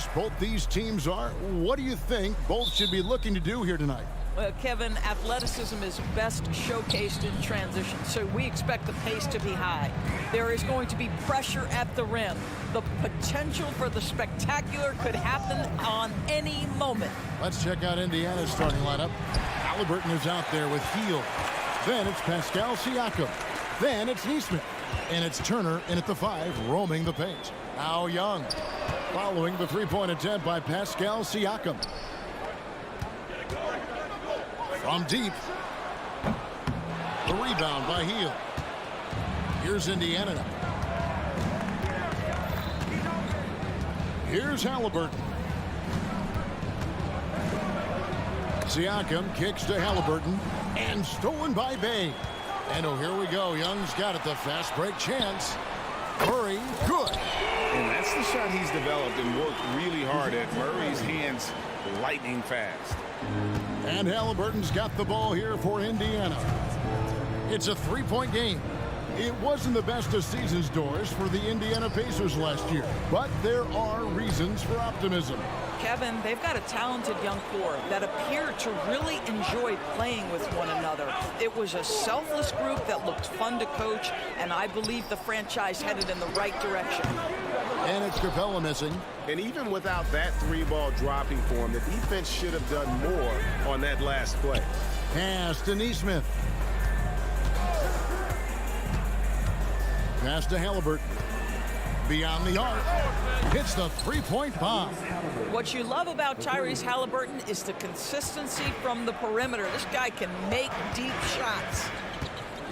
dangerous both these teams are, what do you think both should be looking to do here tonight? Kevin, athleticism is best showcased in transition, so we expect the pace to be high. There is going to be pressure at the rim. The potential for the spectacular could happen on any moment. Let's check out Indiana's starting lineup. Halliburton is out there with Hield. Then it's Pascal Siakam. Then it's Neesmith. And it's Turner in at the 5, roaming the paint. Now Young, following the three-point attempt by Pascal Siakam. From deep. The rebound by Hield. Here's Indiana now. Here's Halliburton. Siakam kicks to Halliburton. And stolen by Bay. And oh, here we go. Young's got it. The fast break chance. Murray, good. And that's the shot he's developed and worked really hard at. Murray's hands lightning fast. And Halliburton's got the ball here for Indiana. It's a three-point game. It wasn't the best of season's doors for the Indiana Pacers last year, but there are reasons for optimism. Kevin, they've got a talented young core that appear to really enjoy playing with one another. It was a selfless group that looked fun to coach, and I believe the franchise headed in the right direction. And it's Capella missing. And even without that three-ball dropping for him, the defense should have done more on that last play. Pass to Neesmith. Pass to Halliburton. Beyond the arc. Hits the three-point bomb. What you love about Tyrese Halliburton is the consistency from the perimeter. This guy can make deep shots.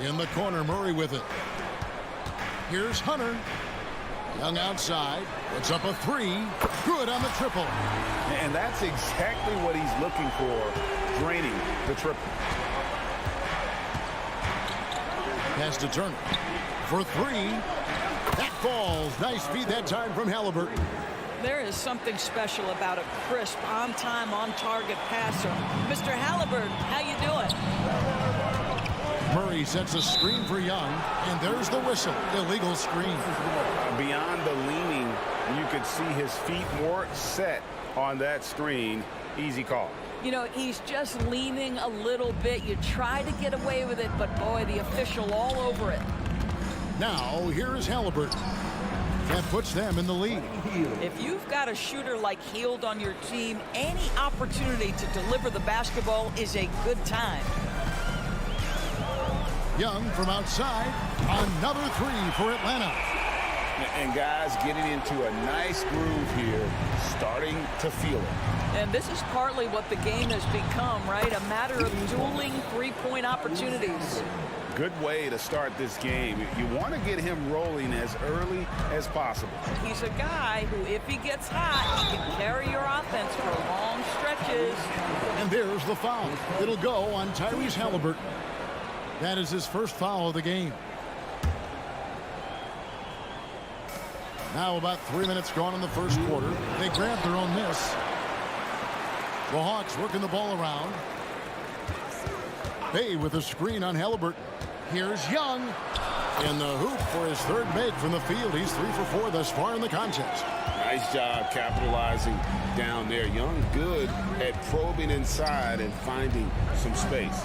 In the corner, Murray with it. Here's Hunter. Young outside. Puts up a three. Good on the triple. And that's exactly what he's looking for, draining the triple. Pass to Turner. For three. That falls. Nice feed that time from Halliburton. There is something special about a crisp, on-time, on-target passer. Mr. Halliburton, how you doing? Murray sets a screen for Young, and there's the whistle. Illegal screen. Beyond the leaning, you could see his feet more set on that screen. Easy call. You know, he's just leaning a little bit. You try to get away with it, but boy, the official all over it. Now, here is Halliburton. That puts them in the lead. If you've got a shooter like Hield on your team, any opportunity to deliver the basketball is a good time. Young from outside. Another three for Atlanta. And guys getting into a nice groove here, starting to feel it. And this is partly what the game has become, right? A matter of dueling three-point opportunities. Good way to start this game. You want to get him rolling as early as possible. He's a guy who, if he gets hot, he can carry your offense for long stretches. And there's the foul. It'll go on Tyrese Halliburton. That is his first foul of the game. Now about 3 minutes gone in the first quarter. They grab their own miss. The Hawks working the ball around. Bay with a screen on Halliburton. Here's Young in the hoop for his third make from the field. He's 3 for 4 thus far in the contest. Nice job capitalizing down there. Young good at probing inside and finding some space.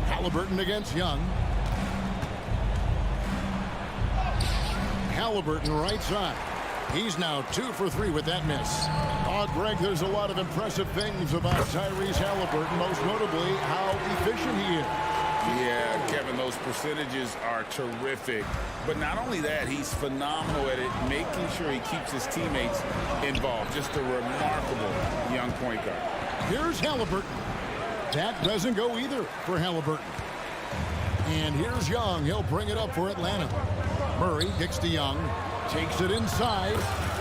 Halliburton against Young. Halliburton right side. He's now 2 for 3 with that miss. Oh, Greg, there's a lot of impressive things about Tyrese Halliburton, most notably how efficient he is. Yeah, Kevin, those percentages are terrific. But not only that, he's phenomenal at it, making sure he keeps his teammates involved. Just a remarkable young point guard. Here's Halliburton. That doesn't go either for Halliburton. And here's Young. He'll bring it up for Atlanta. Murray kicks to Young. Takes it inside.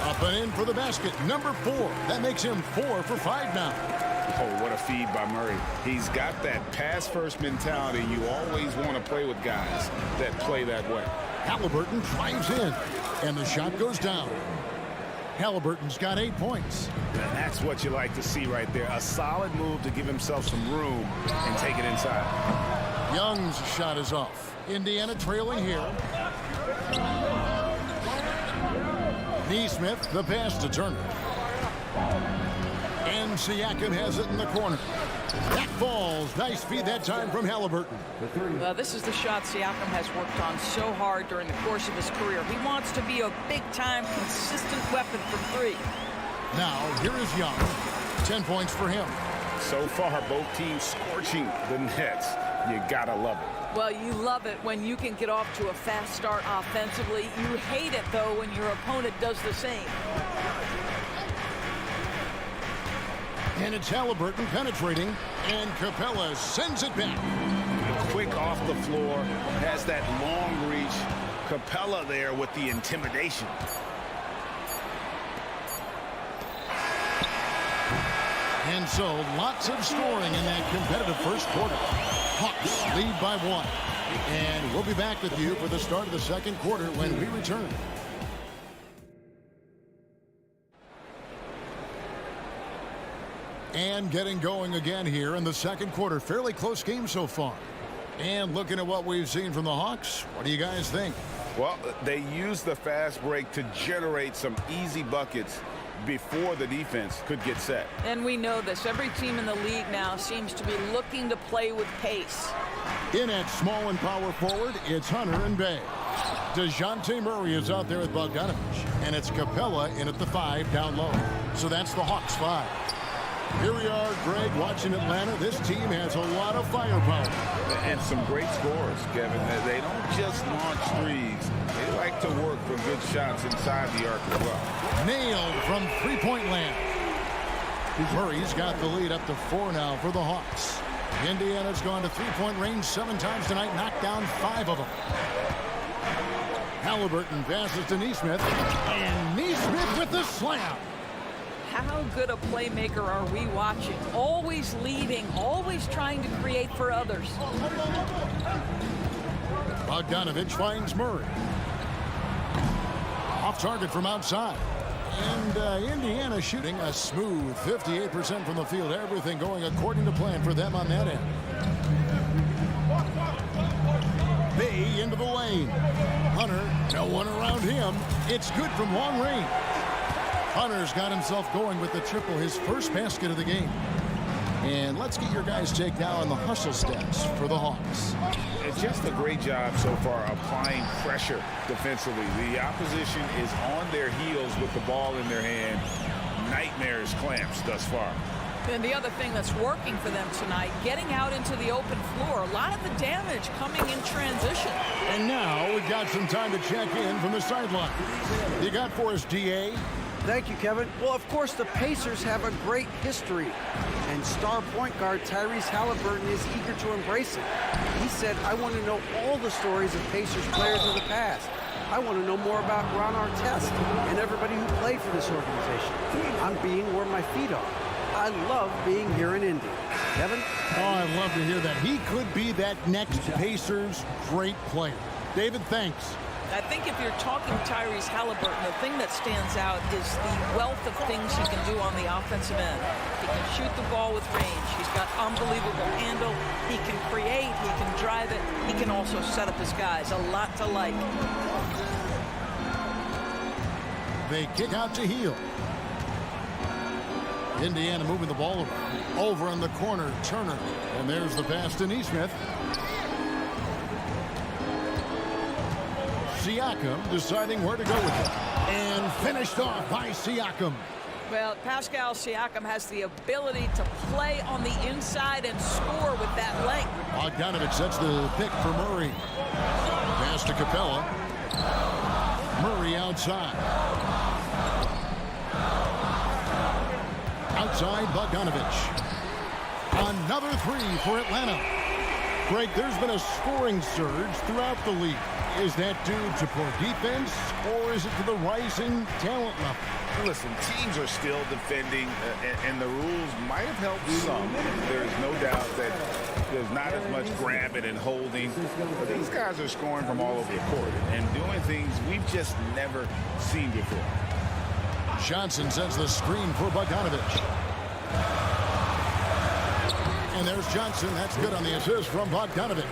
Up and in for the basket. Number 4. That makes him 4 for 5 now. Oh, what a feed by Murray. He's got that pass-first mentality. You always want to play with guys that play that way. Halliburton drives in. And the shot goes down. Halliburton's got 8 points. And that's what you like to see right there. A solid move to give himself some room and take it inside. Young's shot is off. Indiana trailing here. Neesmith, the pass to Turner. And Siakam has it in the corner. That falls. Nice feed that time from Halliburton. Well, this is the shot Siakam has worked on so hard during the course of his career. He wants to be a big-time, consistent weapon from three. Now, here is Young. 10 points for him. So far, both teams scorching the Nets. You gotta love it. Well, you love it when you can get off to a fast start offensively. You hate it, though, when your opponent does the same. And it's Halliburton penetrating, and Capella sends it back. Quick off the floor, has that long reach. Capella there with the intimidation. And so, lots of scoring in that competitive first quarter. Hawks lead by 1. And we'll be back with you for the start of the second quarter when we return. And getting going again here in the second quarter. Fairly close game so far. And looking at what we've seen from the Hawks, what do you guys think? Well, they used the fast break to generate some easy buckets before the defense could get set. And we know this. Every team in the league now seems to be looking to play with pace. In at small and power forward, it's Hunter and Bay. DeJounte Murray is out there with Bogdanovich. And it's Capella in at the 5 down low. So that's the Hawks 5. Here we are, Greg, watching Atlanta. This team has a lot of firepower. And some great scores, Kevin. They don't just launch threes. They like to work for good shots inside the arc as well. Nailed from three-point land. Murray's got the lead up to 4 now for the Hawks. Indiana's gone to three-point range 7 times tonight, knocked down 5 of them. Halliburton passes to Neesmith, and Neesmith with the slam. How good a playmaker are we watching? Always leading, always trying to create for others. Bogdanovich finds Murray. Off target from outside. And Indiana shooting a smooth 58% from the field. Everything going according to plan for them on that end. Bay into the lane. Hunter, no one around him. It's good from long range. Hunter's got himself going with the triple, his first basket of the game. And let's get your guys' take now on the hustle stats for the Hawks. It's just a great job so far applying pressure defensively. The opposition is on their heels with the ball in their hand. Nightmares clamps thus far. And the other thing that's working for them tonight, getting out into the open floor. A lot of the damage coming in transition. And now we've got some time to check in from the sideline. You got for us, DA? Thank you, Kevin. Well, of course, the Pacers have a great history, and star point guard Tyrese Halliburton is eager to embrace it. He said, I want to know all the stories of Pacers players of the past. I want to know more about Ron Artest and everybody who played for this organization. I'm being where my feet are. I love being here in Indy. Kevin? Oh, I'd love to hear that. He could be that next Pacers great player. David, thanks. I think if you're talking Tyrese Halliburton, the thing that stands out is the wealth of things he can do on the offensive end. He can shoot the ball with range. He's got unbelievable handle. He can create. He can drive it. He can also set up his guys. A lot to like. They kick out to Heel. Indiana moving the ball over in the corner. Turner. And there's the pass to Neesmith. Siakam deciding where to go with it. And finished off by Siakam. Well, Pascal Siakam has the ability to play on the inside and score with that length. Bogdanovich sets the pick for Murray. Pass to Capella. Murray outside. Outside, Bogdanovich. Another three for Atlanta. Greg, there's been a scoring surge throughout the league. Is that due to poor defense, or is it to the rising talent level? Listen, teams are still defending, and the rules might have helped some. There's no doubt that there's not as much grabbing and holding. But these guys are scoring from all over the court and doing things we've just never seen before. Johnson sends the screen for Bogdanovich. And there's Johnson. That's good on the assist from Bogdanovich.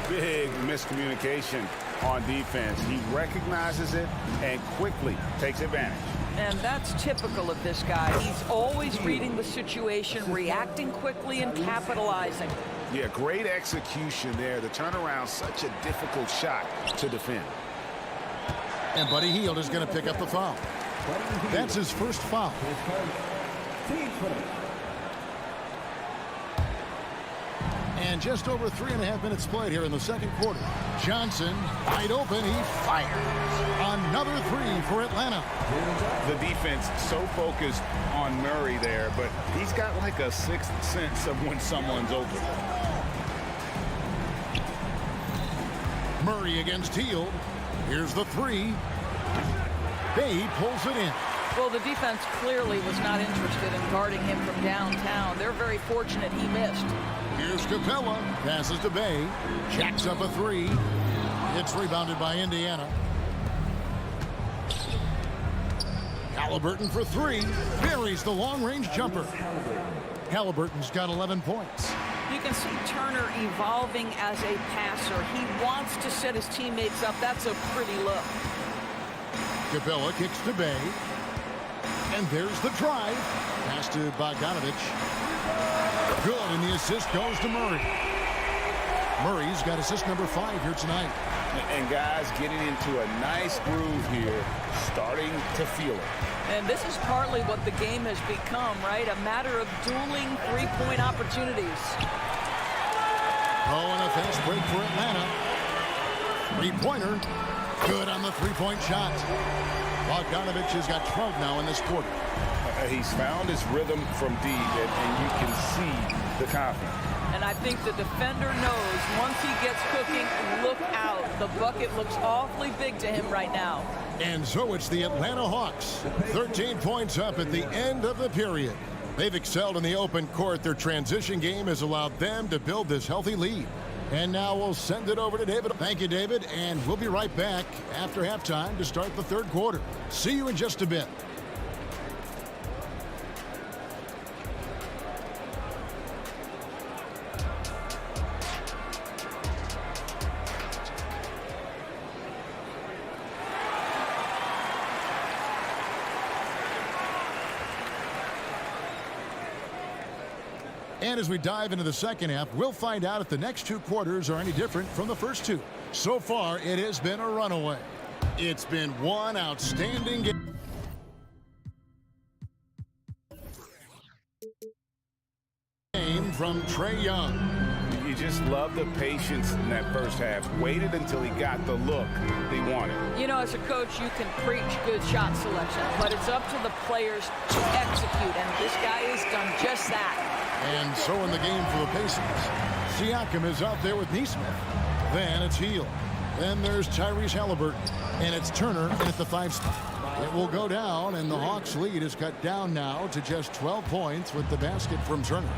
Big miscommunication on defense. He recognizes it and quickly takes advantage. And that's typical of this guy. He's always reading the situation, reacting quickly, and capitalizing. Yeah, great execution there. The turnaround, such a difficult shot to defend. And Buddy Hield is going to pick up the foul. That's his first foul. And just over 3.5 minutes played here in the second quarter. Johnson, wide open, he fires. Another three for Atlanta. The defense so focused on Murray there, but he's got like a sixth sense of when someone's open. Murray against Hield. Here's the three. Bay pulls it in. Well, the defense clearly was not interested in guarding him from downtown. They're very fortunate he missed. Here's Capella, passes to Bay, jacks up a three. It's rebounded by Indiana. Halliburton for three, buries the long-range jumper. Halliburton's got 11 points. You can see Turner evolving as a passer. He wants to set his teammates up. That's a pretty look. Capella kicks to Bay. And there's the drive. Pass to Bogdanovich. Good, and the assist goes to Murray. Murray's got assist number 5 here tonight. And guys getting into a nice groove here, starting to feel it. And this is partly what the game has become, right? A matter of dueling three-point opportunities. Oh, and a fast break for Atlanta. Three-pointer. Good on the three-point shot. Bogdanovich has got 12 now in this quarter. He's found his rhythm from deep, and you can see the confidence. And I think the defender knows once he gets cooking, look out. The bucket looks awfully big to him right now. And so it's the Atlanta Hawks. 13 points up at the end of the period. They've excelled in the open court. Their transition game has allowed them to build this healthy lead. And now we'll send it over to David. Thank you, David. And we'll be right back after halftime to start the third quarter. See you in just a bit. And as we dive into the second half, we'll find out if the next two quarters are any different from the first two. So far, it has been a runaway. It's been one outstanding game from Trae Young. You just love the patience in that first half. Waited until he got the look he wanted. You know, as a coach, you can preach good shot selection, but it's up to the players to execute, and this guy has done just that. And so in the game for the Pacers, Siakam is out there with Nesmith. Then it's Hield. Then there's Tyrese Halliburton. And it's Turner in at the 5 spot. It will go down, and the Hawks' lead is cut down now to just 12 points with the basket from Turner.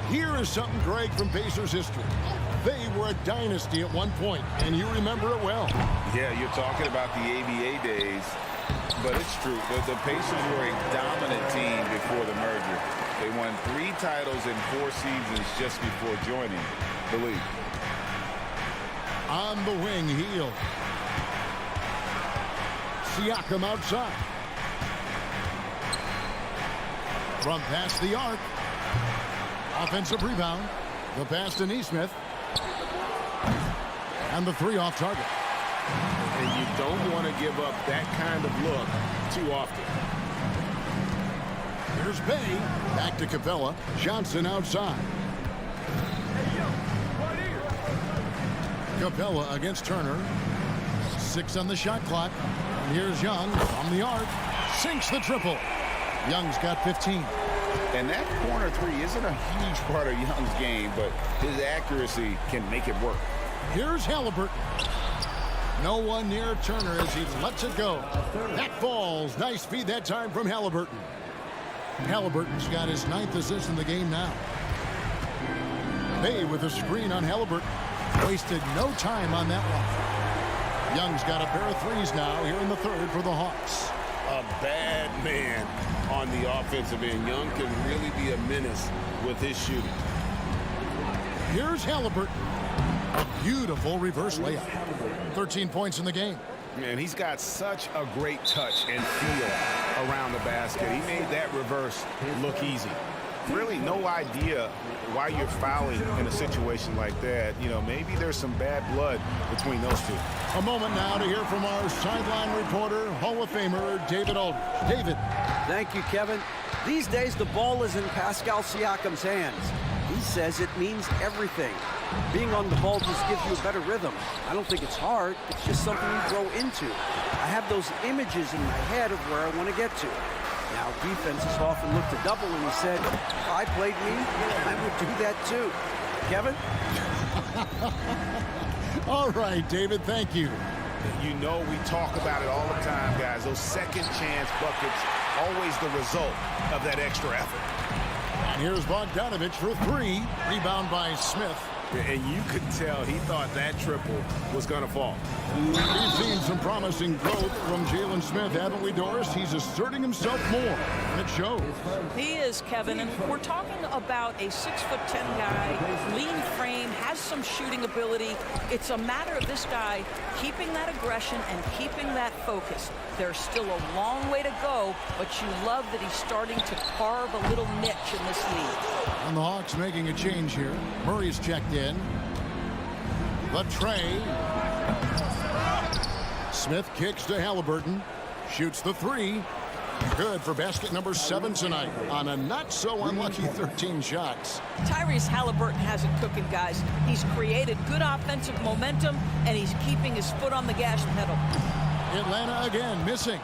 Here is something, Greg, from Pacers history. They were a dynasty at one point, and you remember it well. Yeah, you're talking about the ABA days, but it's true. The Pacers were a dominant team before the merger. They won 3 titles in 4 seasons just before joining the league. On the wing, Hield. Siakam outside. From past the arc. Offensive rebound. The pass to Nesmith. And the 3 off target. And you don't want to give up that kind of look too often. Here's Bay. Back to Capella. Johnson outside. Capella against Turner. 6 on the shot clock. And here's Young from the arc. Sinks the triple. Young's got 15. And that corner 3 isn't a huge part of Young's game, but his accuracy can make it work. Here's Halliburton. No one near Turner as he lets it go. That falls. Nice feed that time from Halliburton. Halliburton's got his 9th assist in the game now. Bay with a screen on Halliburton. Wasted no time on that one. Young's got a pair of 3s now here in the third for the Hawks. A bad man on the offensive end. Young can really be a menace with his shooting. Here's Halliburton. A beautiful reverse layup. 13 points in the game. And he's got such a great touch and feel around the basket. He made that reverse look easy. Really no idea why you're fouling in a situation like that. You know, maybe there's some bad blood between those two. A moment now to hear from our sideline reporter, Hall of Famer David Aldridge. David. Thank you, Kevin. These days, the ball is in Pascal Siakam's hands. He says it means everything. Being on the ball just gives you a better rhythm. I don't think it's hard. It's just something you grow into. I have those images in my head of where I want to get to. Now, defenses often look to double, and he said, if I played me, I would do that too. Kevin? All right, David, thank you. You know we talk about it all the time, guys. Those second chance buckets, always the result of that extra effort. And here's Bogdanovich for three. Rebound by Smith. And you could tell he thought that triple was going to fall. We've seen some promising growth from Jalen Smith, haven't we, Doris? He's asserting himself more, and it shows. He is, Kevin, and we're talking about a 6'10" guy, lean frame, has some shooting ability. It's a matter of this guy keeping that aggression and keeping that focus. There's still a long way to go, but you love that he's starting to carve a little niche in this league. And the Hawks making a change here. Murray's checked in. Latrey. Smith kicks to Halliburton. Shoots the three. Good for basket number 7 tonight on a not-so-unlucky 13 shots. Tyrese Halliburton has it cooking, guys. He's created good offensive momentum, and he's keeping his foot on the gas pedal. Atlanta again missing.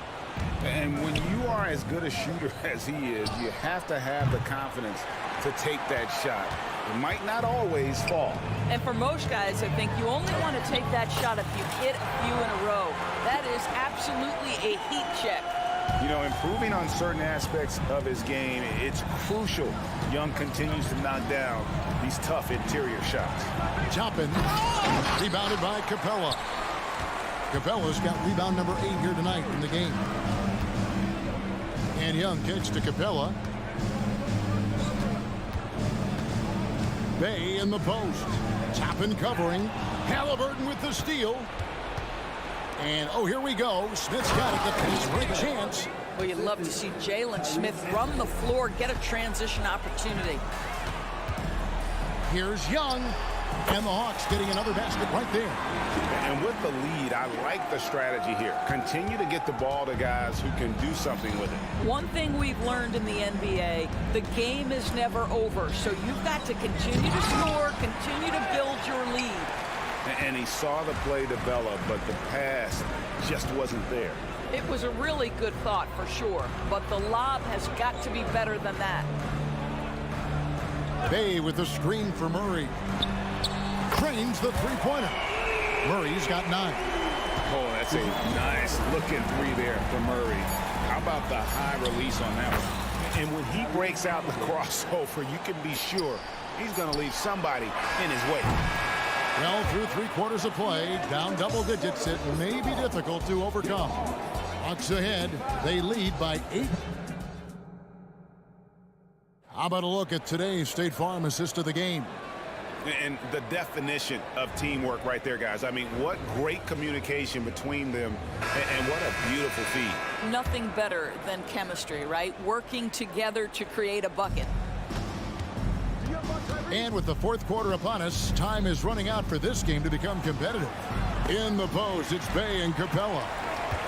And when you are as good a shooter as he is, you have to have the confidence to take that shot. It might not always fall. And for most guys, I think you only want to take that shot if you hit a few in a row. That is absolutely a heat check. You know, improving on certain aspects of his game, it's crucial. Young continues to knock down these tough interior shots. Toppin, rebounded by Capella. Capella's got rebound number 8 here tonight in the game. And Young kicks to Capella. Bay in the post. Toppin covering. Halliburton with the steal. And, oh, here we go. Smith's got it. The pace break chance. Well, you'd love to see Jalen Smith run the floor, get a transition opportunity. Here's Young. And the Hawks getting another basket right there. And with the lead, I like the strategy here. Continue to get the ball to guys who can do something with it. One thing we've learned in the NBA, the game is never over. So you've got to continue to score, continue to build your lead. And he saw the play develop, but the pass just wasn't there. It was a really good thought for sure, but the lob has got to be better than that. Bay with the screen for Murray. Trains the three-pointer. Murray's got 9. Oh, that's a nice looking three there for Murray. How about the high release on that one? And when he breaks out the crossover, you can be sure he's going to leave somebody in his way. Well, through 3 quarters of play, down double digits, it may be difficult to overcome. Hawks ahead. They lead by 8. How about a look at today's State Farm assist of the game? And the definition of teamwork right there, guys. I mean, what great communication between them, and what a beautiful feed. Nothing better than chemistry, right? Working together to create a bucket. And with the 4th quarter upon us, time is running out for this game to become competitive. In the post, it's Bay and Capella.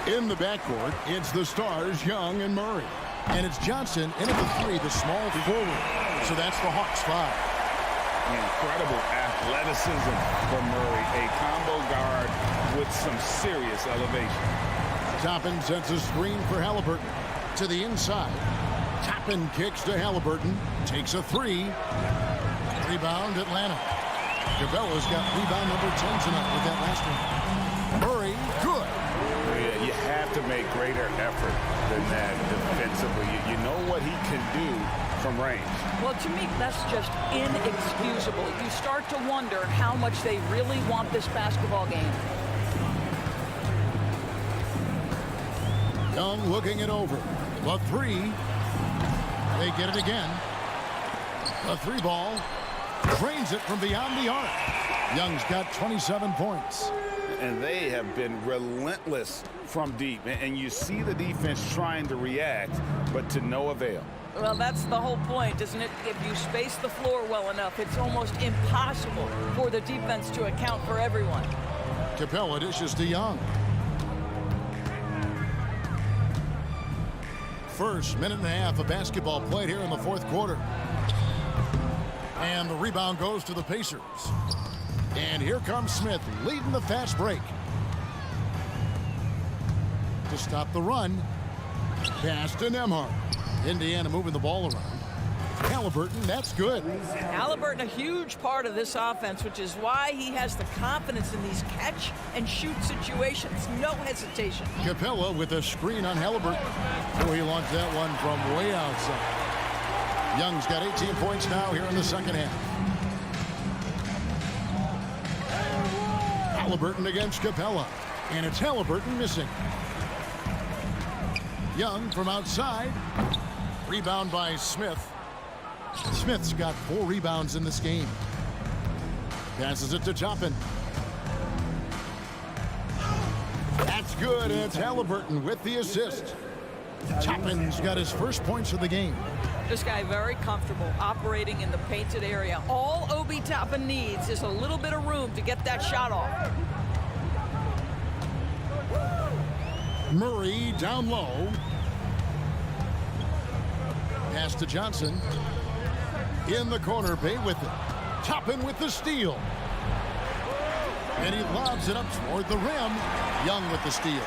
In the backcourt, it's the stars, Young and Murray. And it's Johnson in at the 3, the small forward. So that's the Hawks 5. Incredible athleticism for Murray. A combo guard with some serious elevation. Toppin sets a screen for Halliburton to the inside. Toppin kicks to Halliburton. Takes a 3. Rebound Atlanta. Capella's got rebound number 10 tonight with that last one. Murray, good. Yeah, you have to make greater effort than that defensively. You know what he can do from range. Well, to me, that's just inexcusable. You start to wonder how much they really want this basketball game. Young looking it over. The 3. They get it again. The 3 ball. drains it from beyond the arc. Young's got 27 points. And they have been relentless from deep. And you see the defense trying to react, but to no avail. Well, that's the whole point, isn't it? If you space the floor well enough, it's almost impossible for the defense to account for everyone. Capella dishes to Young. First minute and a half of basketball played here in the fourth quarter. And the rebound goes to the Pacers. And here comes Smith leading the fast break. To stop the run. Pass to Nembhard. Indiana moving the ball around. Halliburton, that's good. Halliburton, a huge part of this offense, which is why he has the confidence in these catch-and-shoot situations. No hesitation. Capella with a screen on Halliburton. Oh, he launched that one from way outside. Young's got 18 points now here in the second half. Halliburton against Capella. And it's Halliburton missing. Young from outside. Rebound by Smith. Smith's got 4 rebounds in this game. Passes it to Toppin. That's good, and it's Halliburton with the assist. Toppin's got his first points of the game. This guy very comfortable operating in the painted area. All Obi Toppin needs is a little bit of room to get that shot off. Murray down low. Pass to Johnson. In the corner, Bay with it. Toppin with the steal. And he lobs it up toward the rim. Young with the steal.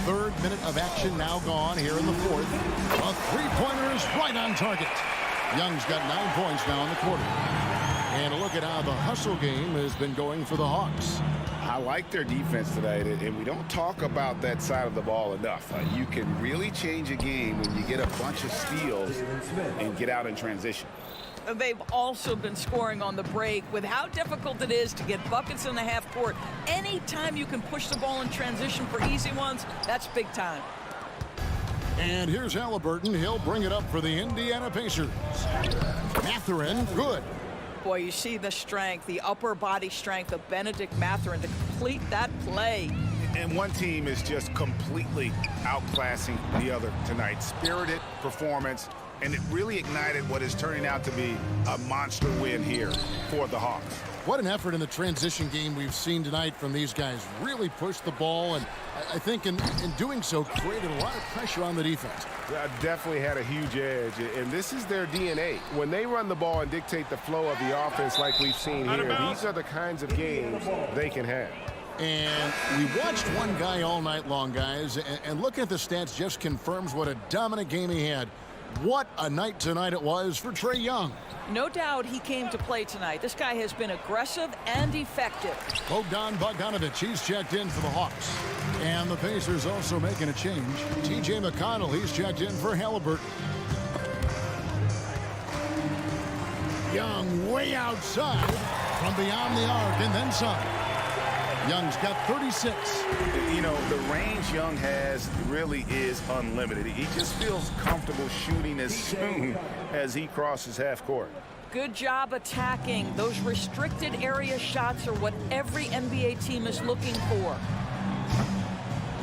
Third minute of action now gone here in the fourth. A three-pointer is right on target. Young's got 9 points now in the quarter. And a look at how the hustle game has been going for the Hawks. I like their defense today, and we don't talk about that side of the ball enough. You can really change a game when you get a bunch of steals and get out in transition. They've also been scoring on the break. With how difficult it is to get buckets in the half court, anytime you can push the ball in transition for easy ones, that's big time. And here's Halliburton. He'll bring it up for the Indiana Pacers. Mathurin, good. Boy, you see the strength, the upper body strength of Benedict Mathurin to complete that play. And one team is just completely outclassing the other tonight. Spirited performance, and it really ignited what is turning out to be a monster win here for the Hawks. What an effort in the transition game we've seen tonight from these guys. Really pushed the ball, and I think in doing so created a lot of pressure on the defense. Definitely had a huge edge, and this is their DNA. When they run the ball and dictate the flow of the offense like we've seen here, these are the kinds of games they can have. And we watched one guy all night long, guys, and looking at the stats just confirms what a dominant game he had. What a night tonight it was for Trae Young. No doubt he came to play tonight. This guy has been aggressive and effective. Bogdan Bogdanovic, he's checked in for the Hawks. And the Pacers also making a change. T.J. McConnell, he's checked in for Halliburton. Young way outside from beyond the arc and then some. Young's got 36. You know, the range Young has really is unlimited. He just feels comfortable shooting as soon as he crosses half court. Good job attacking. Those restricted area shots are what every NBA team is looking for.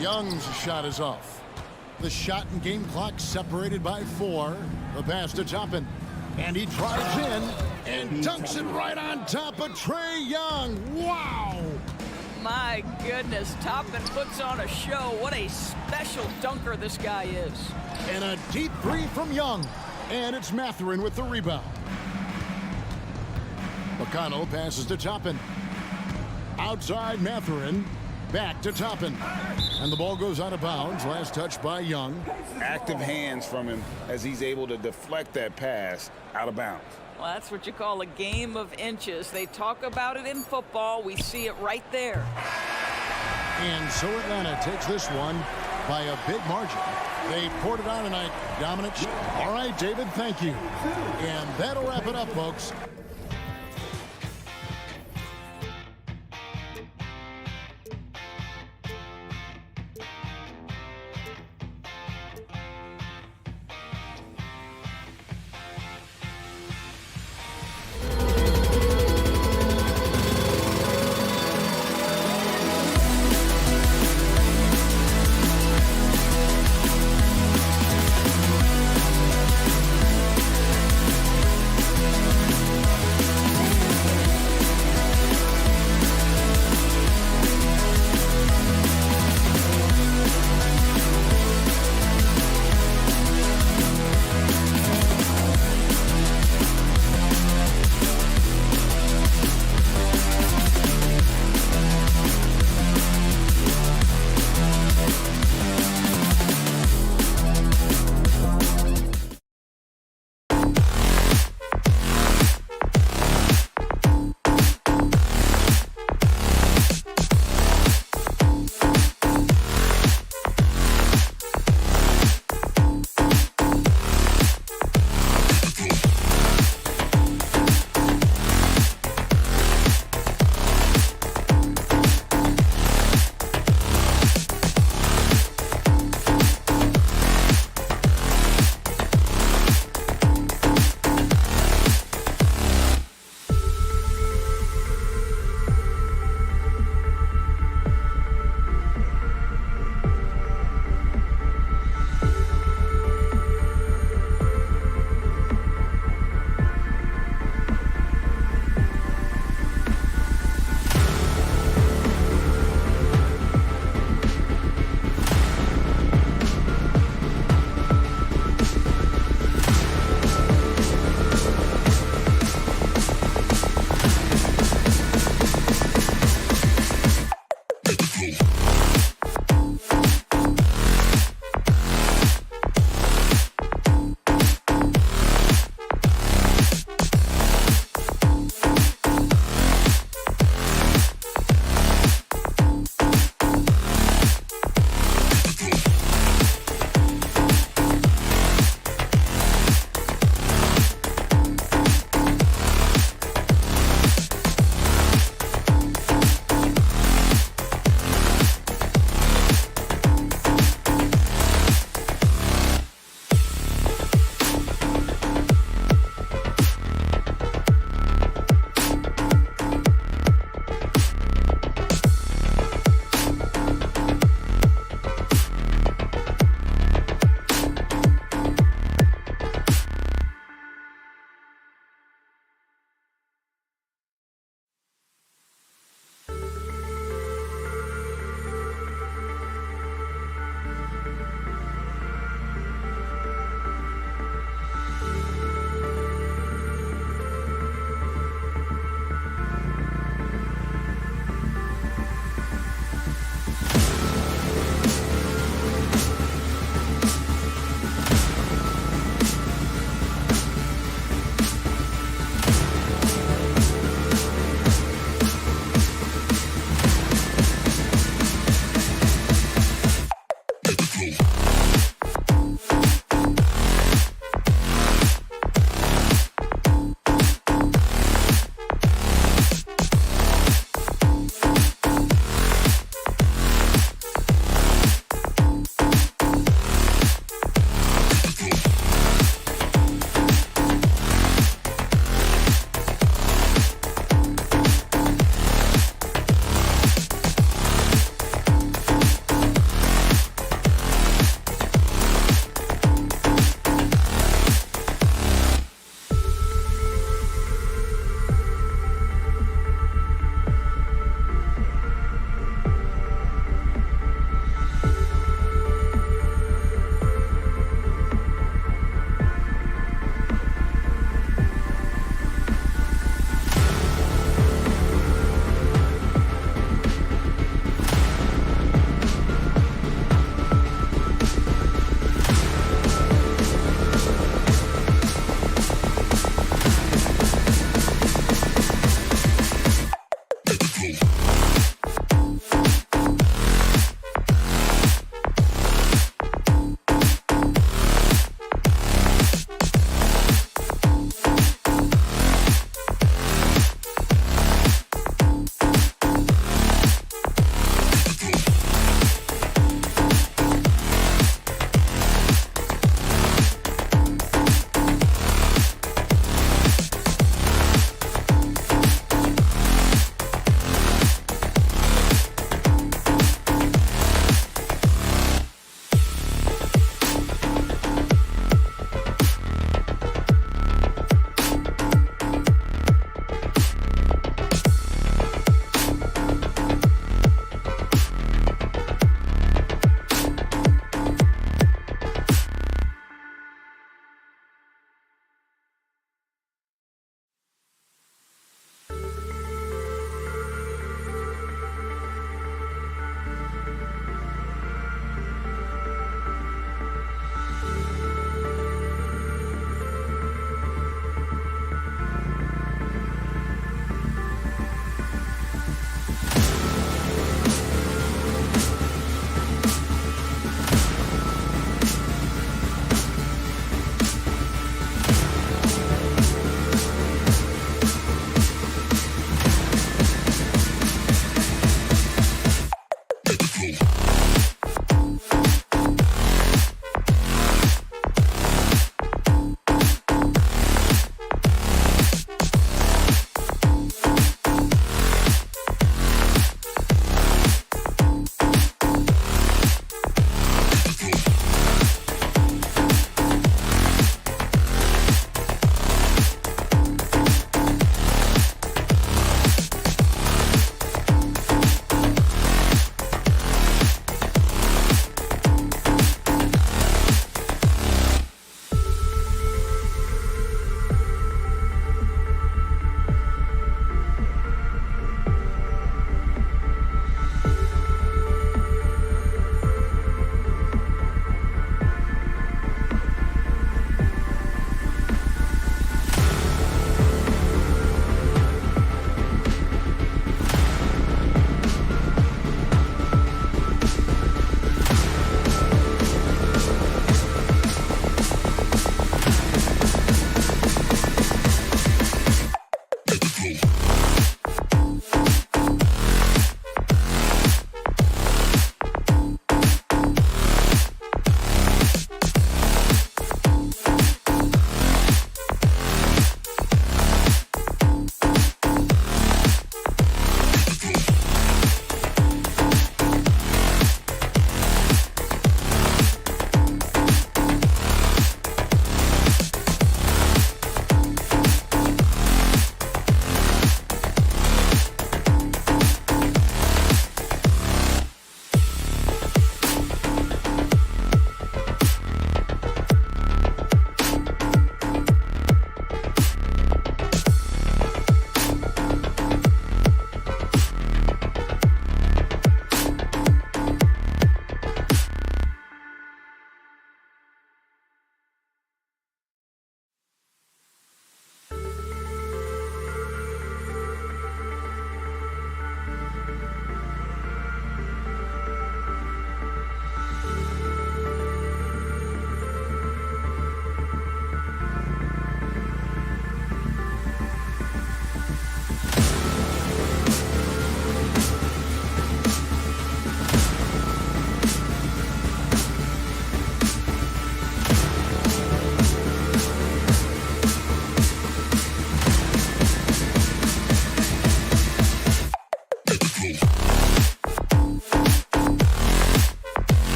Young's shot is off. The shot and game clock separated by 4. The pass to Toppin. And he drives in and dunks it right on top of Trae Young. Wow! My goodness, Toppin puts on a show. What a special dunker this guy is. And a deep three from Young. And it's Mathurin with the rebound. McConnell passes to Toppin. Outside Mathurin. Back to Toppin. And the ball goes out of bounds. Last touch by Young. Active hands from him as he's able to deflect that pass out of bounds. Well, that's what you call a game of inches. They talk about it in football. We see it right there. And so Atlanta takes this one by a big margin. They poured it on tonight. Dominant. All right, David, thank you. And that'll wrap it up, folks.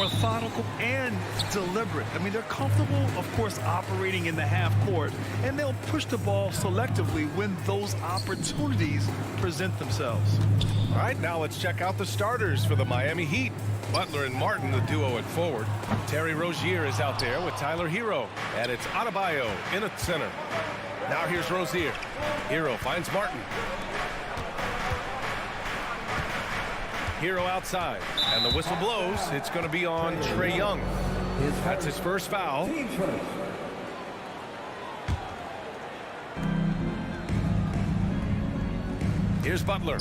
methodical and deliberate. I mean, they're comfortable, of course, operating in the half court, and they'll push the ball selectively when those opportunities present themselves. All right, now let's check out the starters for the Miami Heat. Butler and Martin, the duo at forward. Terry Rozier is out there with Tyler Hero, and it's Adebayo in at center. Now here's Rozier. Hero finds Martin. Hero outside, and the whistle blows. It's going to be on Trae Young. That's his first foul. Here's Butler.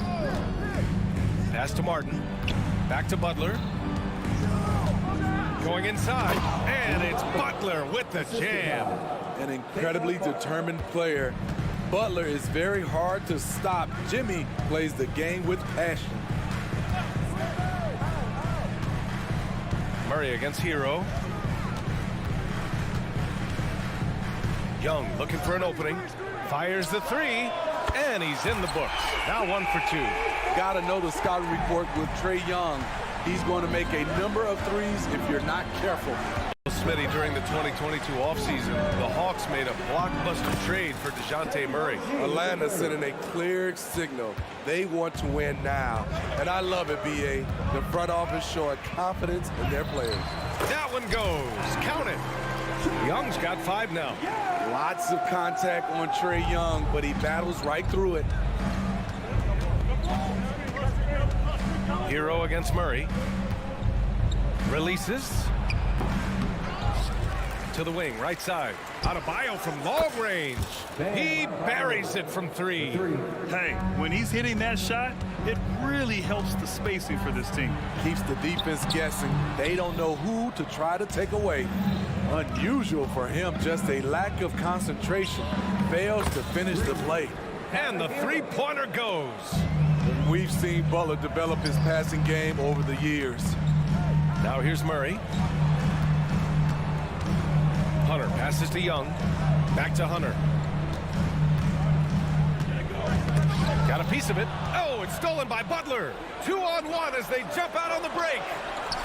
Pass to Martin. Back to Butler. Going inside, and it's Butler with the jam. An incredibly determined player. Butler is very hard to stop. Jimmy plays the game with passion. Murray against Hero. Young looking for an opening. Fires the three, and he's in the books. Now 1 for 2. Gotta know the scouting report with Trae Young. He's going to make a number of threes if you're not careful. Smitty, during the 2022 offseason, the Hawks made a blockbuster trade for DeJounte Murray. Atlanta sending a clear signal. They want to win now. And I love it, B.A. The front office showing confidence in their players. That one goes. Count it. Young's got 5 now. Lots of contact on Trae Young, but he battles right through it. Hero against Murray. Releases. To the wing, right side. Adebayo from long range. He buries it from 3. Hey, when he's hitting that shot, it really helps the spacing for this team. Keeps the defense guessing. They don't know who to try to take away. Unusual for him, just a lack of concentration. Fails to finish the play. And the three-pointer goes. We've seen Butler develop his passing game over the years. Now here's Murray. Hunter passes to Young. Back to Hunter. Got a piece of it. Oh, it's stolen by Butler. 2-on-1 as they jump out on the break.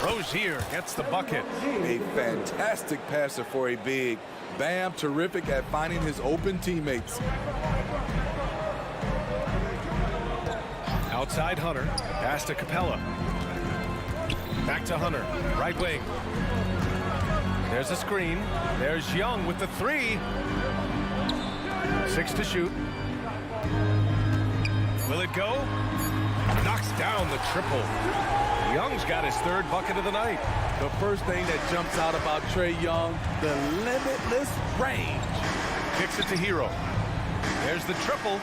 Rozier gets the bucket. A fantastic passer for a big. Bam, terrific at finding his open teammates. Outside Hunter. Pass to Capella. Back to Hunter. Right wing. There's a screen. There's Young with the 3. 6 to shoot. Will it go? Knocks down the triple. Young's got his 3rd bucket of the night. The first thing that jumps out about Trae Young, the limitless range. Kicks it to Hero. There's the triple.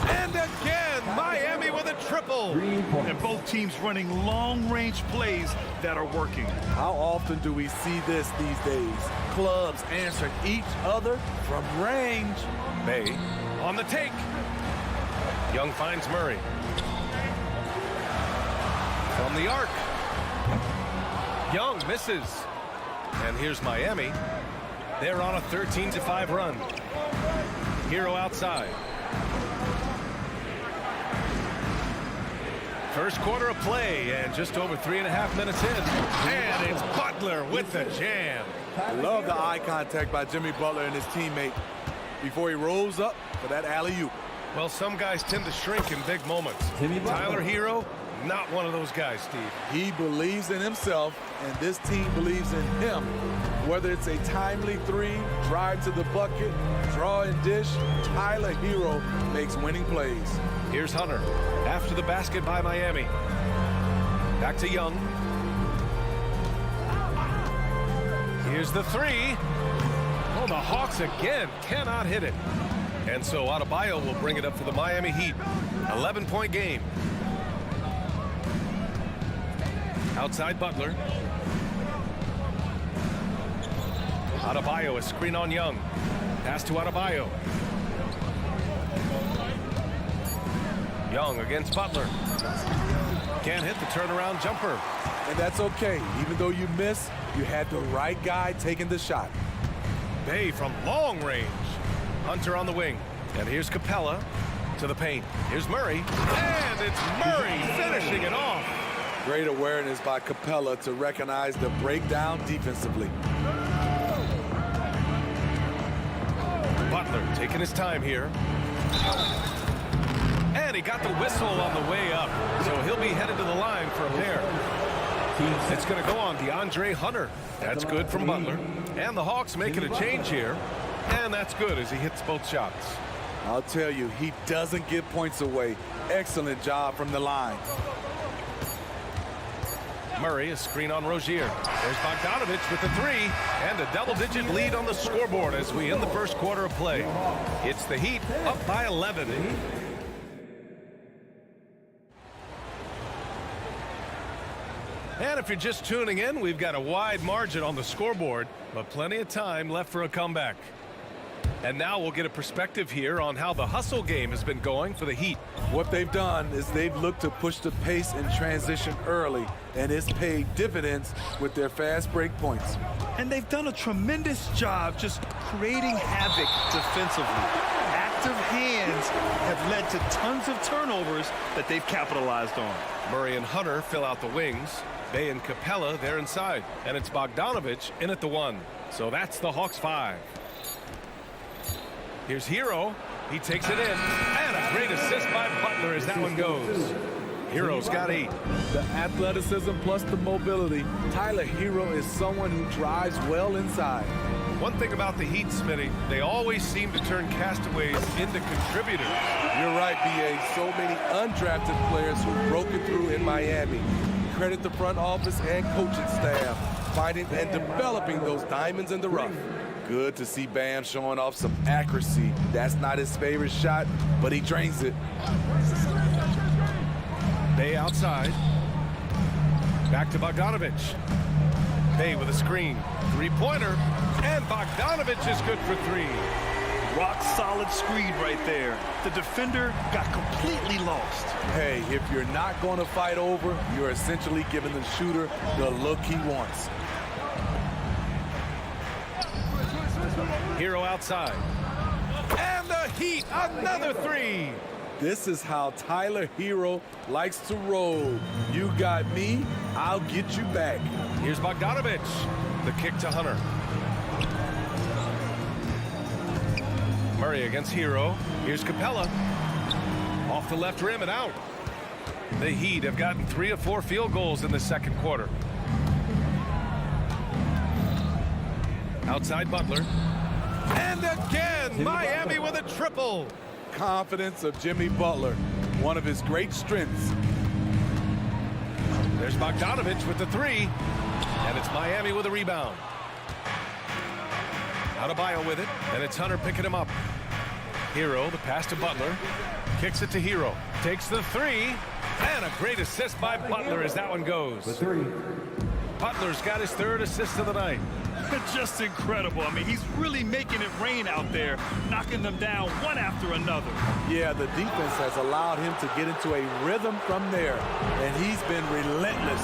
And again, Miami with a triple. And both teams running long-range plays that are working. How often do we see this these days? Clubs answering each other from range. Bay on the take. Young finds Murray. From the arc. Young misses. And here's Miami. They're on a 13-5 run. Hero outside. First quarter of play, and just over 3.5 minutes in. And it's Butler with the jam. I love the eye contact by Jimmy Butler and his teammate before he rolls up for that alley-oop. Well, some guys tend to shrink in big moments. Tyler Hero, not one of those guys, Steve. He believes in himself, and this team believes in him. Whether it's a timely 3, drive to the bucket, draw and dish, Tyler Hero makes winning plays. Here's Hunter after the basket by Miami. Back to Young. Here's the 3. Oh, the Hawks again cannot hit it. And so Adebayo will bring it up for the Miami Heat. 11-point game. Outside Butler. Adebayo, a screen on Young. Pass to Adebayo. Young against Butler. Can't hit the turnaround jumper. And that's okay. Even though you miss, you had the right guy taking the shot. Bay from long range. Hunter on the wing. And here's Capella to the paint. Here's Murray. And it's Murray finishing it off. Great awareness by Capella to recognize the breakdown defensively. Butler taking his time here. And he got the whistle on the way up. So he'll be headed to the line for a pair. It's going to go on DeAndre Hunter. That's good from Butler. And the Hawks making a change here. And that's good as he hits both shots. I'll tell you, he doesn't give points away. Excellent job from the line. Murray, a screen on Rozier. There's Bogdanovich with the three, and a double-digit lead on the scoreboard as we end the first quarter of play. It's the Heat up by 11. And if you're just tuning in, we've got a wide margin on the scoreboard, but plenty of time left for a comeback. And now we'll get a perspective here on how the hustle game has been going for the Heat. What they've done is they've looked to push the pace and transition early, and it's paid dividends with their fast break points. And they've done a tremendous job just creating havoc defensively. Active hands have led to tons of turnovers that they've capitalized on. Murray and Hunter fill out the wings. Bay and Capella, they're inside. And it's Bogdanovich in at the one. So that's the Hawks 5. Here's Hero. He takes it in. And a great assist by Butler as that one goes. Hero's got 8. The athleticism plus the mobility. Tyler Hero is someone who drives well inside. One thing about the Heat, Smitty, they always seem to turn castaways into contributors. You're right, B.A. So many undrafted players who've broken through in Miami. Credit the front office and coaching staff, finding and developing those diamonds in the rough. Good to see Bam showing off some accuracy. That's not his favorite shot, but he drains it. Bay outside. Back to Bogdanovich. Bay with a screen. Three-pointer. And Bogdanovich is good for 3. Rock solid screen right there. The defender got completely lost. Hey, if you're not going to fight over, you're essentially giving the shooter the look he wants. Hero outside. And the Heat, another 3. This is how Tyler Hero likes to roll. You got me, I'll get you back. Here's Bogdanovich. The kick to Hunter. Murray against Hero. Here's Capella. Off the left rim and out. The Heat have gotten 3 of 4 field goals in the second quarter. Outside Butler. And again, Miami with a triple. Confidence of Jimmy Butler, one of his great strengths. There's Bogdanovich with the 3. And it's Miami with a rebound. Adebayo with it, and it's Hunter picking him up. Hero, the pass to Butler. Kicks it to Hero. Takes the 3. And a great assist by Butler as that one goes. Butler's got his 3rd assist of the night. Just incredible. I mean, he's really making it rain out there, knocking them down one after another. Yeah, the defense has allowed him to get into a rhythm from there, and he's been relentless.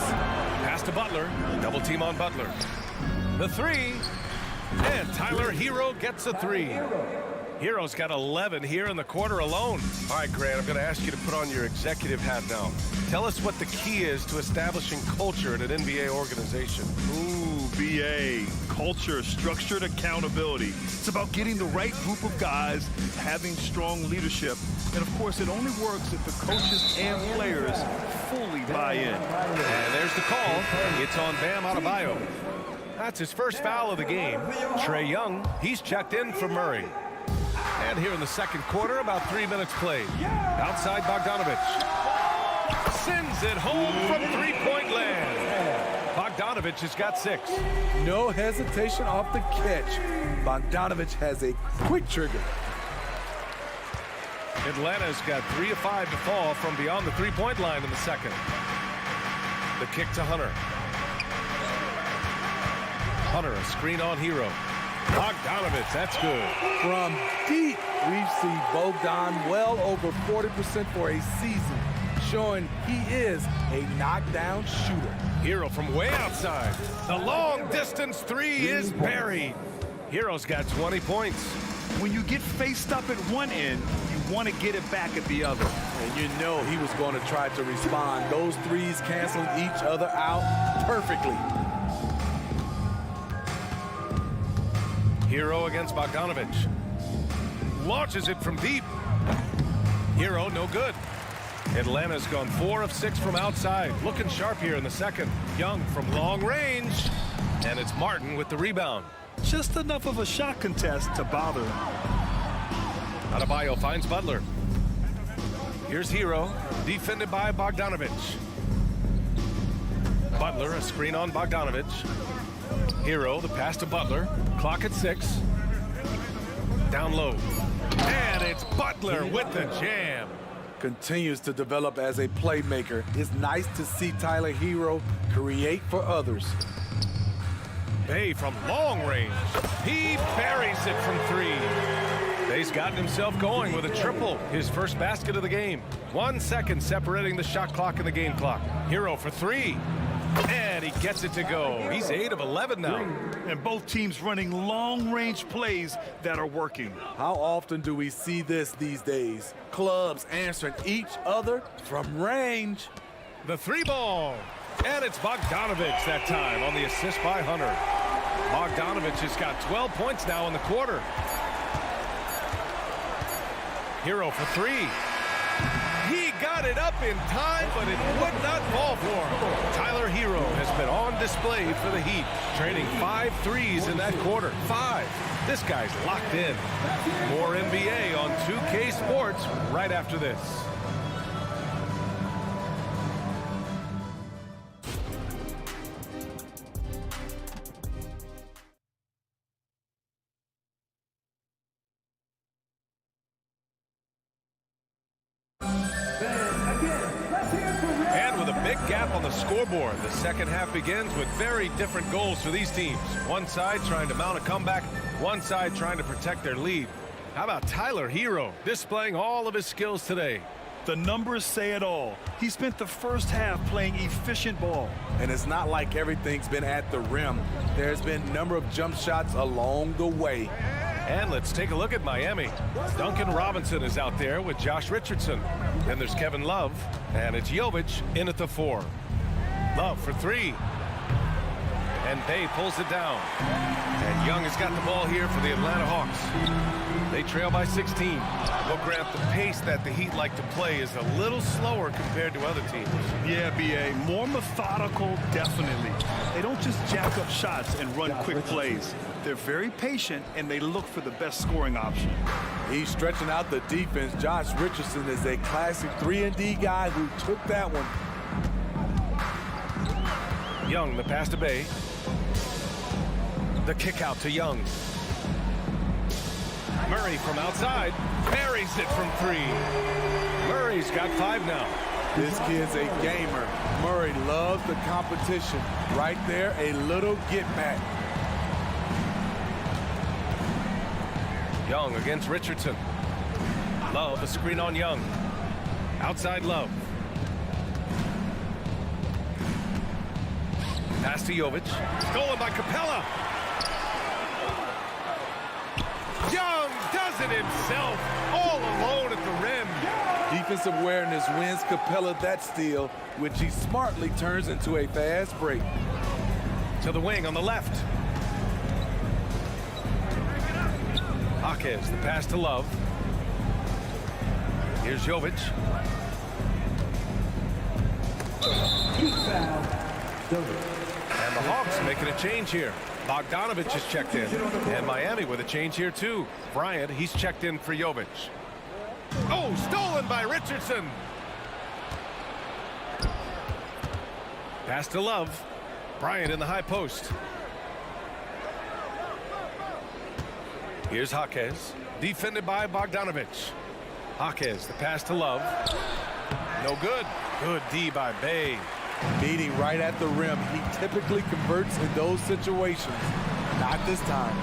Pass to Butler. Double team on Butler. The 3. And Tyler Hero gets a 3. Hero's got 11 here in the quarter alone. All right, Grant, I'm going to ask you to put on your executive hat now. Tell us what the key is to establishing culture in an NBA organization. Ooh, BA. Culture, structured accountability. It's about getting the right group of guys, having strong leadership. And, of course, it only works if the coaches and players fully buy in. And there's the call. It's on Bam Adebayo. That's his first foul of the game. Trae Young, he's checked in for Murray. And here in the second quarter, about 3 minutes played. Outside Bogdanovich. Sends it home from three-point land. Bogdanovich has got 6. No hesitation off the catch. Bogdanovich has a quick trigger. Atlanta's got 3 of 5 to fall from beyond the three-point line in the second. The kick to Hunter. Hunter, a screen on Hero. Bogdanovich, that's good. From deep, we've seen Bogdan well over 40% for a season, showing he is a knockdown shooter. Hero from way outside. The long-distance 3 is buried. Hero's got 20 points. When you get faced up at one end, you want to get it back at the other. And you know he was going to try to respond. Those threes canceling each other out perfectly. Hero against Bogdanovich. Launches it from deep. Hero, no good. Atlanta's gone 4 of 6 from outside. Looking sharp here in the second. Young from long range. And it's Martin with the rebound. Just enough of a shot contest to bother him. Adebayo finds Butler. Here's Hero, defended by Bogdanovich. Butler, a screen on Bogdanovich. Hero, the pass to Butler. Clock at 6. Down low. And it's Butler with the jam. Continues to develop as a playmaker. It's nice to see Tyler Hero create for others. Bay from long range. He buries it from 3. Bay's gotten himself going with a triple. His first basket of the game. 1 second separating the shot clock and the game clock. Hero for 3. And he gets it to go. He's 8 of 11 now. And both teams running long-range plays that are working. How often do we see this these days? Clubs answering each other from range. The 3 ball. And it's Bogdanovich that time on the assist by Hunter. Bogdanovich has got 12 points now in the quarter. Hero for 3. He got it up in time, but it would not fall for him. Tyler Hero has been on display for the Heat, trading 5 threes in that quarter. 5. This guy's locked in. More NBA on 2K Sports right after this. Scoreboard. The second half begins with very different goals for these teams. One side trying to mount a comeback, one side trying to protect their lead. How about Tyler Hero displaying all of his skills today? The numbers say it all. He spent the first half playing efficient ball. And it's not like everything's been at the rim. There's been a number of jump shots along the way. And let's take a look at Miami. Duncan Robinson is out there with Josh Richardson. Then there's Kevin Love, and it's Jovic in at the 4. Love for 3. And Bay pulls it down. And Young has got the ball here for the Atlanta Hawks. They trail by 16. Well, Grant, the pace that the Heat like to play is a little slower compared to other teams. Yeah, B.A. More methodical, definitely. They don't just jack up shots and run quick plays. They're very patient, and they look for the best scoring option. He's stretching out the defense. Josh Richardson is a classic 3-and-D guy who took that one. Young, the pass to Bay. The kick out to Young. Murray from outside. Buries it from 3. Murray's got 5 now. This kid's a gamer. Murray loves the competition. Right there, a little get back. Young against Richardson. Love, a screen on Young. Outside Love. Pass to Jovic. Stolen by Capella. Young does it himself, all alone at the rim. Defensive awareness wins Capella that steal, which he smartly turns into a fast break. To the wing on the left. Hawkins, the pass to Love. Here's Jovic. And the Hawks making a change here. Bogdanovich is checked in. And Miami with a change here too. Bryant, he's checked in for Jovic. Oh, stolen by Richardson. Pass to Love. Bryant in the high post. Here's Hawkins, defended by Bogdanovich. Hawkins, the pass to Love. No good. Good D by Bay. Meeting right at the rim. He typically converts in those situations. Not this time.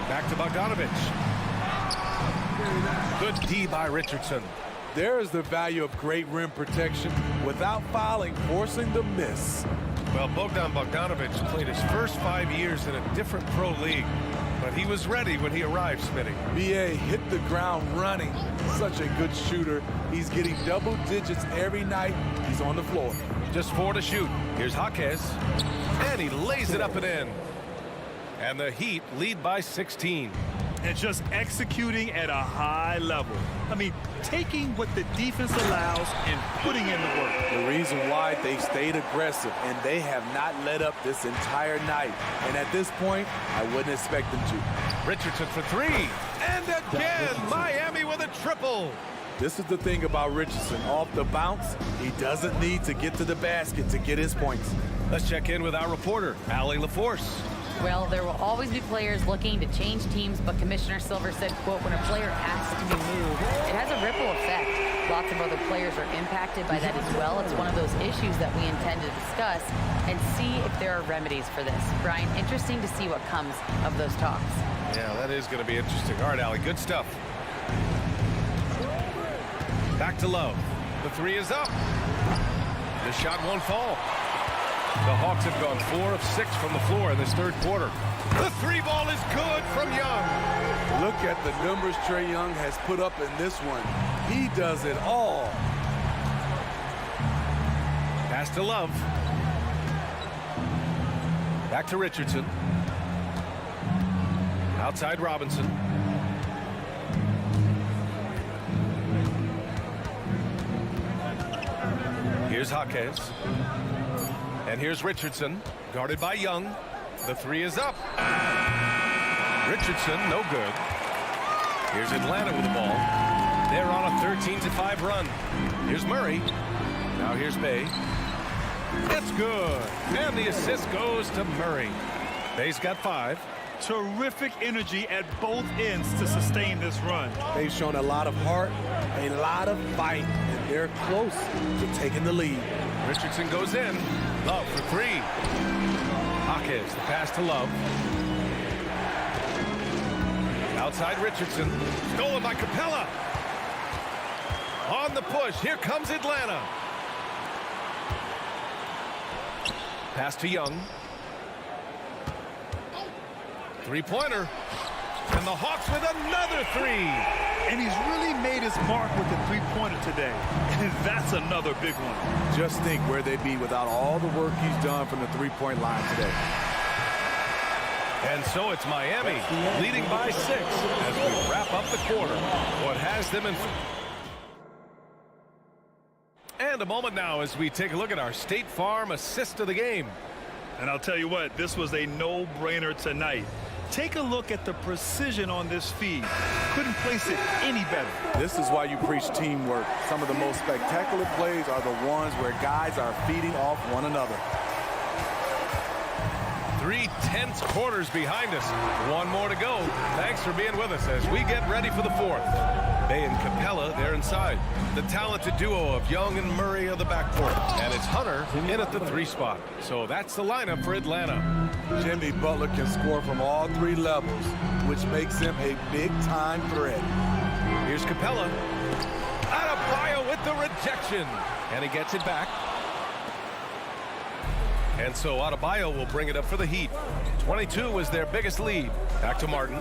Back to Bogdanovich. Good D by Richardson. There is the value of great rim protection without fouling, forcing the miss. Well, Bogdanovich played his first 5 years in a different pro league. But he was ready when he arrived, Smitty. BA hit the ground running. Such a good shooter. He's getting double digits every night he's on the floor. Just 4 to shoot. Here's Jaquez. And he lays it up and in. And the Heat lead by 16. And just executing at a high level. I mean, taking what the defense allows and putting in the work. The reason why they stayed aggressive, and they have not let up this entire night. And at this point, I wouldn't expect them to. Richardson for 3. And again, Miami with a triple. This is the thing about Richardson. Off the bounce, he doesn't need to get to the basket to get his points. Let's check in with our reporter, Allie LaForce. Well, there will always be players looking to change teams, but Commissioner Silver said, quote, when a player asks to be moved, it has a ripple effect. Lots of other players are impacted by that as well. It's one of those issues that we intend to discuss and see if there are remedies for this. Brian, interesting to see what comes of those talks. Yeah, that is going to be interesting. All right, Allie, good stuff. Back to Love. The 3 is up. The shot won't fall. The Hawks have gone 4 of 6 from the floor in this third quarter. The 3 ball is good from Young. Look at the numbers Trae Young has put up in this one. He does it all. Pass to Love. Back to Richardson. Outside Robinson. Here's Jaquez. And here's Richardson, guarded by Young. The 3 is up. Richardson, no good. Here's Atlanta with the ball. They're on a 13-5 run. Here's Murray. Now here's Bay. It's good. And the assist goes to Murray. Bay's got 5. Terrific energy at both ends to sustain this run. They've shown a lot of heart, a lot of fight, and they're close to taking the lead. Richardson goes in. Love for 3. Jaquez, the pass to Love. Outside Richardson. Stolen by Capella. On the push. Here comes Atlanta. Pass to Young. 3-pointer. And the Hawks with another 3. And he's really made his mark with the 3-pointer today. And that's another big one. Just think where they'd be without all the work he's done from the 3-point line today. And so it's Miami leading by 6 as we wrap up the quarter. What has them in... And a moment now as we take a look at our State Farm assist of the game. And I'll tell you what, this was a no-brainer tonight. Take a look at the precision on this feed. Couldn't place it any better. This is why you preach teamwork. Some of the most spectacular plays are the ones where guys are feeding off one another. 3 tense quarters behind us. 1 more to go. Thanks for being with us as we get ready for the 4th. Bay and Capella, they're inside. The talented duo of Young and Murray of the backcourt. And it's Hunter in at the 3 spot. So that's the lineup for Atlanta. Jimmy Butler can score from all 3 levels, which makes him a big-time threat. Here's Capella. Adebayo with the rejection. And he gets it back. And so Adebayo will bring it up for the Heat. 22 was their biggest lead. Back to Martin.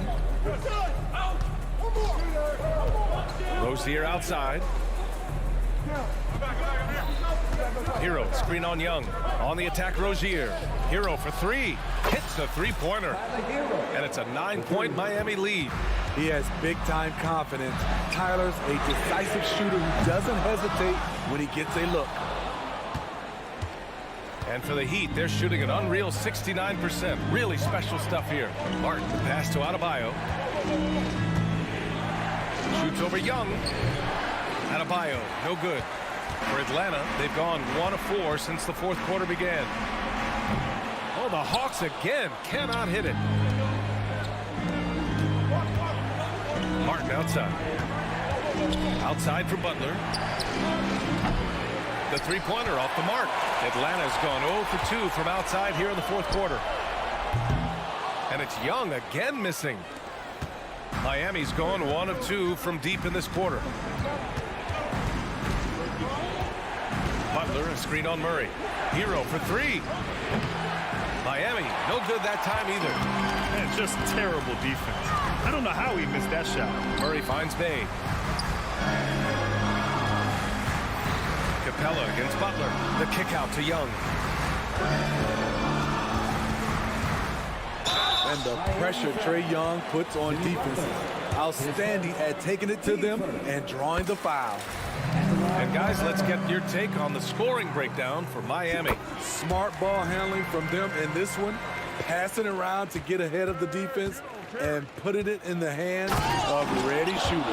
Rozier outside. Hero, screen on Young. On the attack, Rozier. Hero for 3. Hits the 3-pointer. And it's a 9-point Miami lead. He has big-time confidence. Tyler's a decisive shooter who doesn't hesitate when he gets a look. And for the Heat, they're shooting an unreal 69%. Really special stuff here. Martin, the pass to Adebayo. Shoots over Young. Adebayo, no good. For Atlanta, they've gone 1 of 4 since the 4th quarter began. Oh, the Hawks again cannot hit it. Martin outside. Outside for Butler. The 3-pointer off the mark. Atlanta's gone 0 for 2 from outside here in the 4th quarter. And it's Young again missing. Miami's gone 1 of 2 from deep in this quarter. Butler, a screen on Murray. Hero for 3. Miami, no good that time either. And just terrible defense. I don't know how he missed that shot. Murray finds Bay. Capella against Butler. The kick out to Young. And the pressure Trae Young puts on defenses. Outstanding at taking it to them and drawing the foul. And guys, let's get your take on the scoring breakdown for Miami. Smart ball handling from them in this one. Passing around to get ahead of the defense and putting it in the hands of ready shooters.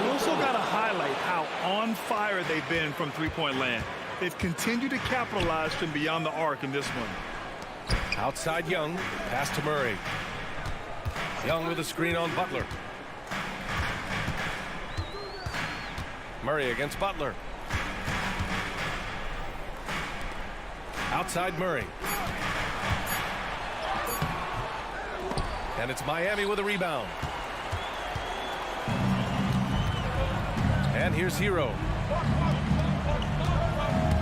We also got to highlight how on fire they've been from three-point land. They've continued to capitalize from beyond the arc in this one. Outside Young, pass to Murray. Young with a screen on Butler. Murray against Butler. Outside Murray. And it's Miami with a rebound. And here's Hero.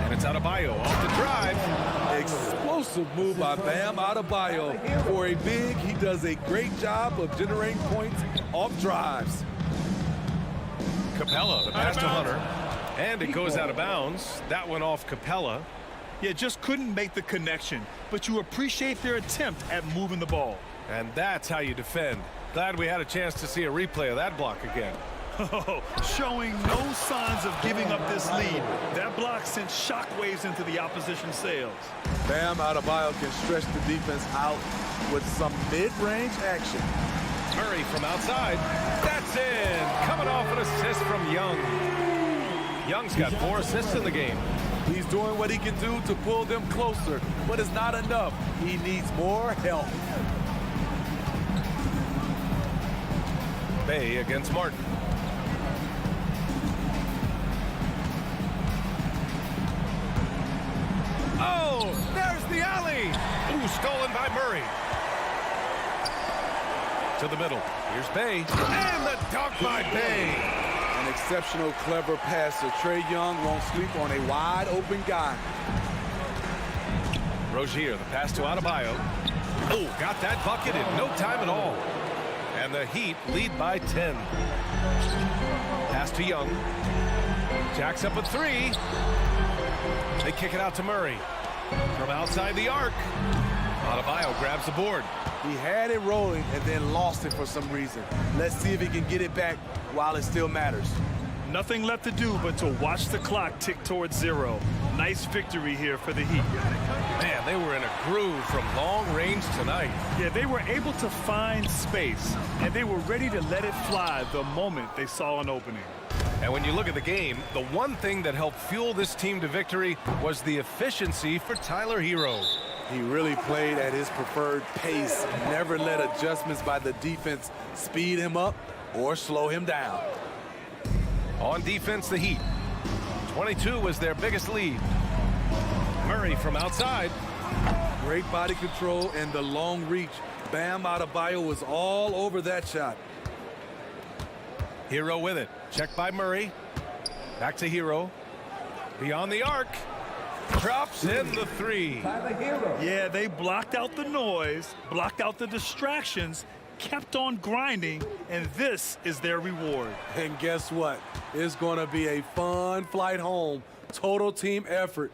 And it's Adebayo off the drive. Explosive move by Bam Adebayo. For a big, he does a great job of generating points off drives. Capella, the pass to Hunter. And it goes out of bounds. That went off Capella. Yeah, just couldn't make the connection. But you appreciate their attempt at moving the ball. And that's how you defend. Glad we had a chance to see a replay of that block again. Oh, showing no signs of giving up this lead. That block sent shockwaves into the opposition sails. Bam Adebayo can stretch the defense out with some mid-range action. Murray from outside. That's in. Coming off an assist from Young. Young's got 4 assists in the game. He's doing what he can do to pull them closer, but it's not enough. He needs more help. Bay against Martin. Oh, there's the alley. Ooh, stolen by Murray. To the middle. Here's Bay. And the dunk by Bay. An exceptional, clever passer. Trae Young won't sleep on a wide open guy. Rozier, the pass to Adebayo. Oh, got that bucket in no time at all. And the Heat lead by 10. Pass to Young. Jacks up a 3. They kick it out to Murray. From outside the arc. Adebayo grabs the board. He had it rolling and then lost it for some reason. Let's see if he can get it back while it still matters. Nothing left to do but to watch the clock tick towards 0. Nice victory here for the Heat. Man, they were in a groove from long range tonight. Yeah, they were able to find space, and they were ready to let it fly the moment they saw an opening. And when you look at the game, the one thing that helped fuel this team to victory was the efficiency for Tyler Hero. He really played at his preferred pace, never let adjustments by the defense speed him up or slow him down. On defense, the Heat. 22 was their biggest lead. Murray from outside. Great body control and the long reach. Bam Adebayo was all over that shot. Hero with it. Checked by Murray. Back to Hero. Beyond the arc. Drops in the 3. Yeah, they blocked out the noise, blocked out the distractions, kept on grinding, and this is their reward. And guess what? It's going to be a fun flight home. Total team effort.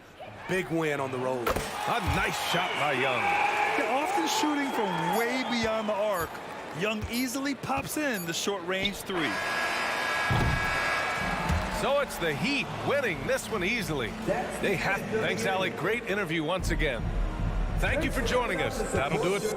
Big win on the road. A nice shot by Young. They're often shooting from way beyond the arc. Young easily pops in the short-range 3. So it's the Heat winning this one easily. Thanks, Alec. Great interview once again. Thank you for joining us. That'll do it.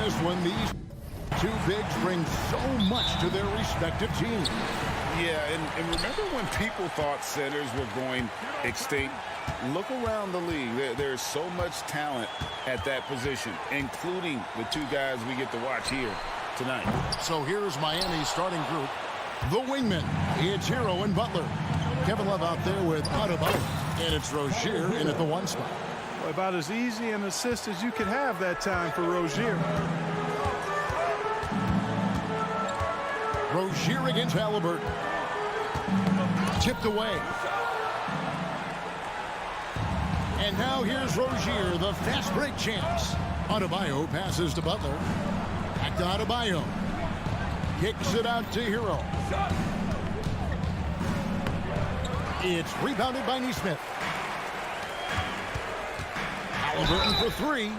this one. These two bigs bring so much to their respective teams. Yeah, and remember when people thought centers were going extinct? Look around the league. There's so much talent at that position, including the two guys we get to watch here tonight. So here's Miami's starting group. The wingmen, it's Hero and Butler. Kevin Love out there with Adebayo, and it's Rozier in at the one spot. Well, about as easy an assist as you could have that time for Rozier. Rozier against Halliburton. Tipped away. And now here's Rozier, the fast break champs. Adebayo passes to Butler. Back to Adebayo. Kicks it out to Hero. It's rebounded by Nesmith. Halliburton for three.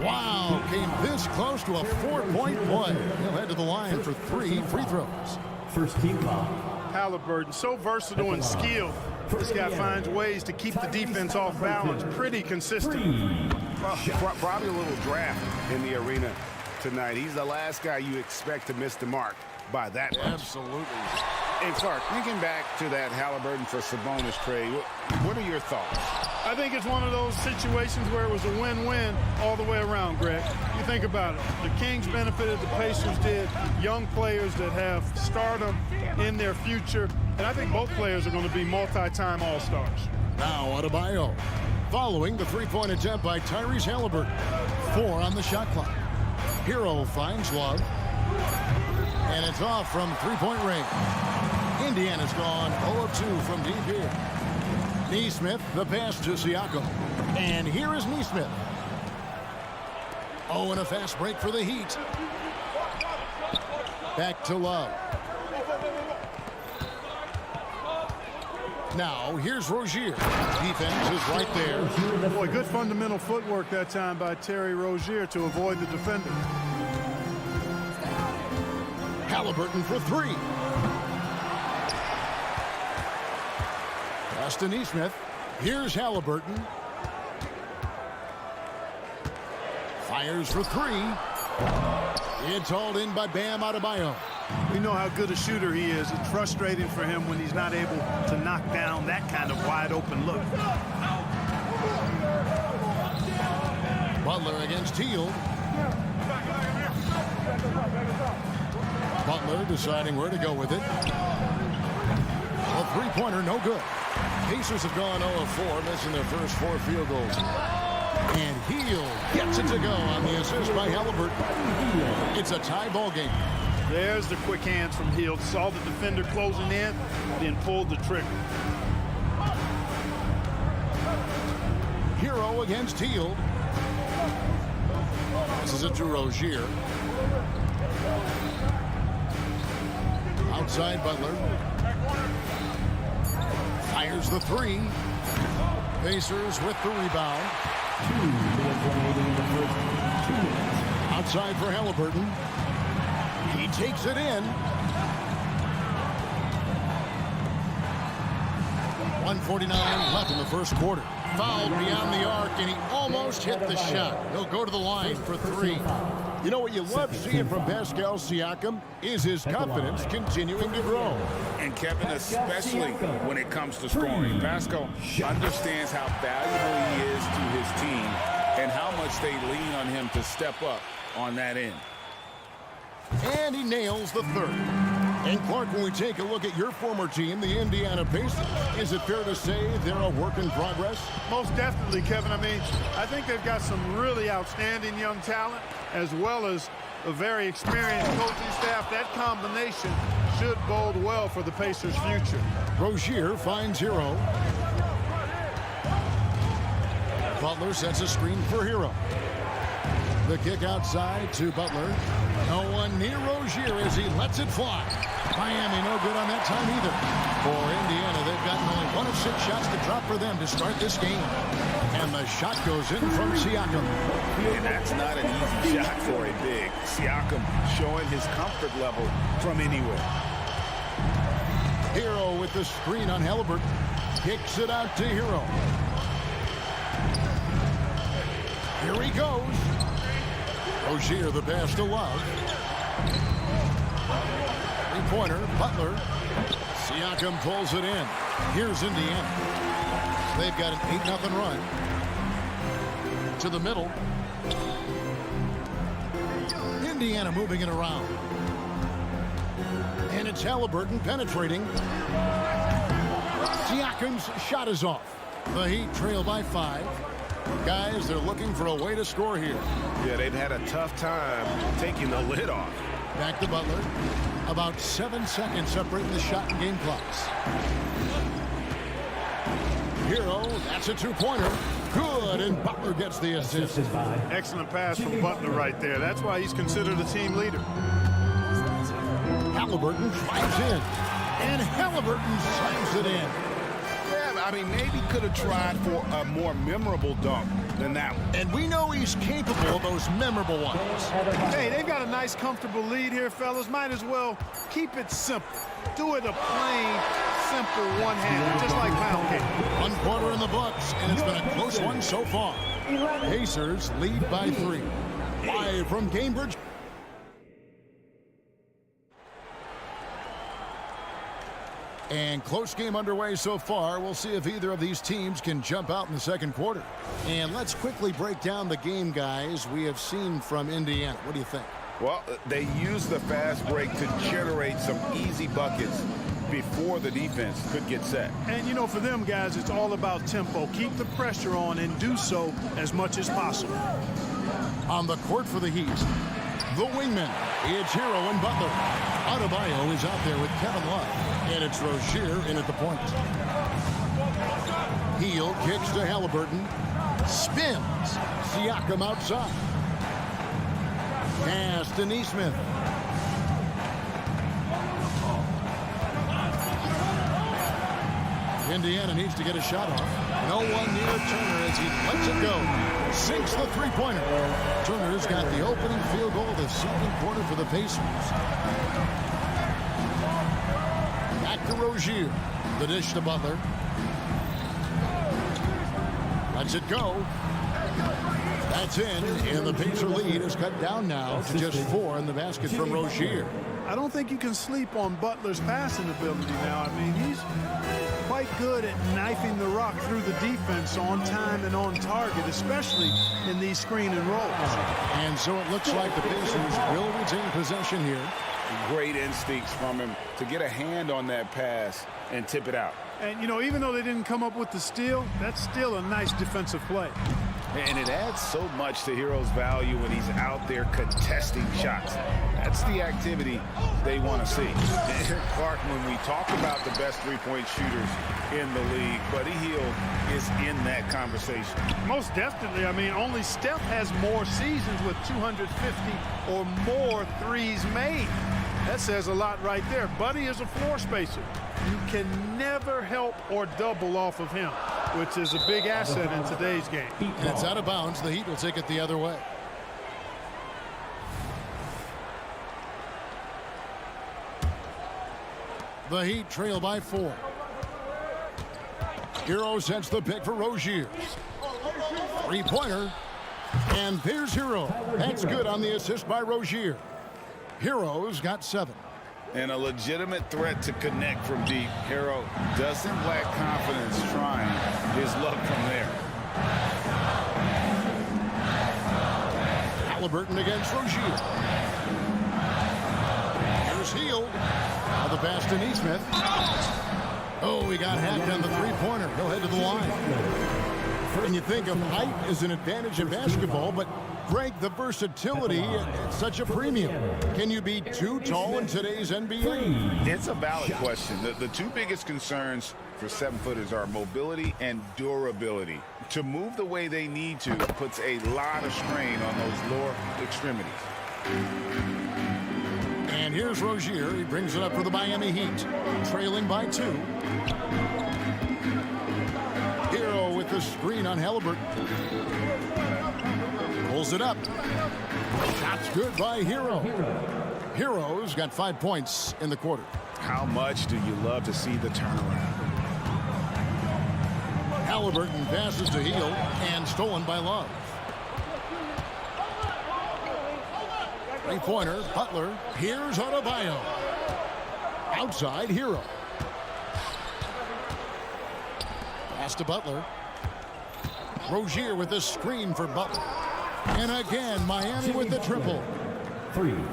Wow, came this close to a 4-point play. He'll head to the line for 3 free throws. First team foul. Halliburton, so versatile and skilled. This guy finds ways to keep the defense off balance. Pretty consistent. Probably a little draft in the arena tonight. He's the last guy you expect to miss the mark by that much. Absolutely. Hey, Clark, thinking back to that Halliburton for Sabonis trade, what are your thoughts? I think it's one of those situations where it was a win-win all the way around, Greg. You think about it. The Kings benefited, the Pacers did. Young players that have stardom in their future. And I think both players are going to be multi-time All-Stars. Now Adebayo. Following the three-point attempt by Tyrese Halliburton. 4 on the shot clock. Hero finds Love. And it's off from three-point range. Indiana's gone 0 of 2 from deep here. Nesmith, the pass to Siakam. And here is Nesmith. Oh, and a fast break for the Heat. Back to Love. Now, here's Rozier. Defense is right there. Boy, good fundamental footwork that time by Terry Rozier to avoid the defender. Halliburton for 3. Pass to Nesmith. Here's Halliburton. Fires for 3. It's hauled in by Bam Adebayo. We know how good a shooter he is. It's frustrating for him when he's not able to knock down that kind of wide open look. Butler against Teal. Butler deciding where to go with it. A three-pointer, no good. Pacers have gone 0 of 4, missing their first 4 field goals. And Hield gets it to go on the assist by Halliburton. It's a tie ball game. There's the quick hands from Hield. Saw the defender closing in, then pulled the trigger. Hero against Hield. This is it to Rozier. Outside Butler. Fires the 3. Pacers with the rebound. Outside for Halliburton. He takes it in. 1:49 left in the first quarter. Fouled beyond the arc, and he almost hit the shot. He'll go to the line for 3. You know what you love seeing from Pascal Siakam is his confidence continuing to grow. And Kevin, especially when it comes to scoring. Pascal understands how valuable he is to his team and how much they lean on him to step up on that end. And he nails the 3rd. And Clark, when we take a look at your former team, the Indiana Pacers, is it fair to say they're a work in progress? Most definitely, Kevin. I mean, I think they've got some really outstanding young talent as well as a very experienced coaching staff. That combination should bode well for the Pacers' future. Rozier finds Hero. Butler sets a screen for Hero. The kick outside to Butler. No one near Rozier as he lets it fly. Miami no good on that time either. For Indiana, they've gotten only 1 of 6 shots to drop for them to start this game. And the shot goes in from Siakam. And that's not an easy shot for a big. Siakam showing his comfort level from anywhere. Hero with the screen on Halliburton. Kicks it out to Hero. Here he goes. Rozier, the pass to Love. Three-pointer, Butler. Siakam pulls it in. Here's Indiana. They've got an 8-0 run. To the middle. Indiana moving it around. And it's Haliburton penetrating. Siakam's shot is off. The Heat trail by 5. Guys, they're looking for a way to score here. Yeah, they've had a tough time taking the lid off. Back to Butler. About 7 seconds separating the shot and game clocks. Hero, that's a two-pointer. Good, and Butler gets the assist. Excellent pass from Butler right there. That's why he's considered a team leader. Haliburton drives in, and Haliburton slams it in. Yeah, I mean, maybe could have tried for a more memorable dunk than that one. And we know he's capable of those memorable ones. Hey, they've got a nice, comfortable lead here, fellas. Might as well keep it simple. Do it a plain, simple one-hander, just like pound cake. 1 quarter in the books, and it's been a close one so far. Pacers lead by 3. Live from Cambridge. And close game underway so far. We'll see if either of these teams can jump out in the second quarter. And let's quickly break down the game, guys, we have seen from Indiana. What do you think? Well, they use the fast break to generate some easy buckets before the defense could get set. And, you know, for them guys, it's all about tempo. Keep the pressure on and do so as much as possible. On the court for the Heat, the wingmen, it's Hero and Butler. Adebayo is out there with Kevin Love. And it's Rozier in at the point. Heel kicks to Haliburton. Spins. Siakam outside. Pass to Nesmith. Indiana needs to get a shot off. No one near Turner as he lets it go. Sinks the three-pointer. Turner's got the opening field goal of the second quarter for the Pacers. Back to Rozier. The dish to Butler. Lets it go. That's in, and the Pacer lead is cut down now to just 4 in the basket from Rozier. I don't think you can sleep on Butler's passing ability now. I mean, he's quite good at knifing the rock through the defense on time and on target, especially in these screen and rolls. And so it looks like the Pacers will retain possession here. Great instincts from him to get a hand on that pass and tip it out. And, you know, even though they didn't come up with the steal, that's still a nice defensive play. And it adds so much to Hero's value when he's out there contesting shots. That's the activity they want to see. Clark, when we talk about the best three-point shooters in the league, Buddy Hield is in that conversation. Most definitely. I mean, only Steph has more seasons with 250 or more threes made. That says a lot right there. Buddy is a floor spacer. You can never help or double off of him, which is a big asset in today's game. And it's out of bounds. The Heat will take it the other way. The Heat trail by 4. Hero sets the pick for Rozier. Three-pointer. And there's Hero. That's good on the assist by Rozier. Hero's got 7. And a legitimate threat to connect from deep. Hero doesn't lack confidence trying his luck from there. Haliburton against Rozier. Here's Hield. Now the pass to Nesmith. Oh, he got hacked on the three-pointer. He'll head to the line. And you think of height as an advantage in basketball, but Greg, the versatility at such a premium. Can you be too tall in today's NBA? It's a valid question. The two biggest concerns for 7-footers are mobility and durability. To move the way they need to puts a lot of strain on those lower extremities. And here's Rozier. He brings it up for the Miami Heat, trailing by 2. Hero with the screen on Haliburton. Pulls it up. Shot's good by Hero. Hero's got 5 points in the quarter. How much do you love to see the turnaround? Haliburton passes to Hield and stolen by Love. Three-pointer, Butler. Here's Adebayo. Outside, Hero. Pass to Butler. Rozier with a screen for Butler. And again, Miami with the triple.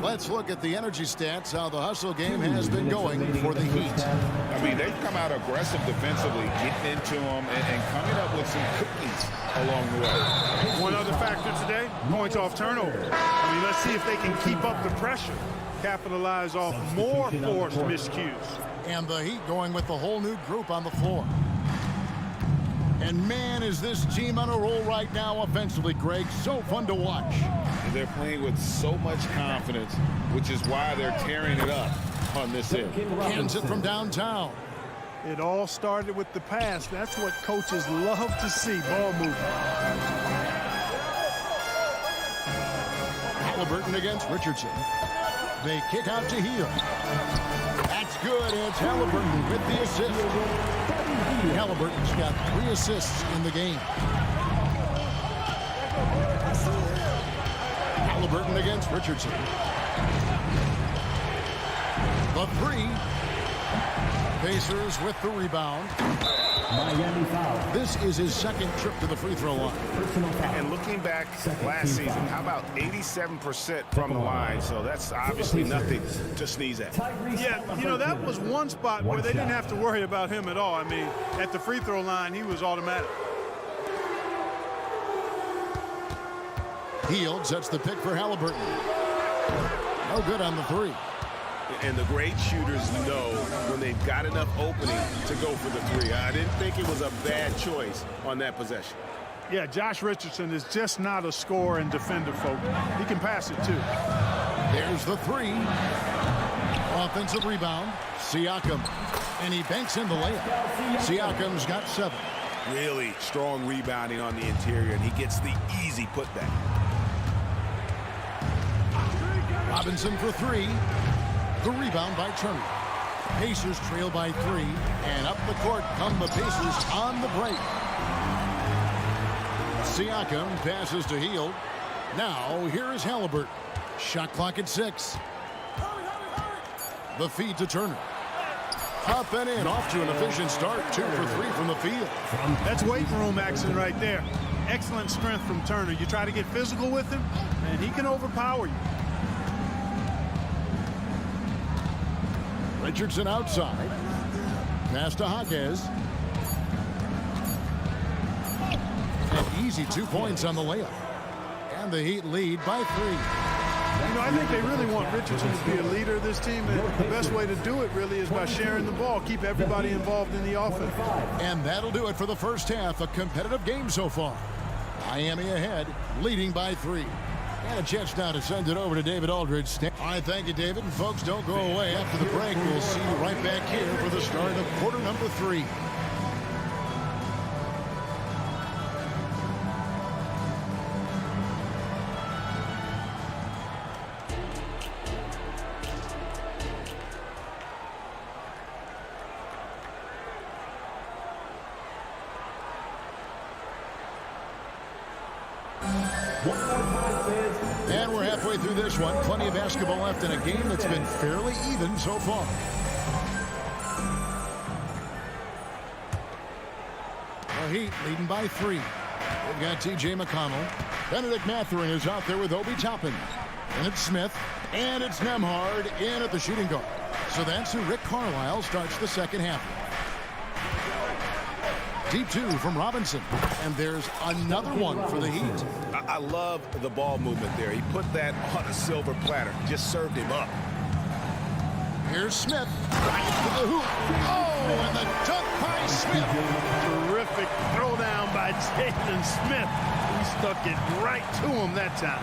Let's look at the energy stats, how the hustle game has been going for the Heat. I mean, they've come out aggressive defensively, getting into them and coming up with some cookies along the way. One other factor today, points off turnover. I mean, let's see if they can keep up the pressure, capitalize off more forced miscues. And the Heat going with the whole new group on the floor. And man, is this team on a roll right now offensively, Greg. So fun to watch. And they're playing with so much confidence, which is why they're tearing it up on this end. Hands it from downtown. It all started with the pass. That's what coaches love to see, ball movement. Halliburton against Richardson. They kick out to Hield. That's good. It's Halliburton with the assist. Halliburton's got 3 assists in the game. Halliburton against Richardson. The 3. Pacers with the rebound. This is his second trip to the free throw line. And looking back last season, how about 87% from the line? So that's obviously nothing to sneeze at. Yeah, you know, that was one spot where they didn't have to worry about him at all. I mean, at the free throw line, he was automatic. Hield sets the pick for Halliburton. No good on the 3. And the great shooters know when they've got enough opening to go for the 3. I didn't think it was a bad choice on that possession. Yeah, Josh Richardson is just not a scorer and defender, folks. He can pass it, too. There's the 3. Offensive rebound. Siakam. And he banks in the layup. Siakam's got 7. Really strong rebounding on the interior, and he gets the easy putback. Robinson for 3. The rebound by Turner. Pacers trail by 3. And up the court come the Pacers on the break. Siakam passes to Hield. Now here is Halliburton. Shot clock at 6. The feed to Turner. Up and in, off to an efficient start. 2 for 3 from the field. That's weight room action right there. Excellent strength from Turner. You try to get physical with him, and he can overpower you. Richardson outside. Pass to Jaquez. An easy 2 points on the layup. And the Heat lead by 3. You know, I think they really want Richardson to be a leader of this team, and the best way to do it really is by sharing the ball, keep everybody involved in the offense. And that'll do it for the first half. A competitive game so far. Miami ahead, leading by 3. And a chance now to send it over to David Aldridge. All right, thank you, David. And folks, don't go away. After the break, we'll see you right back here for the start of quarter number 3. And we're halfway through this one. Plenty of basketball left in a game that's been fairly even so far. The Heat leading by 3. They've got T.J. McConnell. Benedict Mathurin is out there with Obi Toppin. And it's Smith. And it's Nembhard in at the shooting guard. So that's who Rick Carlisle starts the second half with. Deep 2 from Robinson. And there's another one for the Heat. I love the ball movement there. He put that on a silver platter. Just served him up. Here's Smith. Right to the hoop. Oh, and the dunk by Smith. Terrific throwdown by Jalen Smith. He stuck it right to him that time.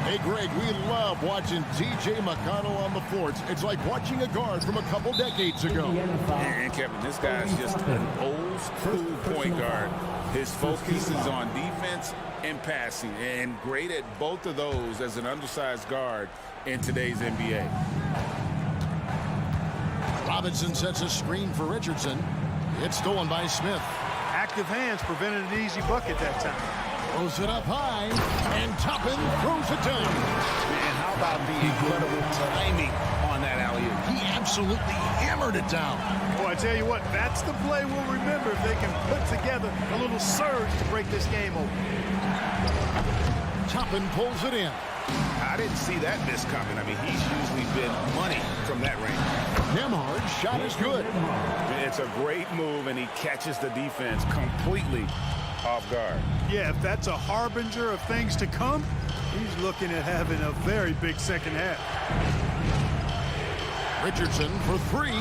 Hey, Greg, we love watching T.J. McConnell on the floor. It's like watching a guard from a couple decades ago. And Kevin, this guy's just an old school point guard. His focus is on defense and passing, and great at both of those as an undersized guard in today's NBA. Robinson sets a screen for Richardson. It's stolen by Smith. Active hands prevented an easy bucket that time. Throws it up high, and Toppin throws it down. And how about the incredible timing on that alley-oop? He absolutely hammered it down. Boy, I tell you what, that's the play we'll remember if they can put together a little surge to break this game open. Toppin pulls it in. I didn't see that miss coming. I mean, he's usually been money from that range. Nembhard's shot is good. It's a great move, and he catches the defense completely off guard. Yeah, if that's a harbinger of things to come, he's looking at having a very big second half. Richardson for three.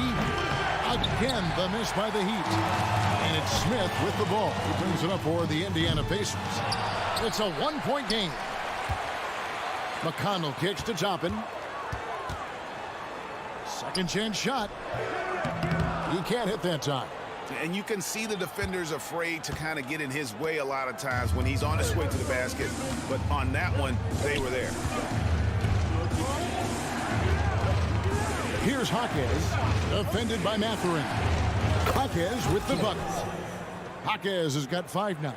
Again, the miss by the Heat. And it's Smith with the ball. He brings it up for the Indiana Pacers. It's a one-point game. McConnell kicks to Toppin. Second chance shot. He can't hit that time. And you can see the defenders afraid to kind of get in his way a lot of times when he's on his way to the basket. But on that one, they were there. Here's Jaquez, defended by Mathurin. Jaquez with the buckets. Jaquez has got 5 now.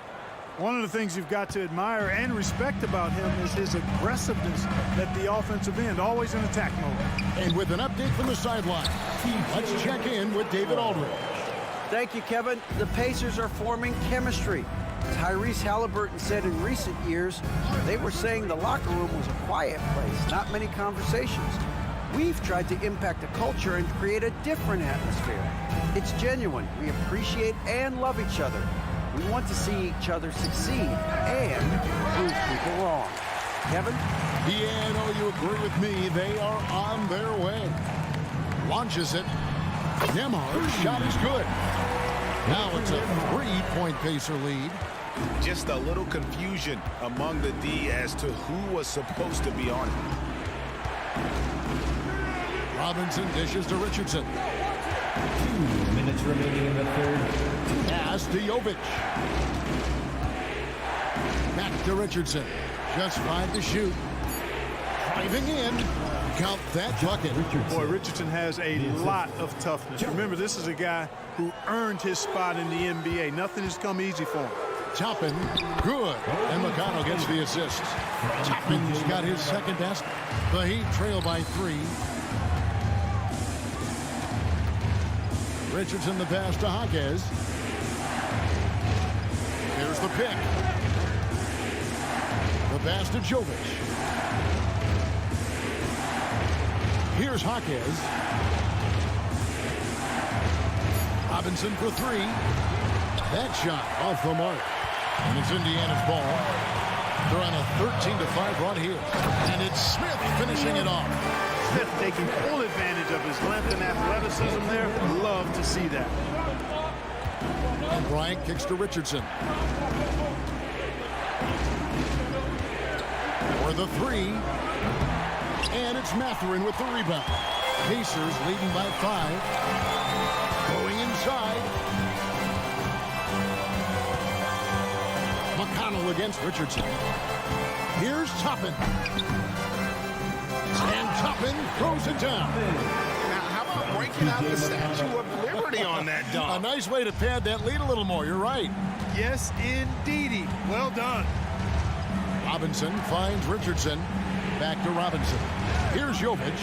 One of the things you've got to admire and respect about him is his aggressiveness at the offensive end, always in attack mode. And with an update from the sideline, let's check in with David Aldridge. Thank you, Kevin. The Pacers are forming chemistry. Tyrese Halliburton said in recent years, they were saying the locker room was a quiet place, not many conversations. We've tried to impact the culture and create a different atmosphere. It's genuine. We appreciate and love each other. We want to see each other succeed and prove people wrong. Kevin? Yeah, I know you agree with me. They are on their way. Launches it. Nembhard's shot is good. Now it's a 3-point Pacer lead. Just a little confusion among the D as to who was supposed to be on it. Robinson dishes to Richardson. 2 minutes remaining in the third. Pass to Jovic. Back to Richardson. Just 5 to shoot. Driving in. Count that bucket. Boy, Richardson has a lot of toughness. Remember, this is a guy who earned his spot in the NBA. Nothing has come easy for him. Toppin, good. And McConnell gets the assist. Toppin's got his second basket. The Heat trail by 3. Richardson the pass to Jaquez. Here's the pick. The pass to Jovic. Here's Jaquez. Robinson for 3. That shot off the mark. And it's Indiana's ball. They're on a 13-5 run here. And it's Smith finishing it off. Smith taking full advantage of his length and athleticism there. Love to see that. And Bryant kicks to Richardson. For the 3. And it's Mathurin with the rebound. Pacers leading by 5. Going inside. McConnell against Richardson. Here's Toppin. And Toppin throws it down. Now, how about breaking out the Statue of Liberty on that dunk? A nice way to pad that lead a little more. You're right. Yes, indeedy. Well done. Robinson finds Richardson. Back to Robinson. Here's Jovic.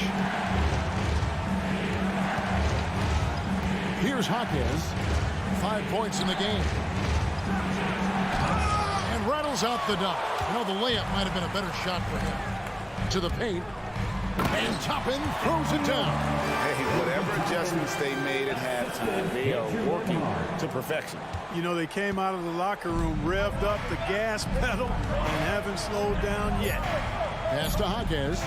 Here's Jaquez. 5 points in the game. And rattles out the dunk. You know, the layup might have been a better shot for him. To the paint. And Toppin throws it down. Hey, whatever adjustments they made at halftime, they are working to perfection. You know, they came out of the locker room, revved up the gas pedal, and haven't slowed down yet. Pass to Jaquez.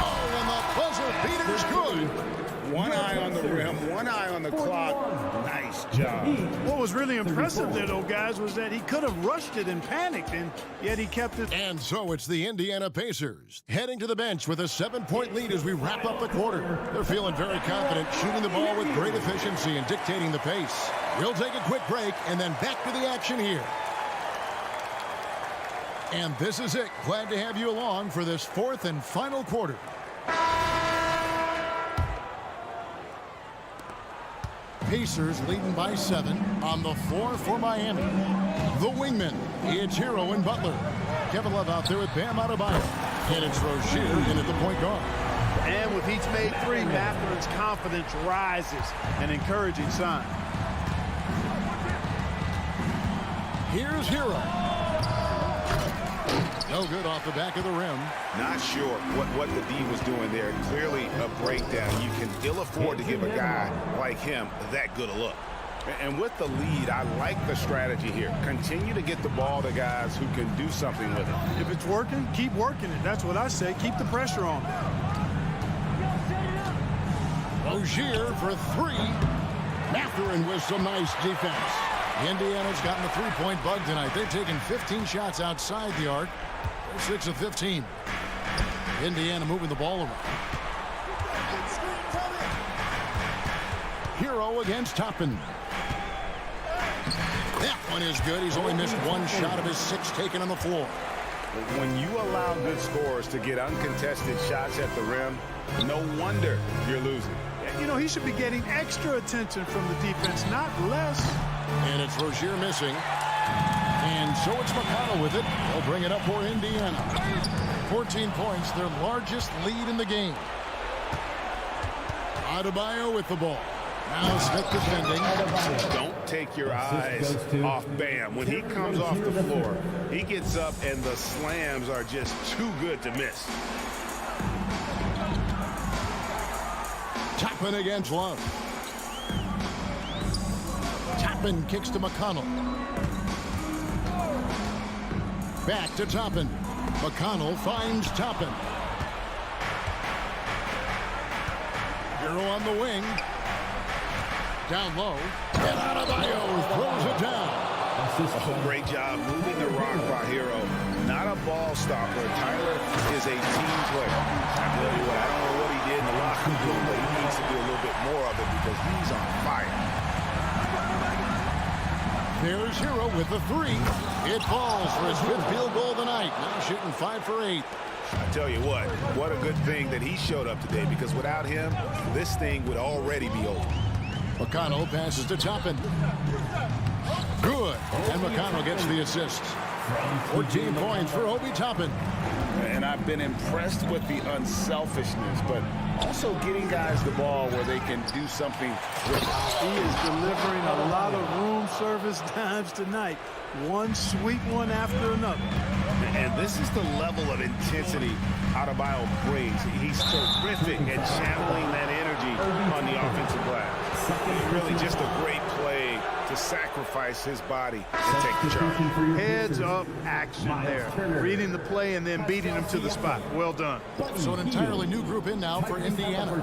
Oh, and the buzzer beater's good. One eye on the rim, one eye on the clock. Nice job. What was really impressive there, though, guys, was that he could have rushed it and panicked, and yet he kept it. And so it's the Indiana Pacers heading to the bench with a 7-point lead as we wrap up the quarter. They're feeling very confident, shooting the ball with great efficiency and dictating the pace. We'll take a quick break and then back to the action here. And this is it. Glad to have you along for this 4th and final quarter. Pacers leading by 7 on the floor for Miami. The wingmen, it's Hero and Butler. Kevin Love out there with Bam Adebayo. And it's Rozier in at the point guard. And with each made three, Matherin's confidence rises, an encouraging sign. Here's Hero. No good off the back of the rim. Not sure what the D was doing there. Clearly a breakdown. You can ill afford to give a guy like him that good a look. And with the lead, I like the strategy here. Continue to get the ball to guys who can do something with it. If it's working, keep working it. That's what I say. Keep the pressure on. Rozier for three. Matherin with some nice defense. Indiana's gotten the three-point bug tonight. They've taken 15 shots outside the arc. They're 6 of 15. Indiana moving the ball around. Hero against Toppin. That one is good. He's only missed one shot of his 6 taken on the floor. When you allow good scorers to get uncontested shots at the rim, no wonder you're losing. You know, he should be getting extra attention from the defense, not less. And it's Rozier missing. And so it's McConnell with it. They'll bring it up for Indiana. 14 points, their largest lead in the game. Adebayo with the ball. Now Smith defending. Don't take your eyes off Bam. When he comes off the floor, he gets up and the slams are just too good to miss. Toppin against Love. Toppin kicks to McConnell. Back to Toppin. McConnell finds Toppin. Hero on the wing. Down low. And Adebayo throws it down. Oh, great job moving the rock by Hero. Not a ball stopper. Tyler is a team player. I tell you what, I don't know what he did in the locker room, but he needs to do a little bit more of it because he's on fire. There's Hero with the 3. It falls for his 5th field goal of the night. Now shooting 5 for 8. I tell you what a good thing that he showed up today, because without him, this thing would already be over. McConnell passes to Toppin. Good. And McConnell gets the assist. 14 points for Obi Toppin. And I've been impressed with the unselfishness, but also getting guys the ball where they can do something with it. He is delivering a lot of room service dimes tonight. One sweet one after another. And this is the level of intensity Adebayo brings. He's terrific at channeling that energy on the offensive glass. Really just a great play to sacrifice his body and take the charge. Heads up action there. Reading the play and then beating him to the spot. Well done. So an entirely new group in now for Indiana.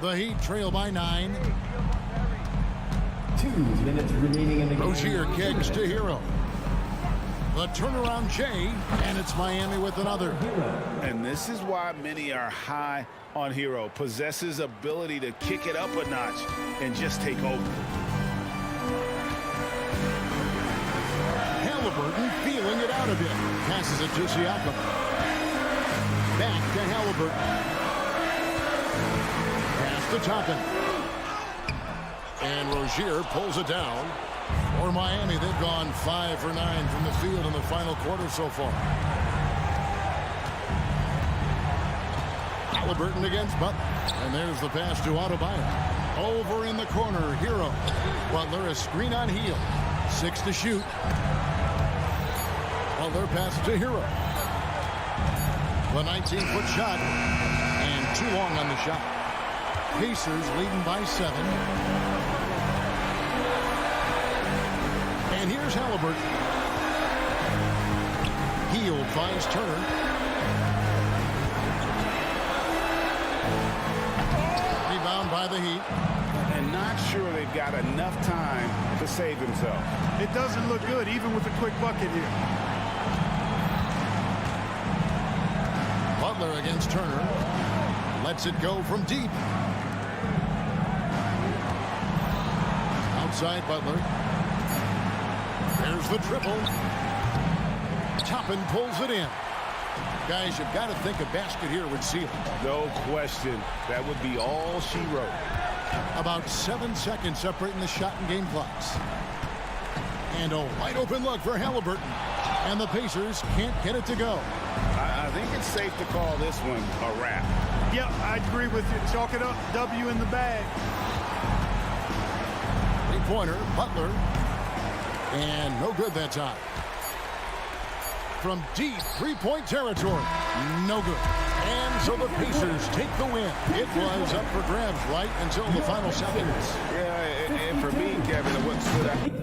The Heat trail by 9. 2 minutes remaining in the game. Rozier kicks to Hero. The turnaround Jay, and it's Miami with another. And this is why many are high on Hero. Possesses ability to kick it up a notch and just take over. Halliburton feeling it out a bit. Passes it to Siakam. Back to Halliburton. Pass to Toppin. And Rozier pulls it down. For Miami, they've gone 5 for 9 from the field in the final quarter so far. Halliburton against Butler. And there's the pass to Adebayo. Over in the corner, Hero. Butler a screen on heel. 6 to shoot. Butler pass to Hero. The 19-foot shot. And too long on the shot. Pacers leading by 7. And here's Halliburton. Heel finds Turner. Rebound by the Heat. And not sure they've got enough time to save themselves. It doesn't look good, even with a quick bucket here. Butler against Turner. Lets it go from deep. Outside Butler. There's the triple. Toppin pulls it in. Guys, you've got to think a basket here would seal it. No question. That would be all she wrote. About 7 seconds separating the shot and game clocks. And a wide open look for Halliburton. And the Pacers can't get it to go. I think it's safe to call this one a wrap. Yep, I agree with you. Chalk it up. W in the bag. Three-pointer, Butler. And no good that time. From deep three-point territory. No good. And so the Pacers take the win. It was up for grabs right until the final seconds. Yeah, and for me, Kevin, what stood out.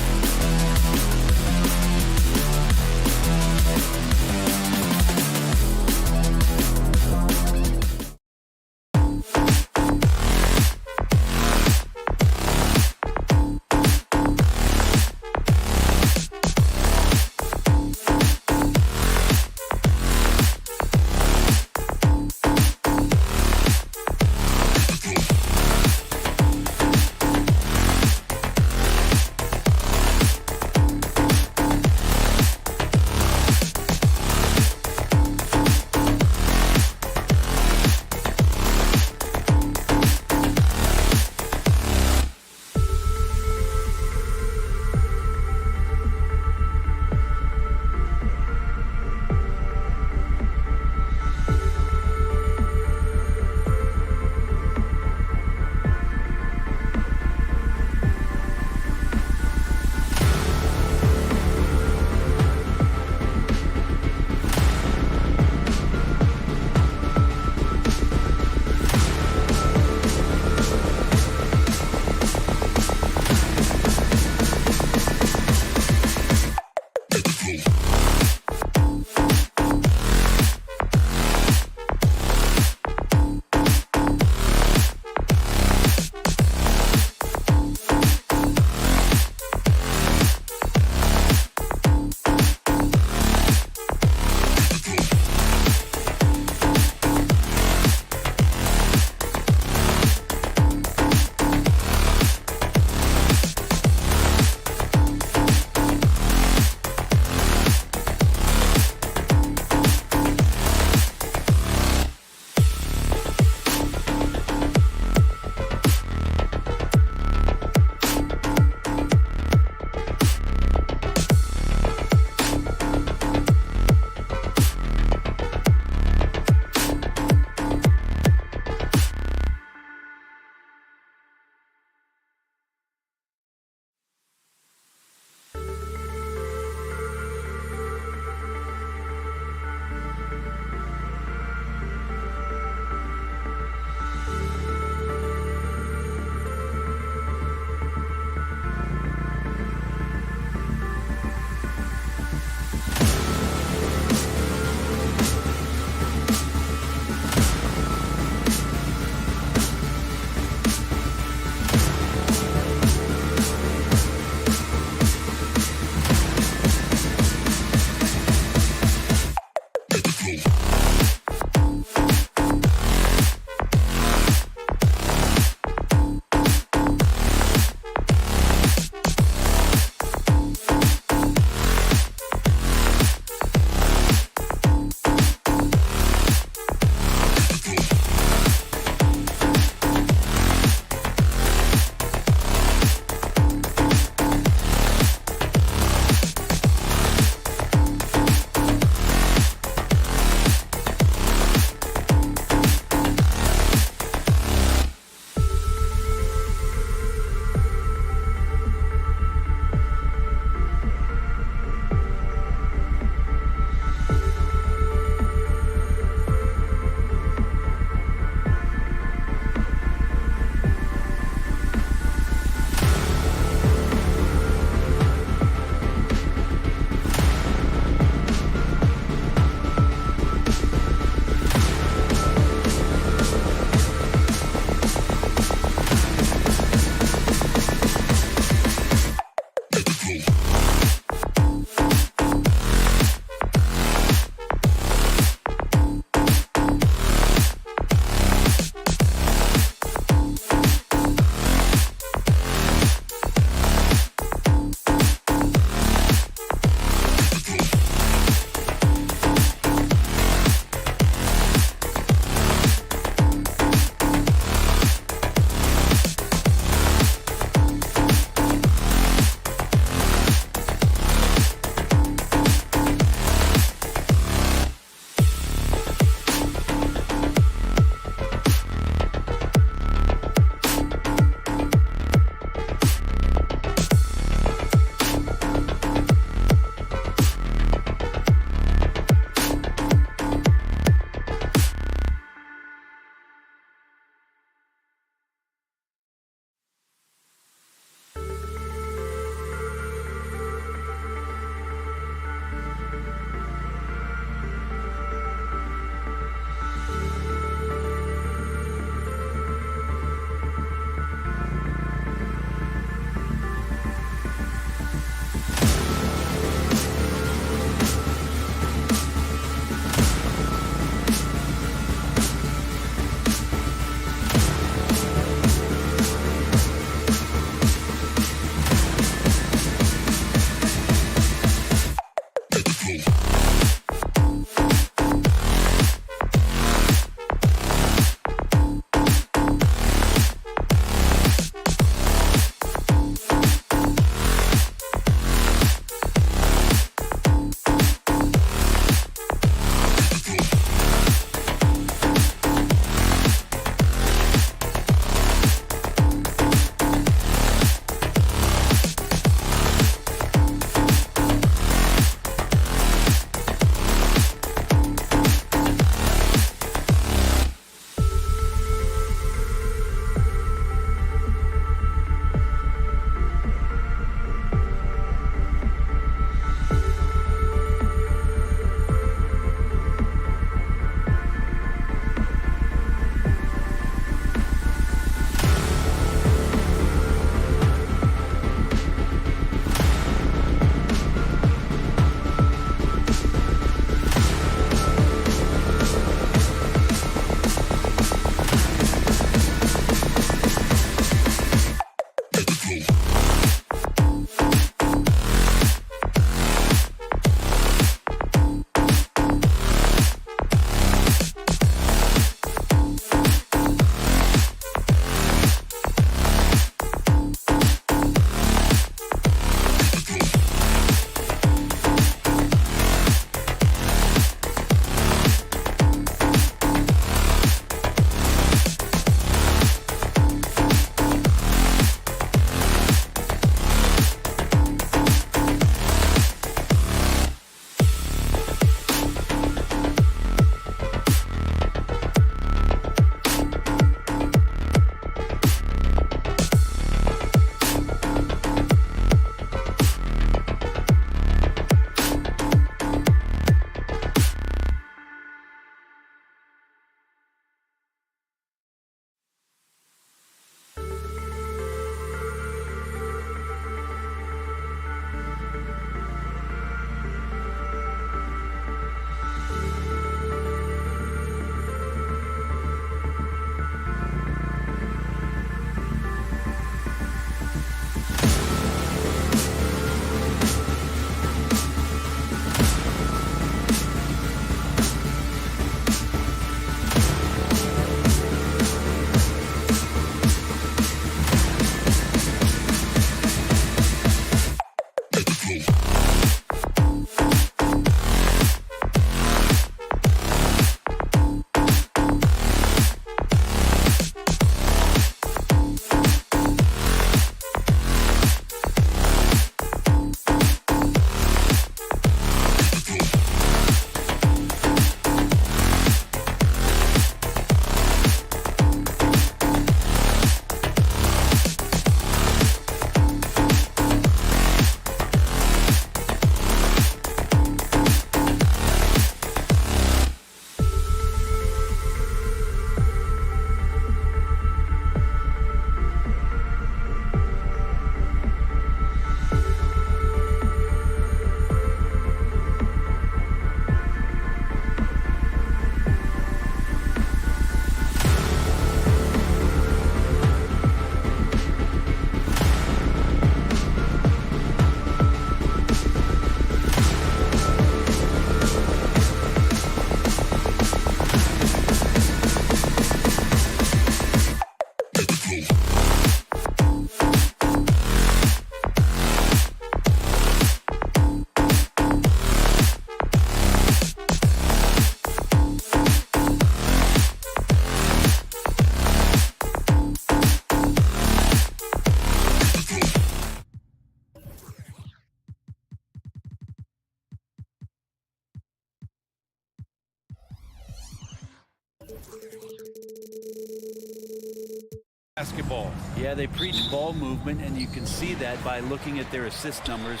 Basketball. Yeah, they preach ball movement, and you can see that by looking at their assist numbers.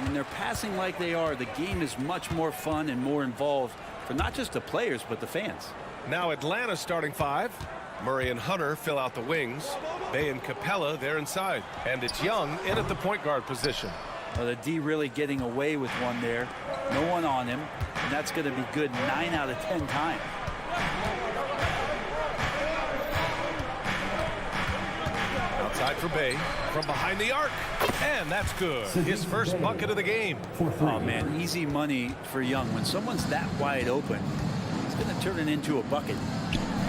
When they're passing like they are, the game is much more fun and more involved for not just the players, but the fans. Now Atlanta starting 5. Murray and Hunter fill out the wings. Bay and Capella, they're inside. And it's Young in at the point guard position. Well, the D really getting away with one there. No one on him, and that's going to be good 9 out of 10 times. Outside for Bay, from behind the arc, and that's good. His first bucket of the game. Oh, man, easy money for Young. When someone's that wide open, he's going to turn it into a bucket.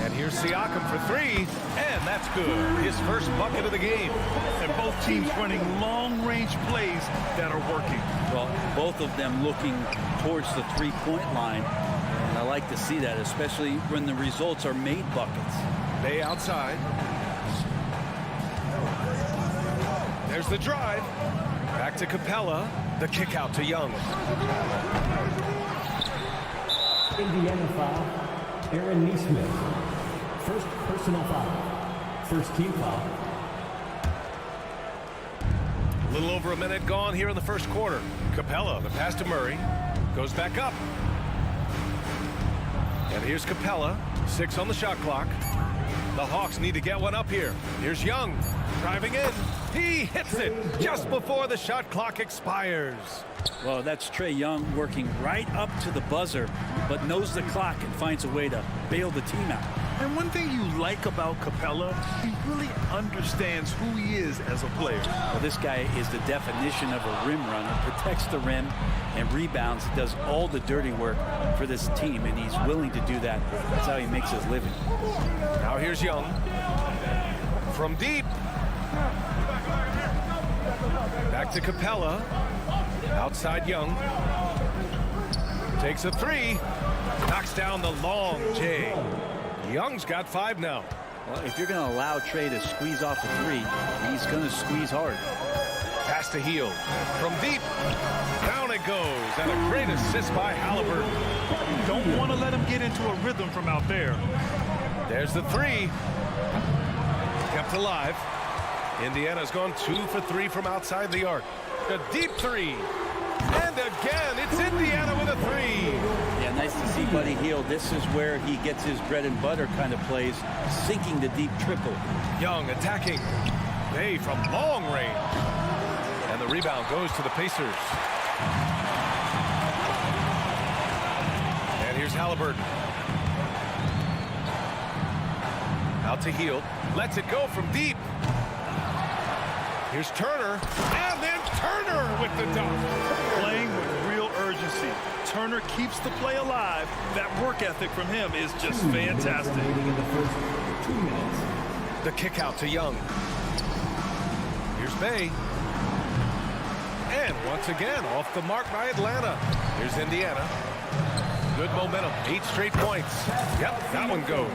And here's Siakam for 3, and that's good. His first bucket of the game. And both teams running long-range plays that are working. Well, both of them looking towards the three-point line, and I like to see that, especially when the results are made buckets. Bay outside. There's the drive. Back to Capella. The kick out to Young. Indiana foul, Aaron Neesmith. First personal foul. First team foul. A little over a minute gone here in the first quarter. Capella, the pass to Murray. Goes back up. And here's Capella. 6 on the shot clock. The Hawks need to get one up here. Here's Young. Driving in. He hits it just before the shot clock expires. Well, that's Trae Young working right up to the buzzer, but knows the clock and finds a way to bail the team out. And one thing you like about Capella, he really understands who he is as a player. Well, this guy is the definition of a rim runner, protects the rim and rebounds, does all the dirty work for this team, and he's willing to do that. That's how he makes his living. Now here's Young. From deep. Back to Capella. Outside Young. Takes a 3. Knocks down the long J. Young's got 5 now. Well, if you're going to allow Trae to squeeze off a 3, he's going to squeeze hard. Pass to Hield. From deep. Down it goes. And a great assist by Halliburton. Don't want to let him get into a rhythm from out there. There's the 3. Kept alive. Indiana's gone 2 for 3 from outside the arc. A deep 3. And again, it's Indiana with a 3. Yeah, nice to see Buddy Hield. This is where he gets his bread and butter kind of plays, sinking the deep triple. Young attacking. Bay from long range. And the rebound goes to the Pacers. And here's Halliburton. Out to Hield. Lets it go from deep. Here's Turner. And then Turner with the dunk. Playing with real urgency. Turner keeps the play alive. That work ethic from him is just fantastic. In the first 2 minutes. The kick out to Young. Here's Bay. And once again, off the mark by Atlanta. Here's Indiana. Good momentum. 8 straight points. Yep, that one goes.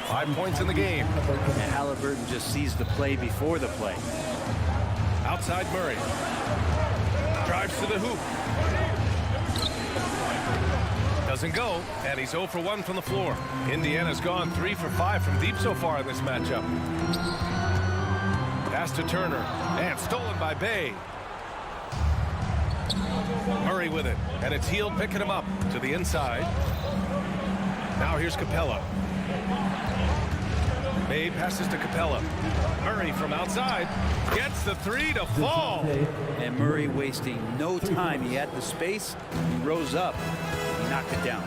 5 points in the game. And Halliburton just sees the play before the play. Outside Murray. Drives to the hoop. Doesn't go, and he's 0 for 1 from the floor. Indiana's gone 3 for 5 from deep so far in this matchup. Pass to Turner, and stolen by Bay. Murray with it, and it's Hield picking him up to the inside. Now here's Capella. Bay passes to Capella. Murray from outside gets the 3 to fall. And Murray wasting no time. He had the space. He rose up. He knocked it down.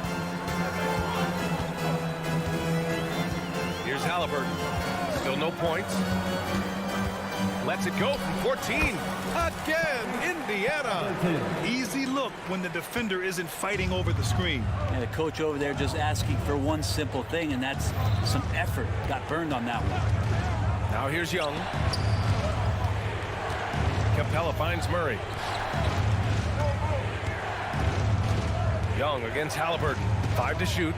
Here's Halliburton. Still no points. Lets it go from 14. Again, Indiana. Easy look when the defender isn't fighting over the screen. And the coach over there just asking for one simple thing, and that's some effort. Got burned on that one. Now here's Young. Capella finds Murray. Young against Halliburton. 5 to shoot.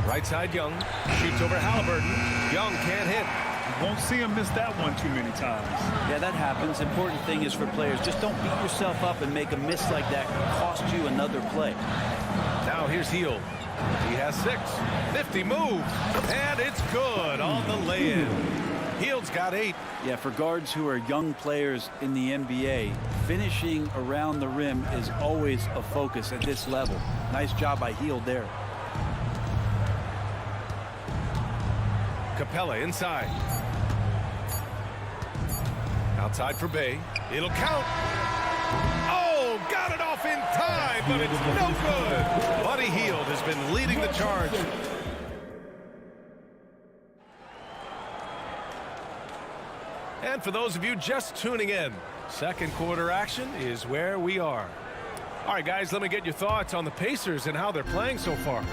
Right side Young. Shoots over Halliburton. Young can't hit. Won't see him miss that one too many times. Yeah, that happens. Important thing is for players, just don't beat yourself up and make a miss like that cost you another play. Now here's Hield. He has 6. Nifty move. And it's good on the lay-in. Hield's got 8. Yeah, for guards who are young players in the NBA, finishing around the rim is always a focus at this level. Nice job by Hield there. Capella inside. Outside for Bay. It'll count. Oh, got it off in time, but it's no good. Buddy Hield has been leading the charge. And for those of you just tuning in, second quarter action is where we are. All right, guys, let me get your thoughts on the Pacers and how they're playing so far.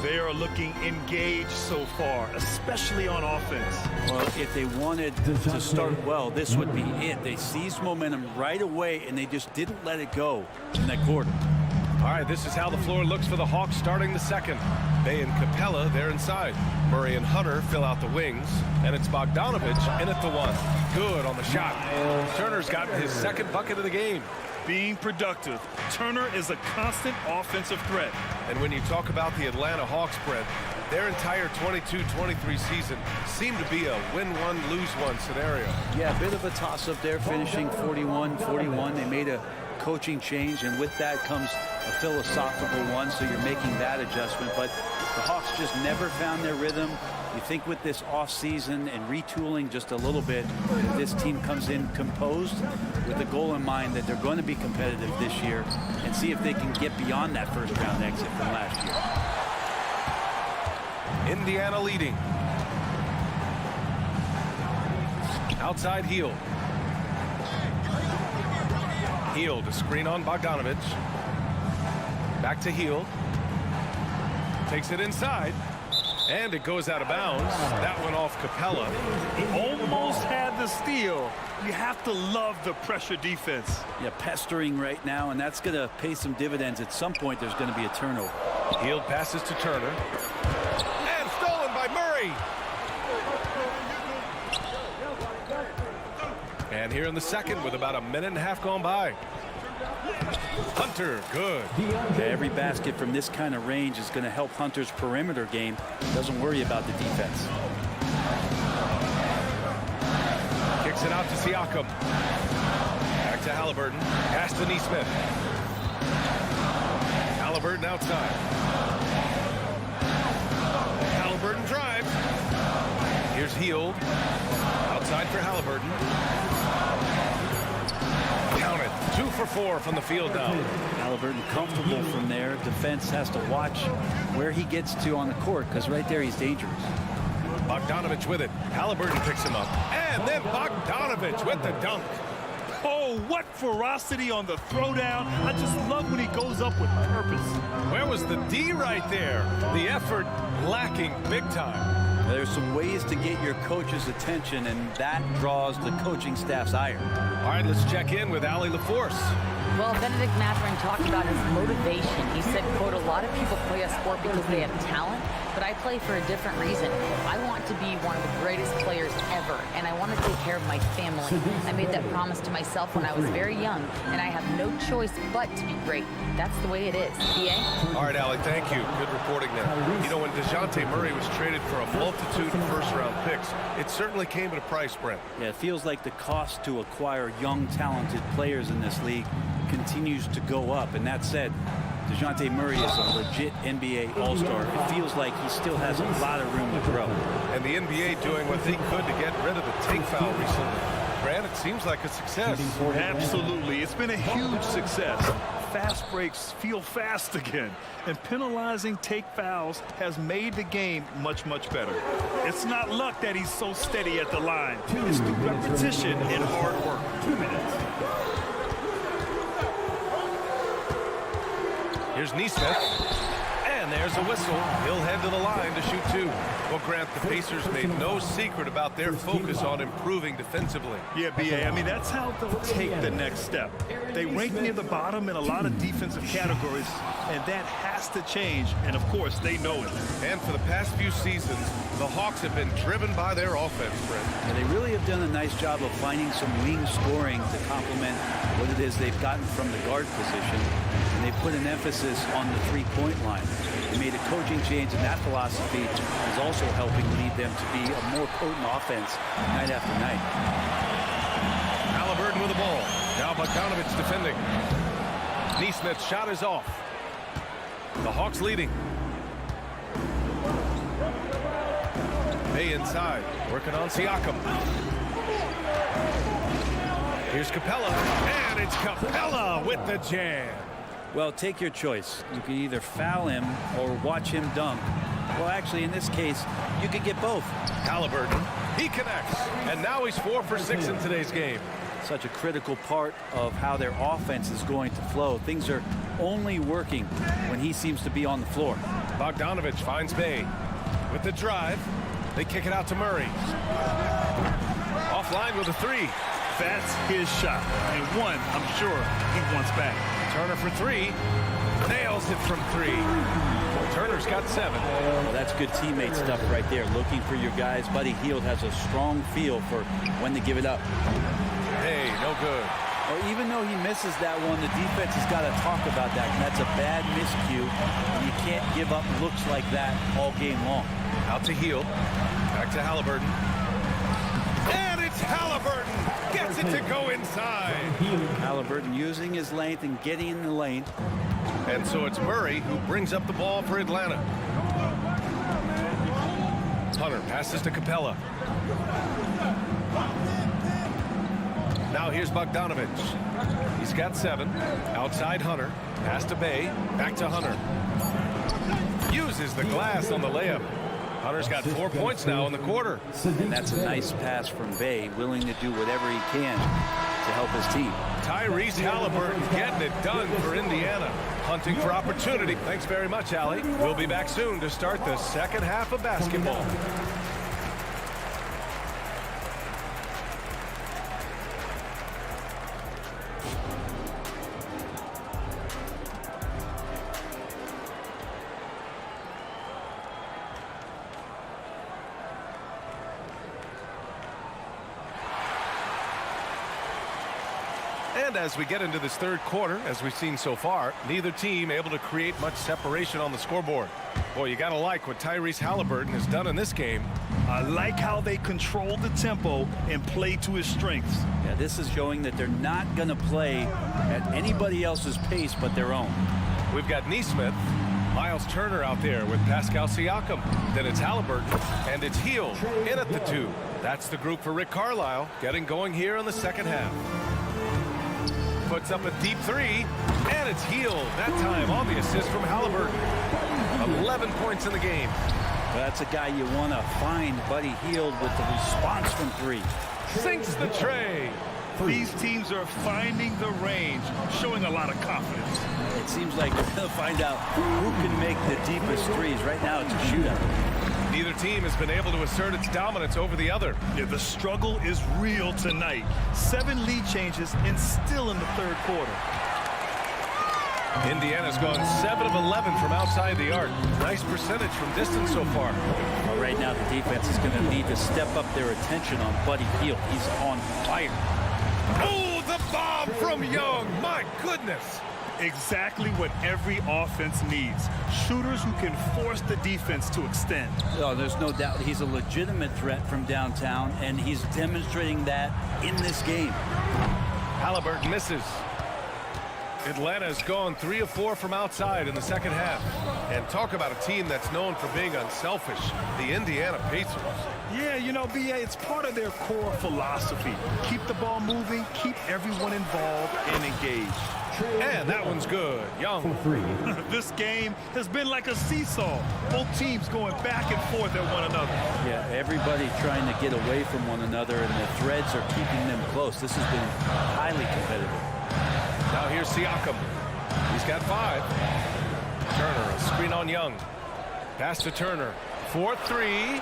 They are looking engaged so far, especially on offense. Well, if they wanted to start well, this would be it. They seized momentum right away, and they just didn't let it go in that quarter. All right, this is how the floor looks for the Hawks starting the second. Bay and Capella, they're inside. Murray and Hunter fill out the wings, and it's Bogdanovich in at the 1. Good on the shot. Turner's gotten his second bucket of the game. Being productive. Turner is a constant offensive threat. And when you talk about the Atlanta Hawks spread, their entire 22-23 season seemed to be a win-one, lose-one scenario. Yeah, a bit of a toss-up there, finishing 41-41. They made a coaching change, and with that comes a philosophical one, so you're making that adjustment. But the Hawks just never found their rhythm. You think with this offseason and retooling just a little bit, this team comes in composed with the goal in mind that they're going to be competitive this year and see if they can get beyond that first-round exit from last year. Indiana leading. Outside Hield. Hield, a screen on Bogdanovich. Back to Hield. Takes it inside. And it goes out of bounds. That one off Capella. Almost had the steal. You have to love the pressure defense. Yeah, pestering right now, and that's going to pay some dividends. At some point, there's going to be a turnover. Hield passes to Turner. And stolen by Murray. And here in the second with about a minute and a half gone by. Hunter, good. Yeah, every basket from this kind of range is going to help Hunter's perimeter game. Doesn't worry about the defense. Kicks it out to Siakam. Back to Halliburton. Pass to Nesmith. Halliburton outside. Halliburton drives. Here's Hield. Outside for Halliburton. Count it. 2 for 4 from the field now. Halliburton comfortable from there. Defense has to watch where he gets to on the court, because right there he's dangerous. Bogdanovich with it. Halliburton picks him up. And then Bogdanovich with the dunk. Oh, what ferocity on the throwdown. I just love when he goes up with purpose. Where was the D right there? The effort lacking big time. There's some ways to get your coach's attention, and that draws the coaching staff's ire. All right, let's check in with Allie LaForce. Well, Benedict Mathurin talked about his motivation. He said, quote, a lot of people play a sport because they have talent, but I play for a different reason. I want to be one of the greatest players ever, and I want to take care of my family. I made that promise to myself when I was very young, and I have no choice but to be great. That's the way it is. PA? All right, Allie, thank you. Good reporting there. You know, when DeJounte Murray was traded for a multitude of first-round picks, it certainly came at a price, Brent. Yeah, it feels like the cost to acquire young, talented players in this league continues to go up. And that said, DeJounte Murray is a legit NBA All-Star. It feels like he still has a lot of room to grow. And the NBA doing what they could to get rid of the take foul recently. Brent, it seems like a success. Absolutely. It's been a huge success. Fast breaks feel fast again. And penalizing take fouls has made the game much, much better. It's not luck that he's so steady at the line. It's through repetition and hard work. 2 minutes. Here's Nesmith. And And there's a whistle. He'll head to the line to shoot 2. Well, Grant, the Pacers made no secret about their focus on improving defensively. Yeah, B.A., I mean, that's how they'll take the next step. They rank near the bottom in a lot of defensive categories, and that has to change, and of course, they know it. And for the past few seasons, the Hawks have been driven by their offense, Brent. And they really have done a nice job of finding some wing scoring to complement what it is they've gotten from the guard position. And they put an emphasis on the three-point line. They made a coaching change, and that philosophy is also helping lead them to be a more potent offense night after night. Halliburton with the ball. Now Bogdanovich defending. Neesmith's shot is off. The Hawks leading. Bay inside, working on Siakam. Here's Capella, and it's Capella with the jam. Well, take your choice. You can either foul him or watch him dunk. Well, actually, in this case, you could get both. Halliburton, he connects, and now he's 4 for 6 in today's game. Such a critical part of how their offense is going to flow. Things are only working when he seems to be on the floor. Bogdanovich finds Bay with the drive. They kick it out to Murray. Offline with a 3. That's his shot, and one I'm sure he wants back. Turner for 3. Nails it from 3. Turner's got 7. Well, that's good teammate stuff right there. Looking for your guys. Buddy Hield has a strong feel for when to give it up. Hey, no good. Or even though he misses that one, the defense has got to talk about that. And that's a bad miscue. And you can't give up looks like that all game long. Out to Hield. Back to Halliburton. And it's Halliburton. Gets it to go inside. Halliburton using his length and getting in the lane. And so it's Murray who brings up the ball for Atlanta. Hunter passes to Capella. Now here's Bogdanovich. He's got 7. Outside Hunter. Pass to Bay. Back to Hunter. Uses the glass on the layup. Hunter's got 4 points now in the quarter. And that's a nice pass from Bay, willing to do whatever he can to help his team. Tyrese Halliburton getting it done for Indiana. Hunting for opportunity. Thanks very much, Allie. We'll be back soon to start the second half of basketball. And as we get into this third quarter, as we've seen so far, neither team able to create much separation on the scoreboard. Boy, you got to like what Tyrese Halliburton has done in this game. I like how they control the tempo and play to his strengths. Yeah, this is showing that they're not going to play at anybody else's pace but their own. We've got Neesmith, Miles Turner out there with Pascal Siakam. Then it's Halliburton, and it's Hield in at the 2. That's the group for Rick Carlisle, getting going here in the second half. Puts up a deep 3, and it's Hield. That time on the assist from Halliburton. 11 points in the game. Well, that's a guy you want to find, Buddy Hield, with the response from 3. Sinks the tray. These teams are finding the range, showing a lot of confidence. It seems like they're going to find out who can make the deepest threes. Right now, it's a shootout. Neither team has been able to assert its dominance over the other. Yeah, the struggle is real tonight. 7 lead changes and still in the third quarter. Indiana's gone 7 of 11 from outside the arc. Nice percentage from distance so far. Well, right now, the defense is going to need to step up their attention on Buddy Hield. He's on fire. Oh, the bomb from Young. My goodness. Exactly what every offense needs. Shooters who can force the defense to extend. Oh, there's no doubt he's a legitimate threat from downtown, and he's demonstrating that in this game. Halliburton misses. Atlanta's gone 3 of 4 from outside in the second half. And talk about a team that's known for being unselfish, the Indiana Pacers. Yeah, you know, B.A., it's part of their core philosophy. Keep the ball moving, keep everyone involved and engaged. And that one's good. Young. This game has been like a seesaw. Both teams going back and forth at one another. Yeah, everybody trying to get away from one another, and the threads are keeping them close. This has been highly competitive. Now here's Siakam. He's got 5. Turner, a screen on Young. Pass to Turner. 4-3.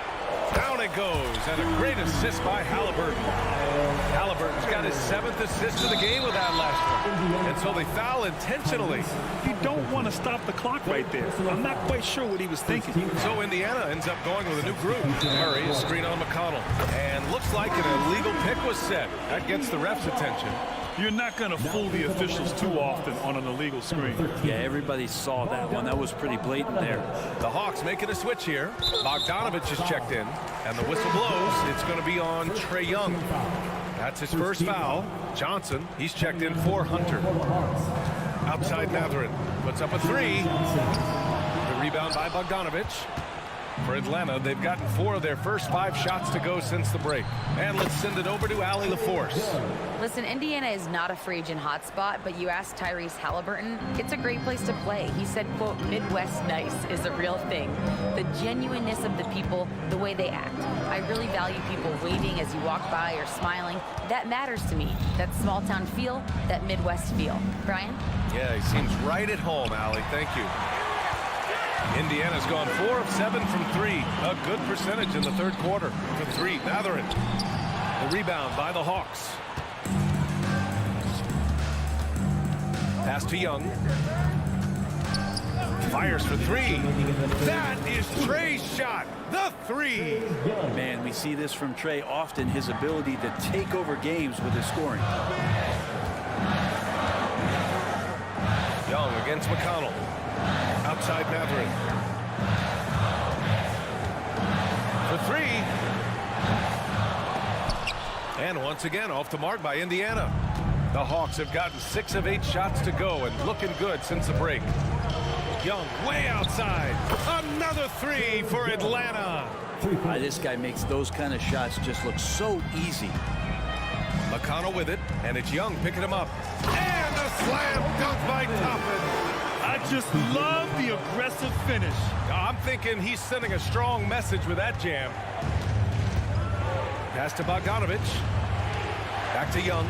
Down it goes, and a great assist by Halliburton. Halliburton's got his 7th assist of the game with that last one. And so they foul intentionally. You don't want to stop the clock right there. I'm not quite sure what he was thinking. So Indiana ends up going with a new group. Murray, a screen on McConnell. And looks like an illegal pick was set. That gets the ref's attention. You're not going to fool the officials too often on an illegal screen. Yeah, everybody saw that one. That was pretty blatant there. The Hawks making a switch here. Bogdanovich is checked in, and the whistle blows. It's going to be on Trae Young. That's his first foul. Johnson, he's checked in for Hunter. Outside Mathurin puts up a 3. The rebound by Bogdanovich. For Atlanta, they've gotten 4 of their first 5 shots to go since the break. And let's send it over to Allie LaForce. Listen, Indiana is not a free agent hotspot, but you asked Tyrese Halliburton, it's a great place to play. He said, quote, Midwest nice is a real thing. The genuineness of the people, the way they act. I really value people waving as you walk by or smiling. That matters to me. That small town feel, that Midwest feel. Brian? Yeah, he seems right at home, Allie. Thank you. Indiana's gone 4 of 7 from 3. A good percentage in the third quarter. For 3, Mathurin. The rebound by the Hawks. Pass to Young. Fires for 3. That is Trae's shot. The 3. Man, we see this from Trae often, his ability to take over games with his scoring. Young against McConnell. Outside Mathurin. For 3. And once again off the mark by Indiana. The Hawks have gotten 6 of 8 shots to go and looking good since the break. Young way outside. Another 3 for Atlanta. This guy makes those kind of shots just look so easy. McConnell with it, and it's Young picking him up. And a slam dunk by Toppin. I just love the aggressive finish. I'm thinking he's sending a strong message with that jam. Pass to Bogdanovich. Back to Young.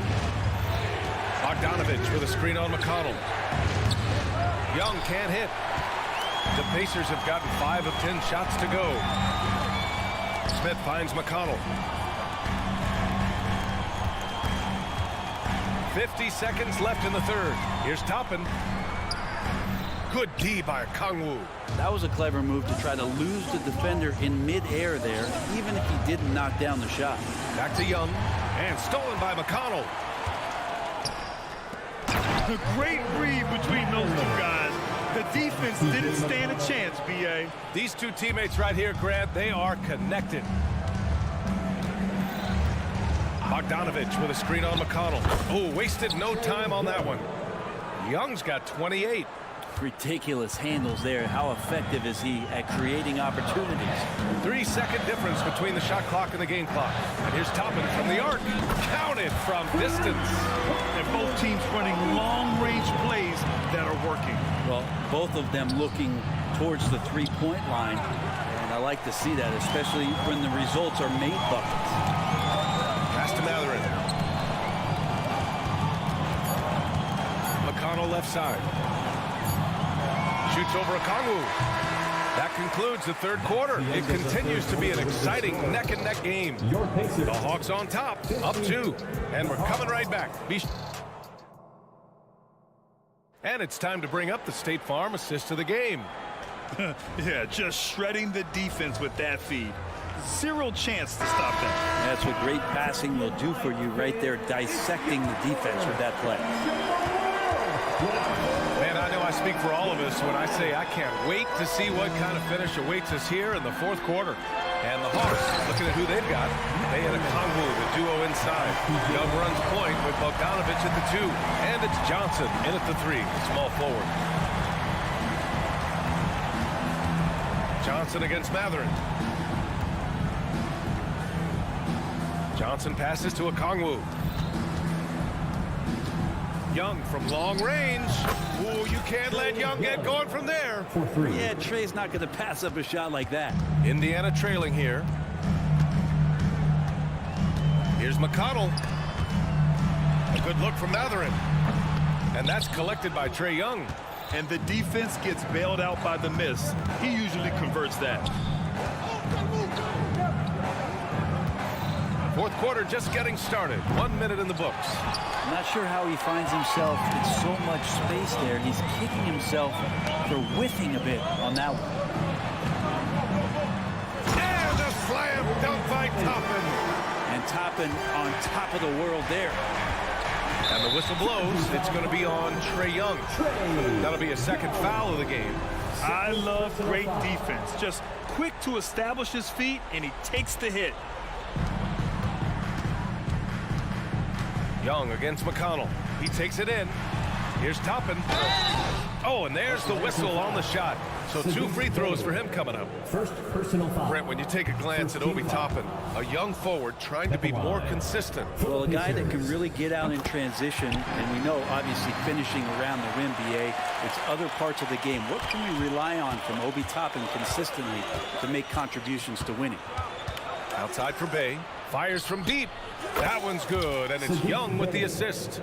Bogdanovich with a screen on McConnell. Young can't hit. The Pacers have gotten 5 of 10 shots to go. Smith finds McConnell. 50 seconds left in the third. Here's Toppin. Good D by Kangwoo. That was a clever move to try to lose the defender in midair there, even if he didn't knock down the shot. Back to Young, and stolen by McConnell. A great read between those 2 guys. The defense didn't stand a chance, B.A. These 2 teammates right here, Grant, they are connected. Bogdanovich with a screen on McConnell. Oh, wasted no time on that one. Young's got 28. Ridiculous handles there. How effective is he at creating opportunities? 3-second difference between the shot clock and the game clock. And here's Toppin from the arc. Counted from distance. And both teams running long-range plays that are working. Well, both of them looking towards the three-point line. And I like to see that, especially when the results are made buckets. Pass to Mathurin. McConnell left side. Shoots over Okongwu. That concludes the third quarter. It continues to be an exciting neck-and-neck game. The Hawks on top, up 2. And we're coming right back. And it's time to bring up the State Farm assist of the game. Yeah, just shredding the defense with that feed. 0 chance to stop that. That's what great passing will do for you right there, dissecting the defense with that play. Man, I know I speak for all of us when I say I can't wait to see what kind of finish awaits us here in the fourth quarter. And the Hawks, looking at who they've got, they had a Kangwoo, the duo inside. Young runs point with Bogdanovich at the 2. And it's Johnson in at the 3, small forward. Johnson against Mathurin. Johnson passes to Okongwu. Young from long range. Ooh, you can't let Young get going from there. Yeah, Trae's not going to pass up a shot like that. Indiana trailing here. Here's McConnell. A good look from Mathurin. And that's collected by Trae Young. and the defense gets bailed out by the miss. He usually converts that. Fourth quarter just getting started. 1 minute in the books. I'm not sure how he finds himself in so much space there. He's kicking himself for whiffing a bit on that one. And a slam dunk by Toppin. And Toppin on top of the world there. And the whistle blows. It's going to be on Trae Young. That'll be a second foul of the game. I love great defense. Just quick to establish his feet, and he takes the hit. Young against McConnell. He takes it in. Here's Toppin. Oh, and there's the whistle on the shot. So 2 free throws for him coming up. First personal foul. Brent, when you take a glance at Obi Toppin, a young forward trying to be more consistent. Well, a guy that can really get out in transition, and we know, obviously, finishing around the rim, BA, it's other parts of the game. What can we rely on from Obi Toppin consistently to make contributions to winning? Outside for Bay. Fires from deep. That one's good, and it's Young with the assist.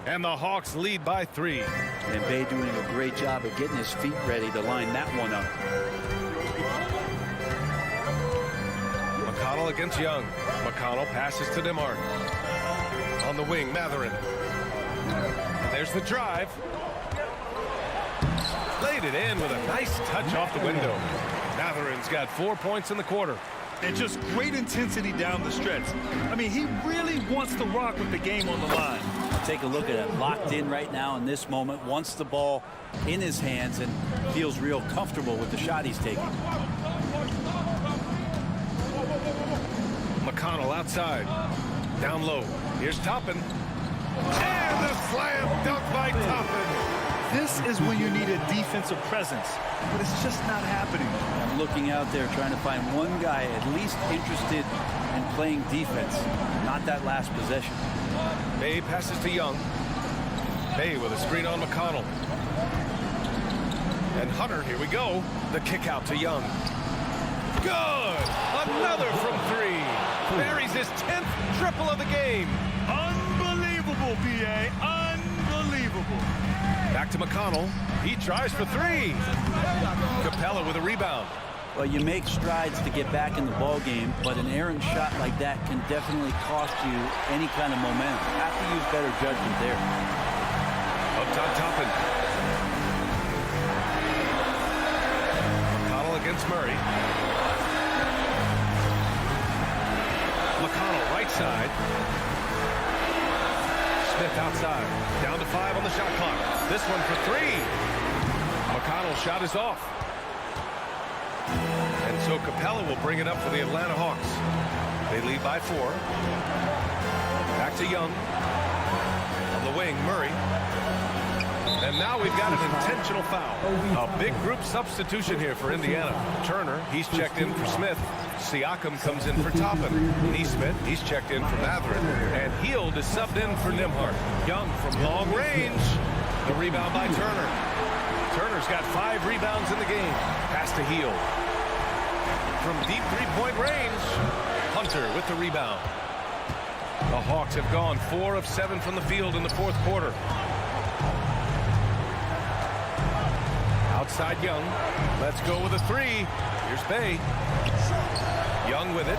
And the Hawks lead by 3. And Bay doing a great job of getting his feet ready to line that one up. McConnell against Young. McConnell passes to DeMar. On the wing, Matherin. And there's the drive. Laid it in with a nice touch off the window. Matherin's got 4 points in the quarter. And just great intensity down the stretch. I mean, he really wants to rock with the game on the line. Take a look at it. Locked in right now in this moment. Wants the ball in his hands and feels real comfortable with the shot he's taking. McConnell outside. Down low. Here's Toppin. And a slam dunk by Toppin. This is when you need a defensive presence, but it's just not happening. I'm looking out there trying to find one guy at least interested in playing defense, not that last possession. Bay passes to Young. Bay with a screen on McConnell. And Hunter, here we go. The kick out to Young. Good! Another from 3. Buries his 10th triple of the game. Unbelievable, B.A. Unbelievable. Back to McConnell. He tries for 3. Capella with a rebound. Well, you make strides to get back in the ball game, but an errant shot like that can definitely cost you any kind of momentum. You have to use better judgment there. Up top, Toppin. McConnell against Murray. McConnell right side. Smith outside. Down to 5 on the shot clock. This one for 3. McConnell's shot is off. And so Capella will bring it up for the Atlanta Hawks. They lead by 4. Back to Young. On the wing, Murray. And now we've got an intentional foul. A big group substitution here for Indiana. Turner, he's checked in for Smith. Siakam comes in for Toppin. Neesmith, he's checked in for Matherin. And Hield is subbed in for Nembhard. Young from long range. The rebound by Turner. Turner's got 5 rebounds in the game. Pass to Hield. From deep 3-point range, Hunter with the rebound. The Hawks have gone 4 of 7 from the field in the fourth quarter. Outside Young. Let's go with a 3. Here's Bay. Young with it.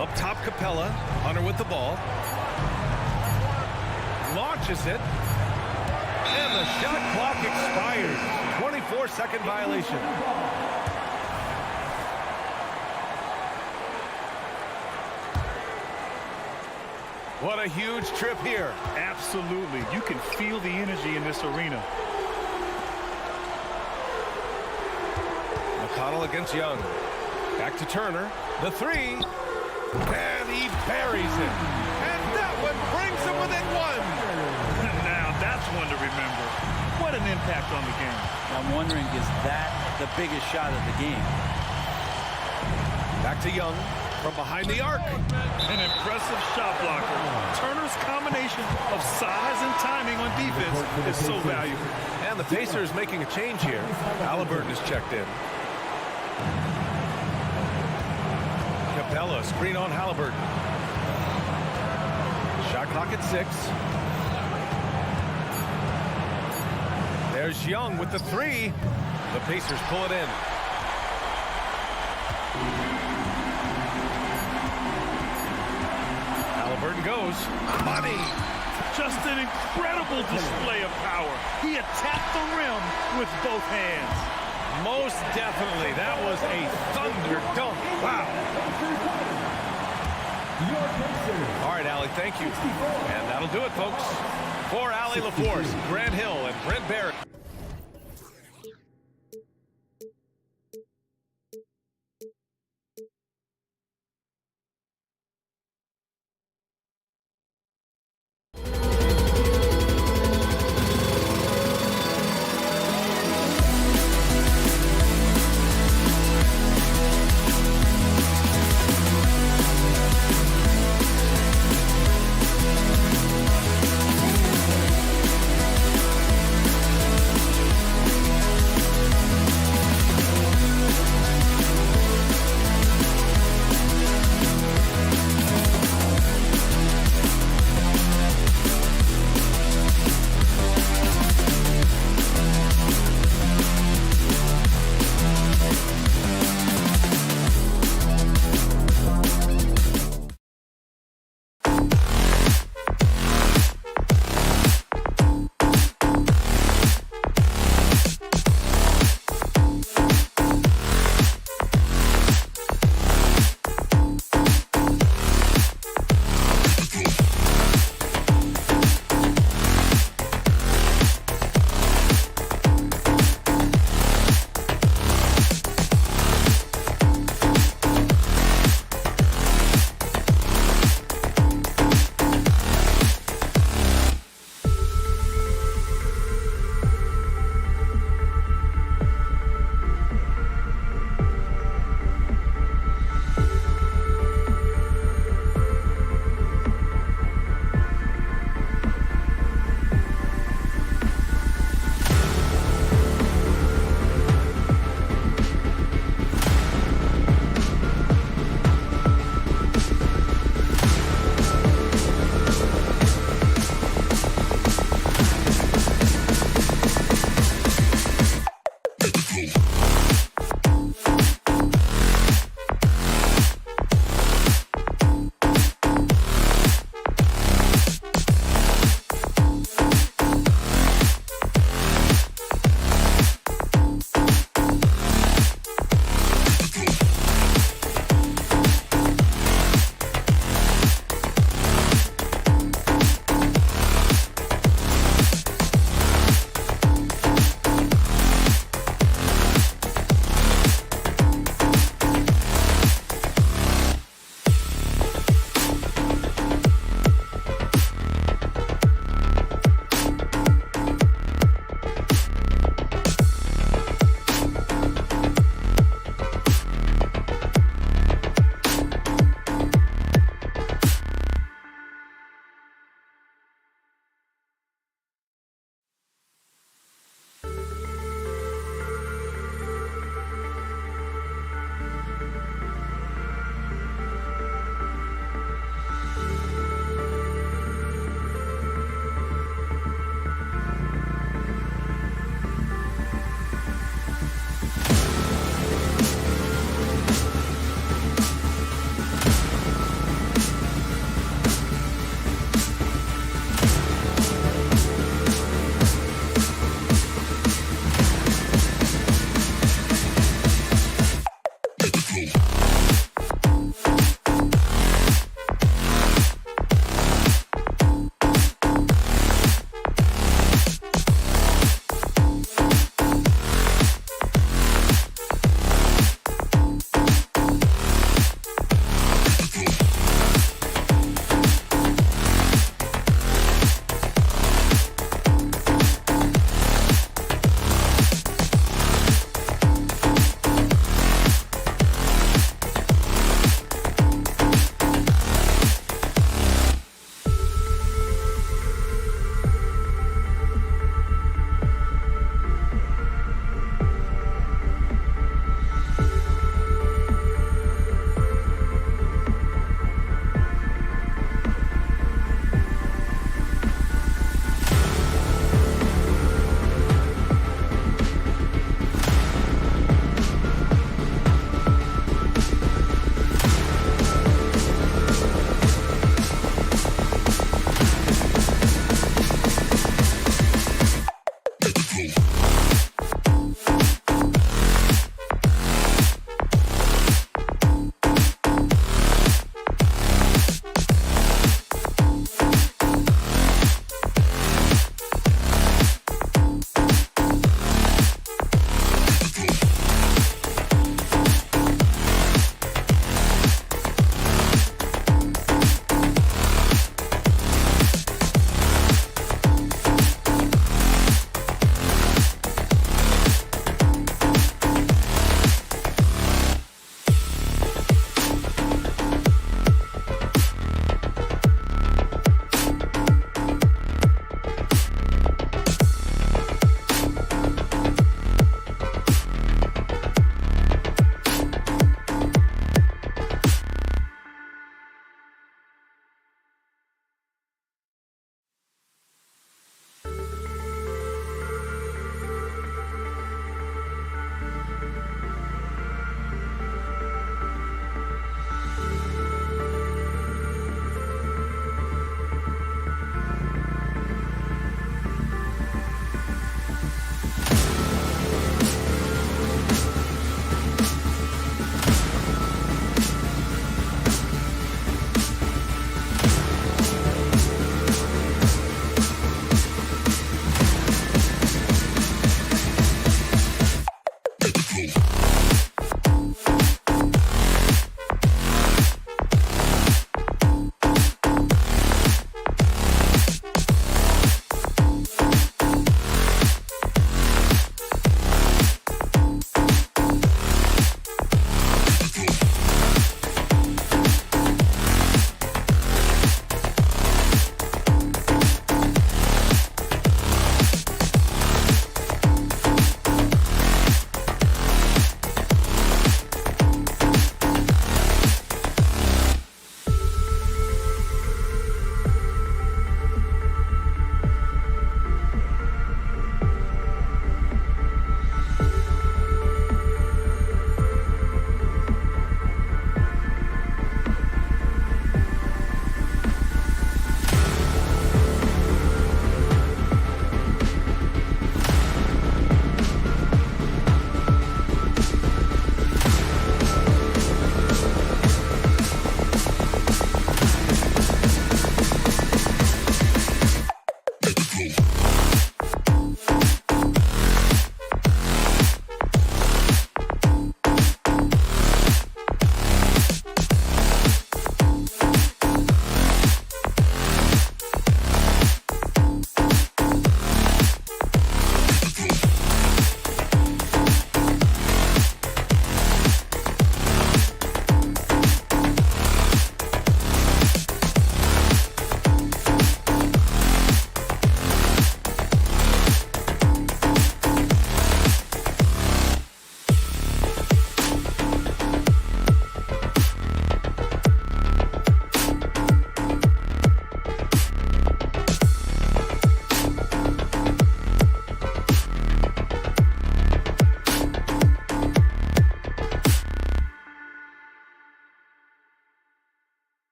Up top, Capella. Hunter with the ball. Launches it. And the shot clock expires. 24-second violation. What a huge trip here. Absolutely. You can feel the energy in this arena. McConnell against Young. Back to Turner. The 3. And he buries it. And that one brings him within 1. Now that's one to remember. What an impact on the game. I'm wondering, is that the biggest shot of the game? Back to Young. From behind the arc. An impressive shot blocker. Turner's combination of size and timing on defense is so valuable. And the Pacers making a change here. Halliburton is checked in. Capella, screen on Halliburton. Shot clock at 6. There's Young with the three. The Pacers pull it in. Halliburton goes. Money. Just an incredible display of power. He attacked the rim with both hands. Most definitely. That was a thunder dunk. Wow. All right, Allie, thank you. And that'll do it, folks. For Allie LaForce, Grant Hill, and Brent Barrett.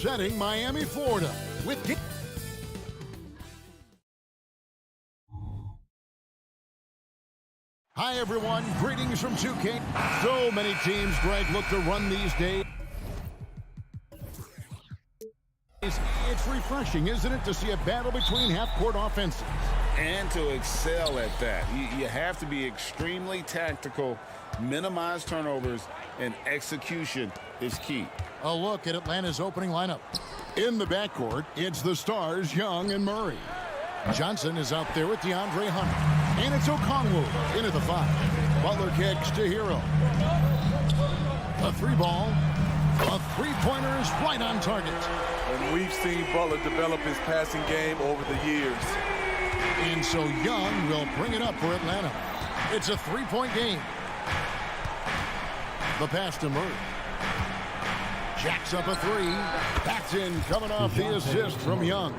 representing Miami, Florida, with Hi, everyone. Greetings from 2K. So many teams, Greg, look to run these days. It's refreshing, isn't it, to see a battle between half-court offenses? And to excel at that. You have to be extremely tactical, minimize turnovers, and execution is key. A look at Atlanta's opening lineup. In the backcourt, it's the stars, Young and Murray. Johnson is out there with DeAndre Hunter. And it's Okongwu into the 5. Butler kicks to Hero. A 3-ball. A 3-pointer is right on target. And we've seen Butler develop his passing game over the years. And so Young will bring it up for Atlanta. It's a 3-point game. The pass to Murray. Jacks up a 3. That's in, coming off the assist from Young.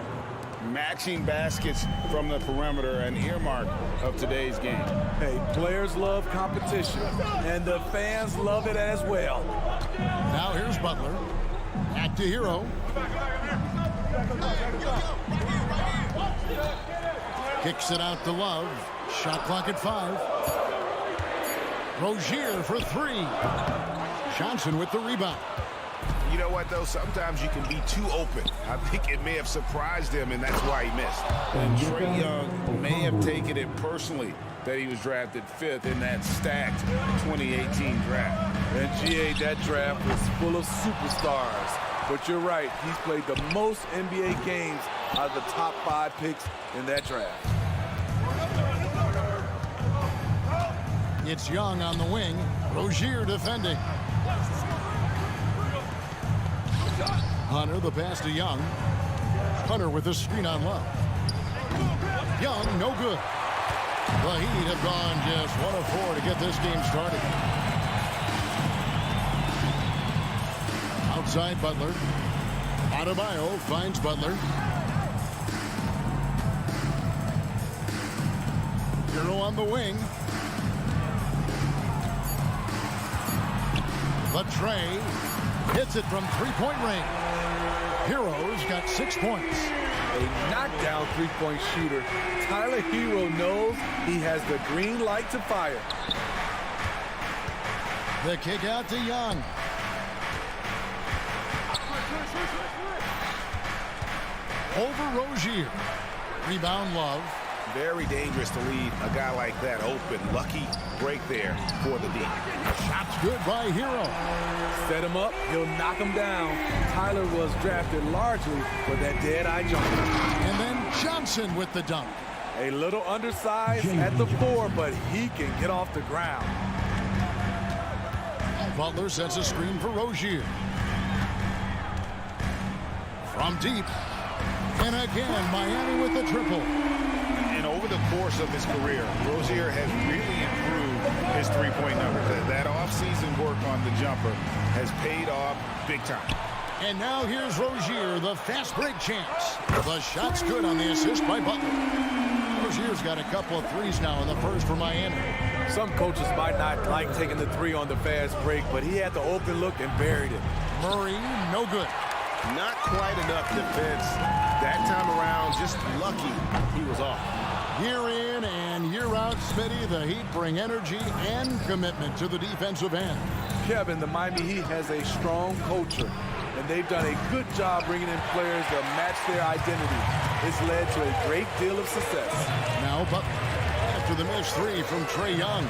Matching baskets from the perimeter, an earmark of today's game. Hey, players love competition, and the fans love it as well. Now here's Butler. Back to Hero. Kicks it out to Love. Shot clock at 5. Rozier for 3. Johnson with the rebound. You know what, though? Sometimes you can be too open. I think it may have surprised him, and that's why he missed. And Trae Young may have taken it personally that he was drafted 5th in that stacked 2018 draft. And GA, that draft was full of superstars. But you're right, he's played the most NBA games out of the top 5 picks in that draft. It's Young on the wing. Rozier defending. Hunter, the pass to Young. Hunter with the screen on Love. Young, no good. The Heat have gone just 1 of 4 to get this game started. Outside Butler. Adebayo finds Butler. Hero on the wing. Trae hits it from 3-point range. Hero's got 6 points. A knockdown 3-point shooter. Tyler Hero knows he has the green light to fire. The kick out to Young. Over Rozier. Rebound Love. Very dangerous to leave a guy like that open. Lucky break there for the D. Shot's good by Hero. Set him up, he'll knock him down. Tyler was drafted largely for that dead-eye jumper. And then Johnson with the dunk. A little undersized at the 4, but he can get off the ground. Butler sets a screen for Rozier. From deep. And again, Miami with the triple. And over the course of his career, Rozier has really improved his 3-point numbers. That offseason work on the jumper has paid off big time. And now here's Rozier, the fast break chance. The shot's good on the assist by Butler. Rozier's got a couple of threes now in the first for Miami. Some coaches might not like taking the 3 on the fast break, but he had the open look and buried it. Murray, no good. Not quite enough defense. That time around, just lucky he was off. Year in and year out, Smitty, the Heat bring energy and commitment to the defensive end. Kevin, the Miami Heat has a strong culture, and they've done a good job bringing in players that match their identity. It's led to a great deal of success. Now Butler after the missed 3 from Trae Young.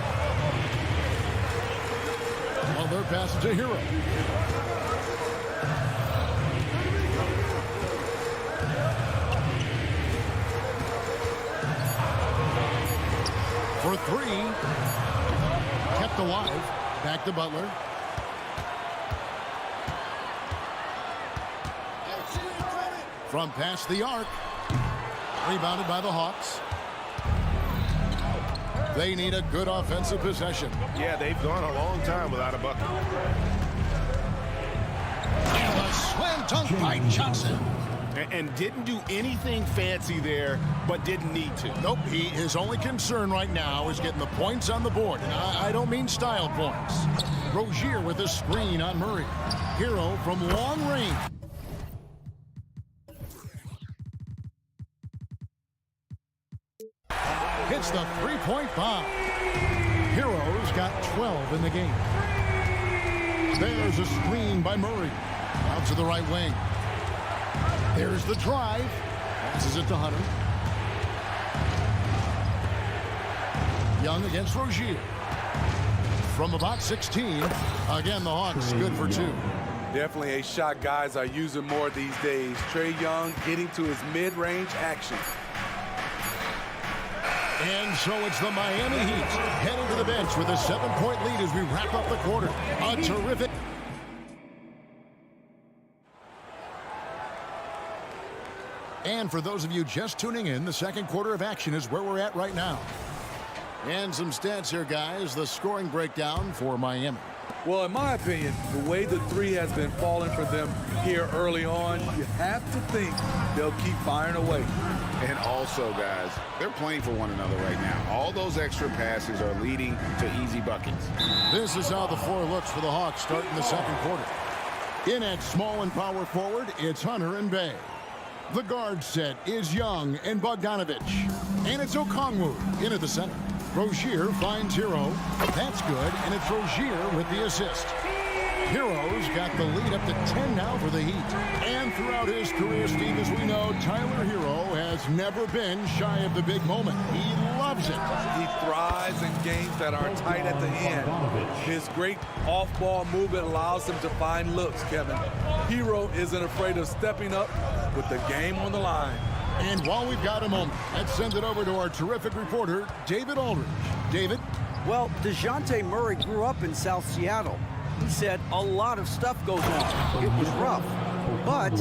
Butler passes to Hero. For 3, kept alive. Back to Butler. From past the arc. Rebounded by the Hawks. They need a good offensive possession. Yeah, they've gone a long time without a bucket. And a slam dunk by Johnson. And didn't do anything fancy there, but didn't need to. Nope, his only concern right now is getting the points on the board. And I don't mean style points. Rozier with a screen on Murray. Hero from long range. hits the three-point bomb. Hero's got 12 in the game. There's a screen by Murray. Out to the right wing. There's the drive. Passes it to Hunter. Young against Rozier. From about 16. Again, the Hawks good for 2. Definitely a shot guys are using more these days. Trae Young getting to his mid-range action. And so it's the Miami Heat heading to the bench with a 7-point lead as we wrap up the quarter. A terrific... And for those of you just tuning in, the second quarter of action is where we're at right now. And some stats here, guys. The scoring breakdown for Miami. Well, in my opinion, the way the three has been falling for them here early on, you have to think they'll keep firing away. And also, guys, they're playing for one another right now. All those extra passes are leading to easy buckets. This is how the floor looks for the Hawks starting the second quarter. In at small and power forward, it's Hunter and Bay. The guard set is Young and Bogdanovich. And it's Okongwu in at the center. Rozier finds Hero. That's good, and it's Rozier with the assist. Hero's got the lead up to 10 now for the Heat. And throughout his career, Steve, as we know, Tyler Hero has never been shy of the big moment. He loves it. He thrives in games that are tight at the end. His great off-ball movement allows him to find looks, Kevin. Hero isn't afraid of stepping up with the game on the line. And while we've got a moment, let's send it over to our terrific reporter, David Aldridge. David? Well, DeJounte Murray grew up in South Seattle. He said a lot of stuff goes on. It was rough. But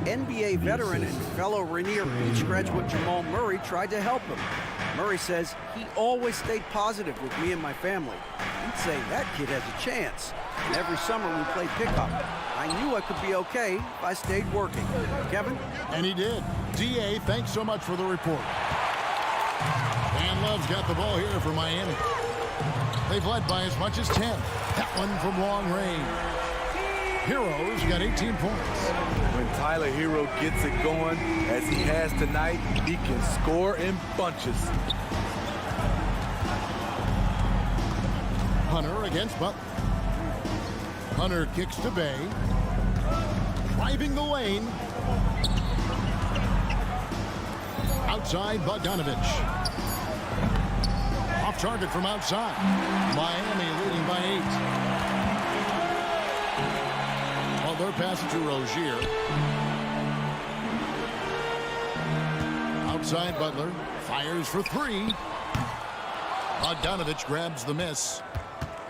NBA veteran and fellow Rainier Beach graduate Jamal Murray tried to help him. Murray says he always stayed positive with me and my family. He'd say that kid has a chance. And every summer we played pickup. I knew I could be okay if I stayed working. Kevin? And he did. D.A., thanks so much for the report. And Love's got the ball here for Miami. They've led by as much as 10. That one from long range. Hero's got 18 points. When Tyler Hero gets it going, as he has tonight, he can score in bunches. Hunter against Butler. Hunter kicks to Bay. Driving the lane. Outside, Bogdanovich. Off target from outside. Miami leading by 8. Well, they're passing to Rozier. Outside, Butler. Fires for 3. Bogdanovich grabs the miss.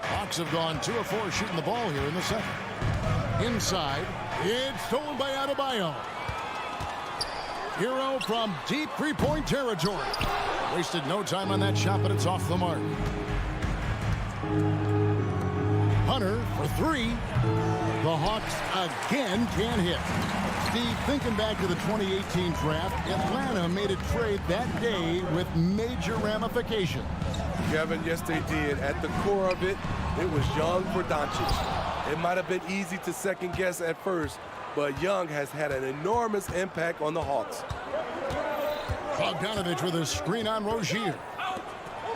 Hawks have gone 2 of 4 shooting the ball here in the second. Inside, it's stolen by Adebayo. Hero from deep three-point territory. Wasted no time on that shot, but it's off the mark. Hunter for 3. The Hawks again can't hit. Steve, thinking back to the 2018 draft, Atlanta made a trade that day with major ramifications. Kevin, yes they did. At the core of it, it was Young for Doncic. It might have been easy to second guess at first, but Young has had an enormous impact on the Hawks. Bogdanovich with a screen on Rozier.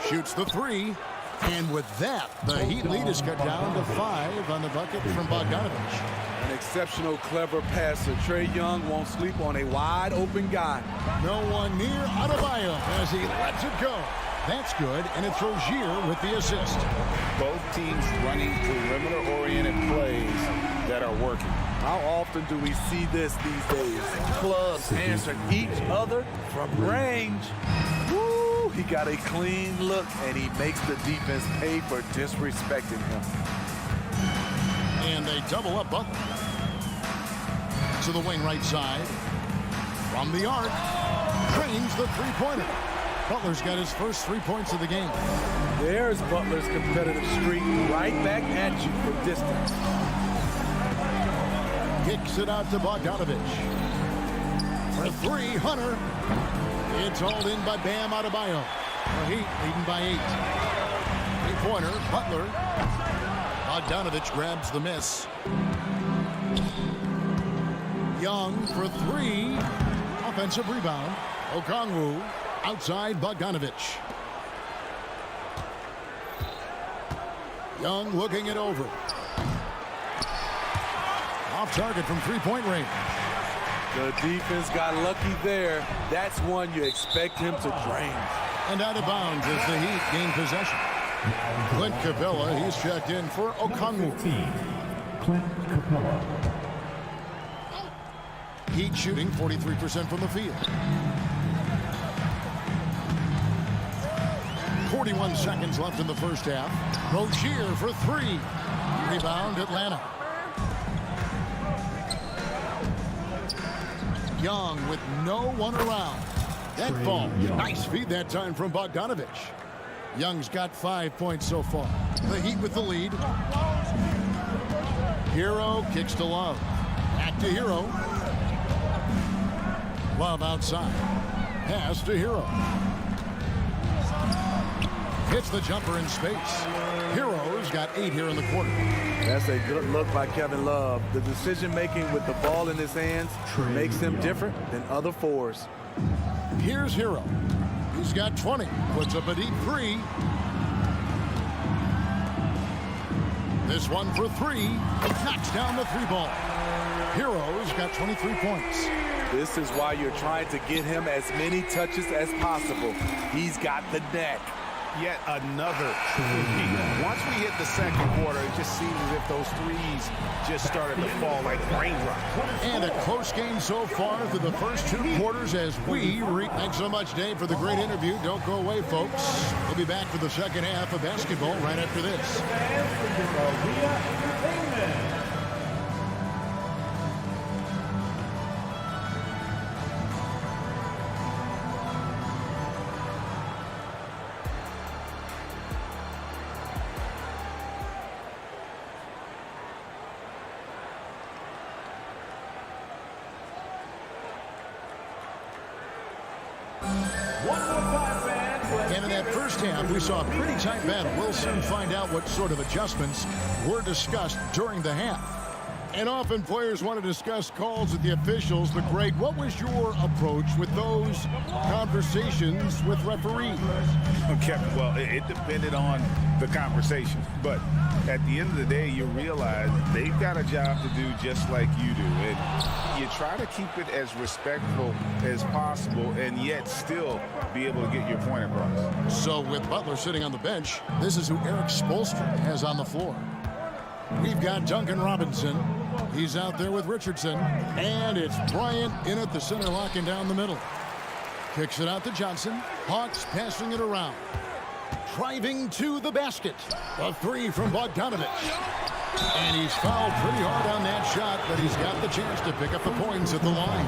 Shoots the 3. And with that, the Heat lead is cut down to 5 on the bucket from Bogdanovich. An exceptional, clever passer. Trae Young won't sleep on a wide open guy. No one near Adebayo as he lets it go. That's good, and it's Rozier with the assist. Both teams running perimeter-oriented plays that are working. How often do we see this these days? Clubs answering each other from range. Woo! He got a clean look, and he makes the defense pay for disrespecting him. And they double up Butler. To the wing right side. From the arc. Trains the three-pointer. Butler's got his first 3 points of the game. There's Butler's competitive streak right back at you from distance. Kicks it out to Bogdanovich. For 3, Hunter. It's hauled in by Bam Adebayo. The Heat leading by 8. Three-pointer, Butler. Bogdanovich grabs the miss. Young for 3. Offensive rebound. Okongwu outside Bogdanovich. Young looking it over. Off target from three-point range. The defense got lucky there. That's one you expect him to drain. And out of bounds as the Heat gain possession. Clint Capella, he's checked in for Okongwu. Clint Capella. Heat shooting 43% from the field. 41 seconds left in the first half. Rozier for three. Rebound, Atlanta. Young with no one around. That ball. Nice feed that time from Bogdanovich. Young's got 5 points so far. The Heat with the lead. Hero kicks to Love. Back to Hero. Love outside. Pass to Hero. Hits the jumper in space. Hero's got 8 here in the quarter. That's a good look by Kevin Love. The decision-making with the ball in his hands makes him different than other fours. Here's Hero. He's got 20. Puts up a deep three. This one for three. Knocks down the three ball. Hero's got 23 points. This is why you're trying to get him as many touches as possible. He's got the neck. Yet another three. Once we hit the second quarter, it just seems as if those threes just started to fall like raindrops. And a close game so far through the first 2 quarters as we reach. Thanks so much, Dave, for the great interview. Don't go away, folks. We'll be back for the second half of basketball right after this. And in that first half, we saw a pretty tight battle. We'll soon find out what sort of adjustments were discussed during the half. And often players want to discuss calls with the officials. But Greg, what was your approach with those conversations with referees? Okay, well, it depended on the conversation. But at the end of the day, you realize they've got a job to do just like you do. And you try to keep it as respectful as possible and yet still be able to get your point across. So with Butler sitting on the bench, this is who Eric Spoelstra has on the floor. We've got Duncan Robinson. He's out there with Richardson. And it's Bryant in at the center, locking down the middle. Kicks it out to Johnson. Hawks passing it around. Driving to the basket. A three from Bogdanovich. And he's fouled pretty hard on that shot, but he's got the chance to pick up the points at the line.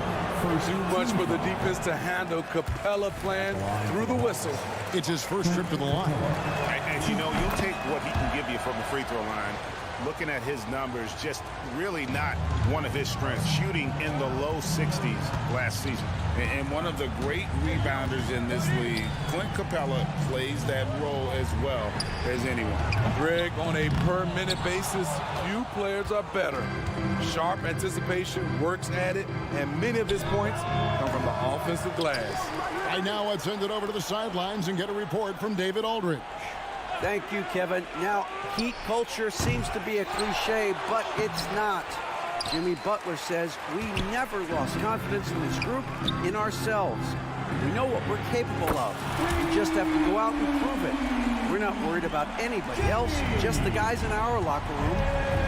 Too much for the defense to handle. Capella playing through the whistle. It's his first trip to the line. And you know, you'll take what he can give you from the free throw line. Looking at his numbers, just really not one of his strengths. Shooting in the low 60s last season. And one of the great rebounders in this league, Clint Capella, plays that role as well as anyone. Greg, on a per-minute basis, few players are better. Sharp anticipation, works at it, and many of his points come from the offensive glass. Right now, let's send it over to the sidelines and get a report from David Aldridge. Thank you, Kevin. Now, Heat culture seems to be a cliche, but it's not. Jimmy Butler says we never lost confidence in this group, in ourselves. We know what we're capable of. We just have to go out and prove it. We're not worried about anybody else, just the guys in our locker room,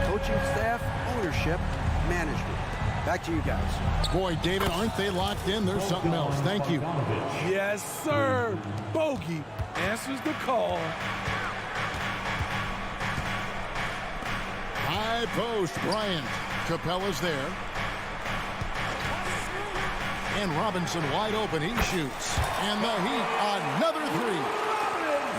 coaching staff, ownership, management. Back to you guys. Boy, David, aren't they locked in? There's something else. Thank you. Yes, sir. Bogey answers the call. High post, Bryant. Capella's there. And Robinson wide open. He shoots. And the Heat, another three.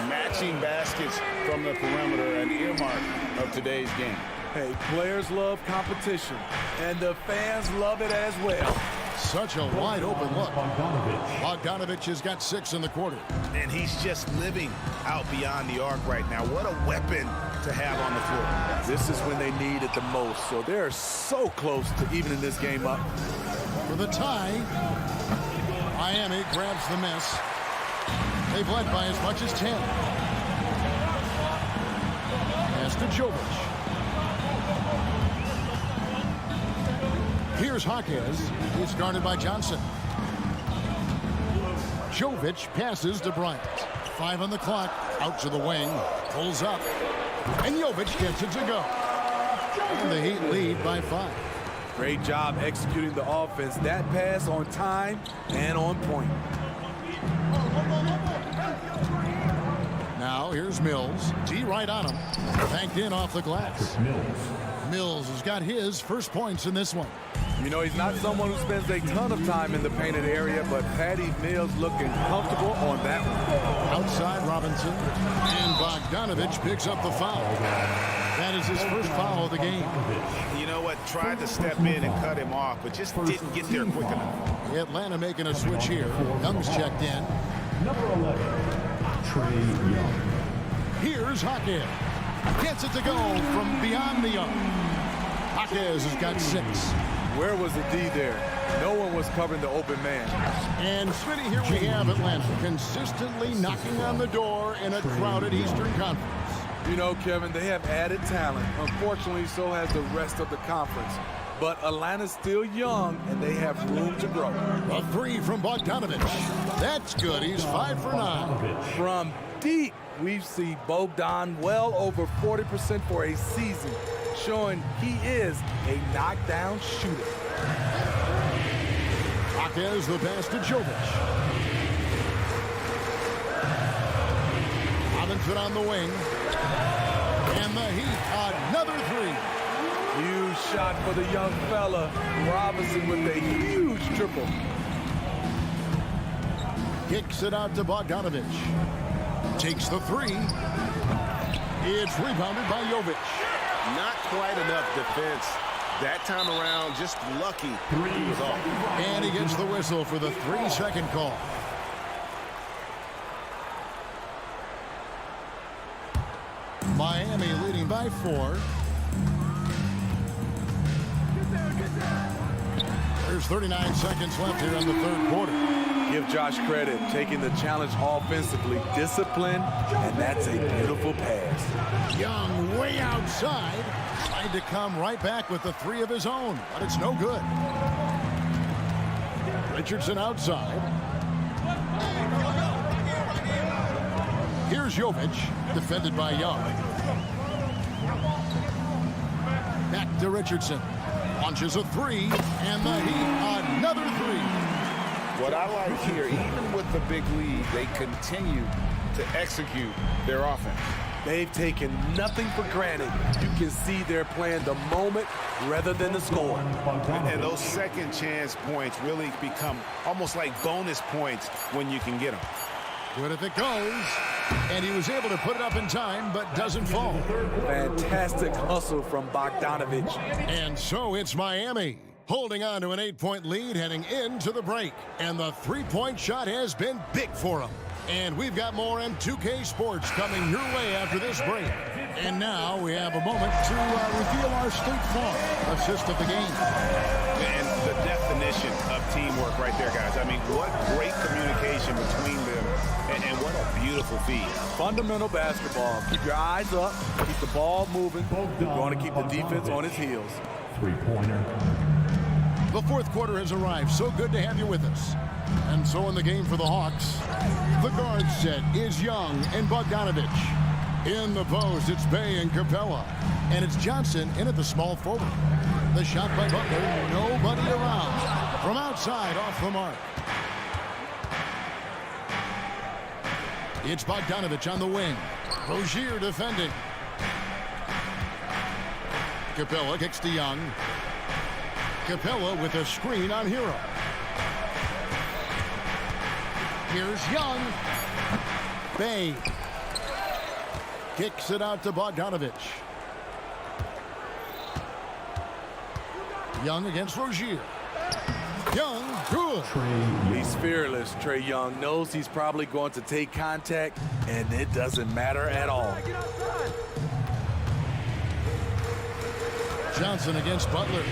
Matching baskets from the perimeter, an earmark of today's game. Hey, players love competition, and the fans love it as well. Such a wide open look. Bogdanovich has got 6 in the quarter. And he's just living out beyond the arc right now. What a weapon to have on the floor. This is when they need it the most, so they're so close to evening this game up. For the tie, Miami grabs the miss. They've led by as much as 10. As pass to Jovic. Here's Jaquez. He's guarded by Johnson. Jovic passes to Bryant. 5 on the clock. Out to the wing. Pulls up. And Jovic gets it to go. And the Heat lead by 5. Great job executing the offense. That pass on time and on point. Now here's Mills. D right on him. Banked in off the glass. Mills has got his first points in this one. You know, he's not someone who spends a ton of time in the painted area, but Patty Mills looking comfortable on that one. Outside Robinson. And Bogdanovich picks up the foul. That is his first foul of the game. You know what? Tried to step in and cut him off, but just didn't get there quick enough. Atlanta making a switch here. Young's checked in. Number 11, Trae Young. Here's Jaquez. Gets it to go from beyond the arc. Jaquez has got 6. Where was the D there? No one was covering the open man. And here we have Atlanta consistently knocking on the door in a crowded Eastern Conference. You know, Kevin, they have added talent. Unfortunately, so has the rest of the conference. But Atlanta's still young, and they have room to grow. A 3 from Bogdanovich. That's good. He's 5 for 9. From deep, we've seen Bogdan well over 40% for a season, showing he is a knockdown shooter. Jaquez the pass to Jovic. Robinson on the wing. And the Heat, another 3. Huge shot for the young fella. Robinson with a huge triple. Kicks it out to Bogdanovich. Takes the 3. It's rebounded by Jovic. Not quite enough defense. That time around, just lucky he was off. And he gets the whistle for the 3-second call. Miami leading by 4. There's 39 seconds left here in the third quarter. Give Josh credit, taking the challenge offensively, disciplined, and that's a beautiful pass. Young way outside. Tried to come right back with the 3 of his own, but it's no good. Richardson outside. Here's Jovic, defended by Young. Back to Richardson. Launches a 3, and the Heat another 3. What I like here, even with the big lead, they continue to execute their offense. They've taken nothing for granted. You can see they're playing the moment rather than the score. And those second chance points really become almost like bonus points when you can get them. Good if it goes. And he was able to put it up in time, but doesn't fall. Fantastic hustle from Bogdanovich. And so it's Miami, holding on to an 8-point lead heading into the break. And the 3-point shot has been big for them. And we've got more M2K Sports coming your way after this break. And now we have a moment to reveal our State Farm assist of the game. And the definition of teamwork right there, guys. I mean, what great communication between them, and what a beautiful feed. Fundamental basketball. Keep your eyes up, keep the ball moving. You're going to keep the defense on its heels. 3-pointer. The fourth quarter has arrived. So good to have you with us. And so in the game for the Hawks, the guard set is Young and Bogdanovich. In the post, it's Bay and Capella. And it's Johnson in at the small forward. The shot by Butler, nobody around. From outside, off the mark. It's Bogdanovich on the wing. Rozier defending. Capella kicks to Young. Capella with a screen on Hero. Here's Young. Bay kicks it out to Bogdanovich. Young against Rozier. Young, good. He's fearless. Trae Young knows he's probably going to take contact, and it doesn't matter at all. Johnson against Butler.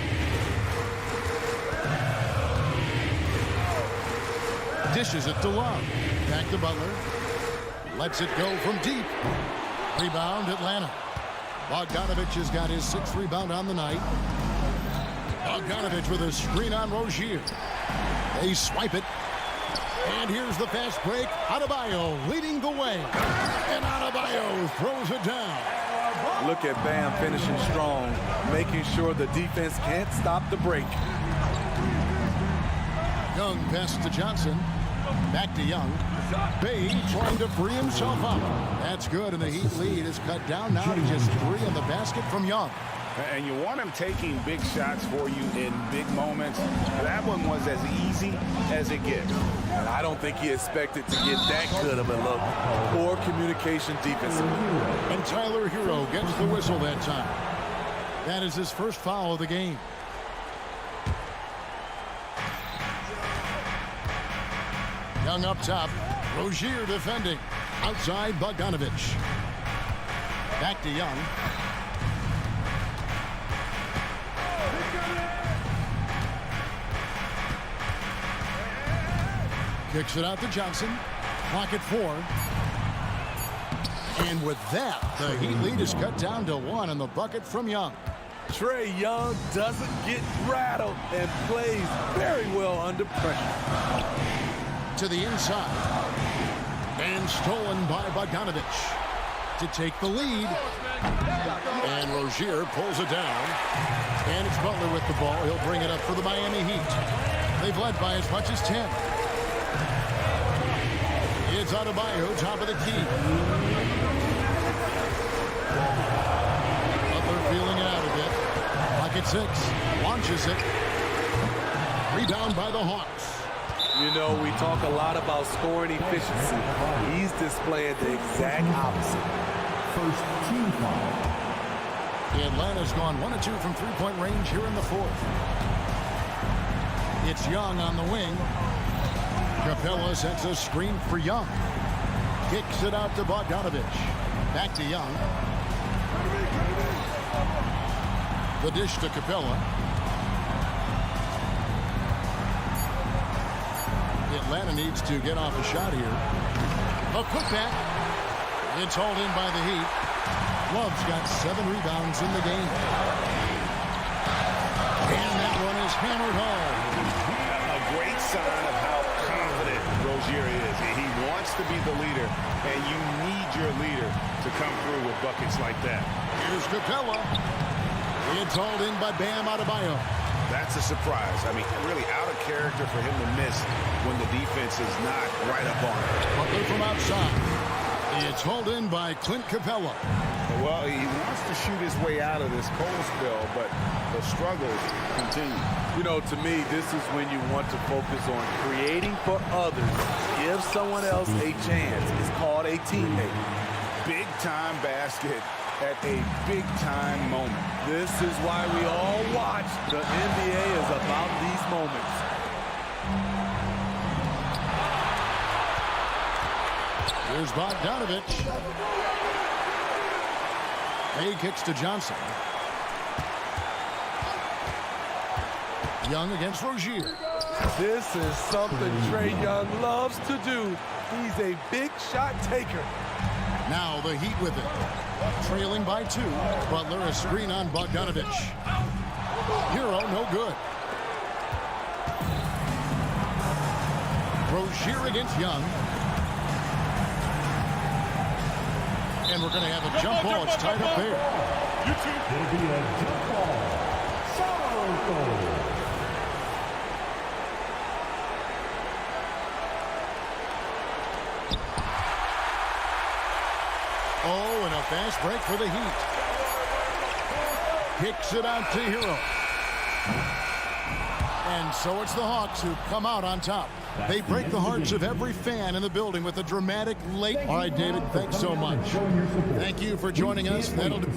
Dishes it to Love. Back to Butler. Lets it go from deep. Rebound, Atlanta. Bogdanovich has got his 6th rebound on the night. Bogdanovich with a screen on Rozier. They swipe it. And here's the fast break. Adebayo leading the way. And Adebayo throws it down. Look at Bam finishing strong, making sure the defense can't stop the break. Young pass to Johnson. Back to Young. Bay trying to free himself up. That's good, and the Heat lead is cut down now to just 3 in the basket from Young. And you want him taking big shots for you in big moments. That one was as easy as it gets. And I don't think he expected to get that good of a look. Poor communication defensively. And Tyler Hero gets the whistle that time. That is his first foul of the game. Young up top. Rozier defending. Outside Bogdanovich. Back to Young. Kicks it out to Johnson. Clock at 4. And with that, the Heat lead is cut down to 1 on the bucket from Young. Trae Young doesn't get rattled and plays very well under pressure. To the inside. And stolen by Bogdanovich to take the lead. And Rozier pulls it down. And it's Butler with the ball. He'll bring it up for the Miami Heat. They've led by as much as 10. It's Adebayo, top of the key. Butler feeling it out a bit. Pocket 6. Launches it. Rebound by the Hawks. You know, we talk a lot about scoring efficiency. He's displaying the exact opposite. First team foul. Atlanta's gone 1 of 2 from three-point range here in the 4th. It's Young on the wing. Capella sets a screen for Young. Kicks it out to Bogdanovich. Back to Young. The dish to Capella. Atlanta needs to get off a shot here. A putback. It's hauled in by the Heat. Love's got 7 rebounds in the game. And that one is hammered home. A great sign of how confident Rozier is. He wants to be the leader, and you need your leader to come through with buckets like that. Here's Capella. It's hauled in by Bam Adebayo. That's a surprise. I mean, really out of character for him to miss when the defense is not right up on it. Butler from outside. It's hauled in by Clint Capella. Well, he wants to shoot his way out of this cold spell, but the struggles continue. You know, to me, this is when you want to focus on creating for others. Give someone else a chance. It's called a teammate. Big-time basket at a big-time moment. This is why we all watch. The NBA is about these moments. Here's Bogdanovich. He kicks to Johnson. Young against Rozier. This is something Trae Young loves to do. He's a big shot taker. Now the Heat with it. Trailing by 2. Butler a screen on Bogdanovich. Hero no good. Rozier against Young. And we're going to have a jump ball. It's tied up there. It'll be a jump ball. Foul. Oh, and a fast break for the Heat. Kicks it out to Hero. And so it's the Hawks who come out on top. They break the hearts of every fan in the building with a dramatic late. All right, David, thanks so much. Thank you for joining us. That'll do.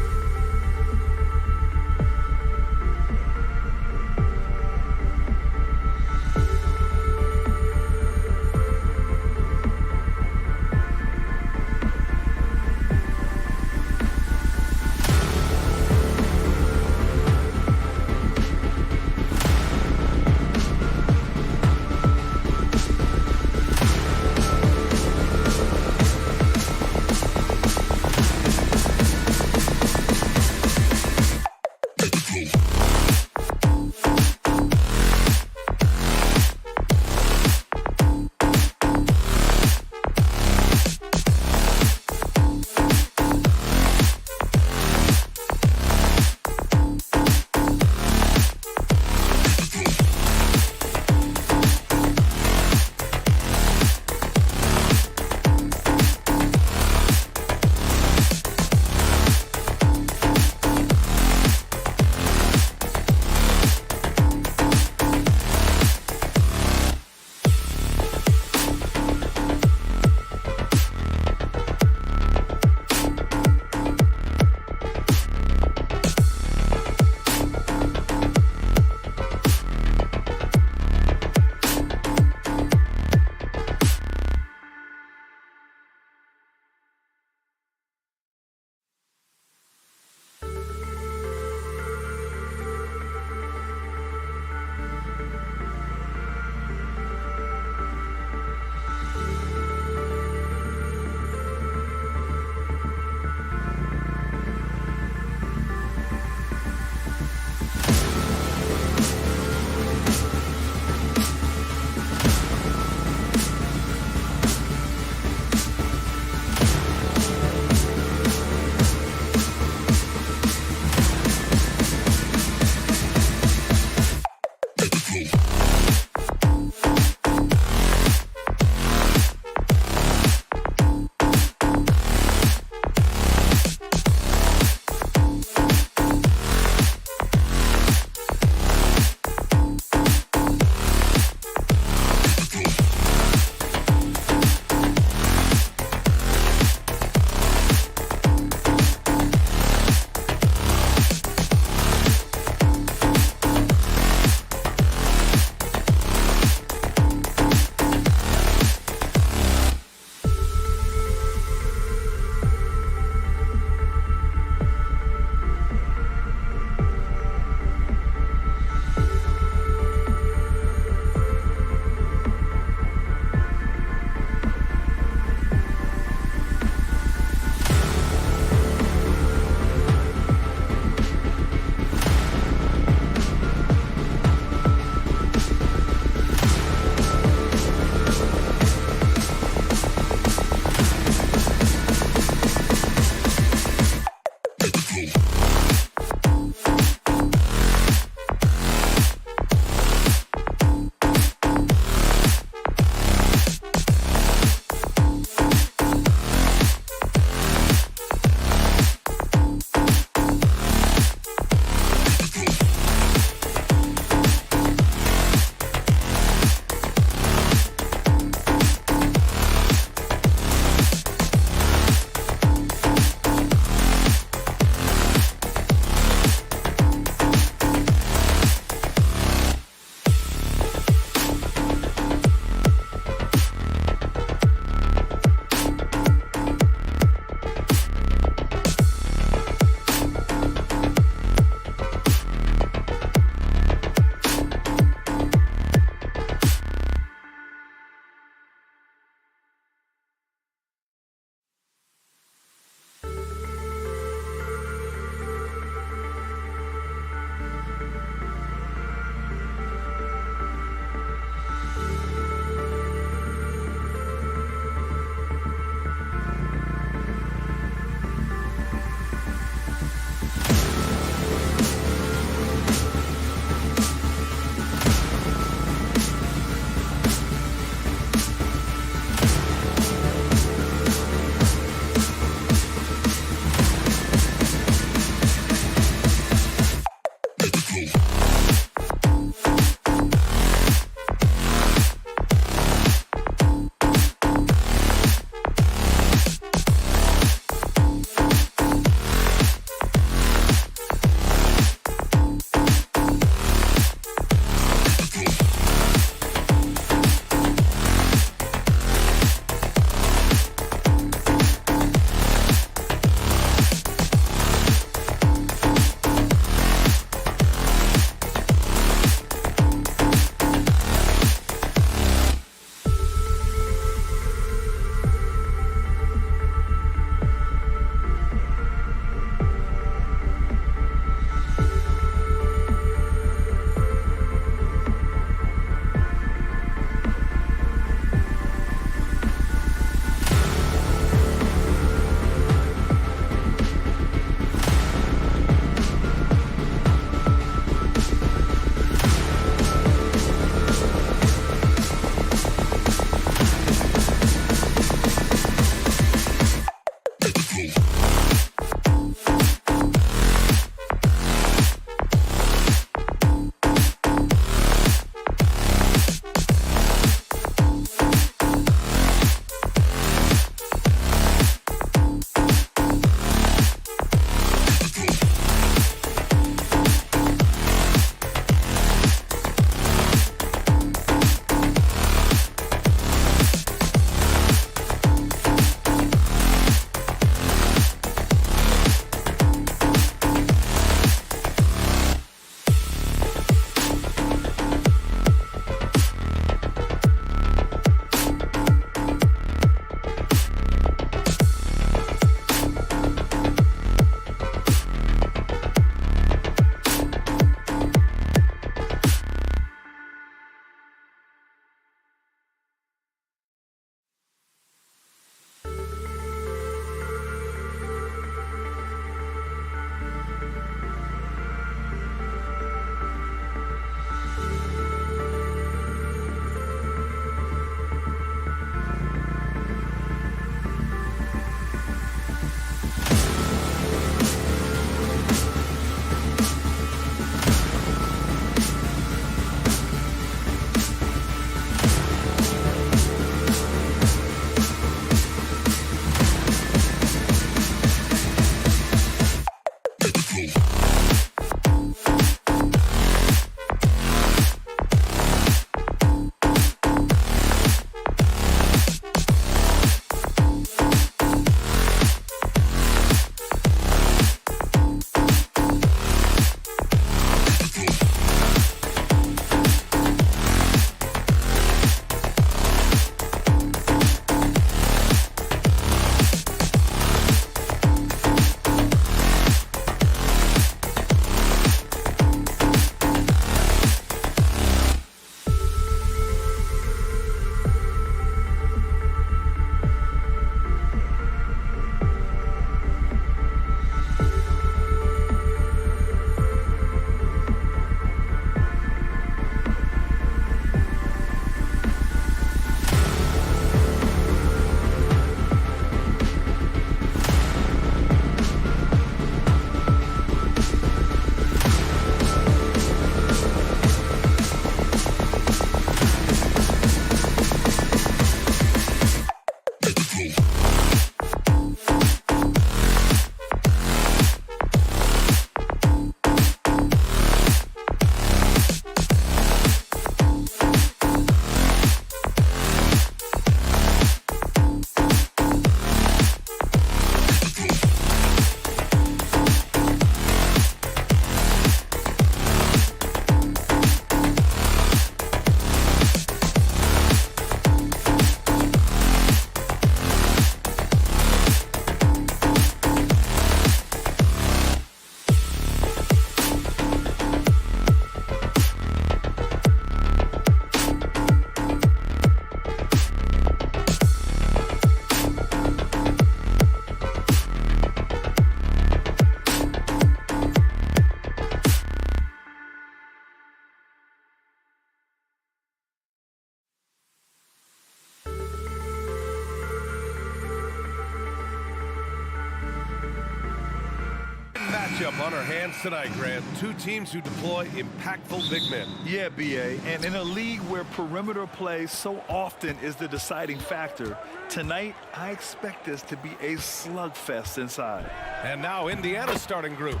matchup on our hands tonight, Grant. Two teams who deploy impactful big men. Yeah, B.A. And in a league where perimeter play so often is the deciding factor, tonight I expect this to be a slugfest inside. And now Indiana's starting group.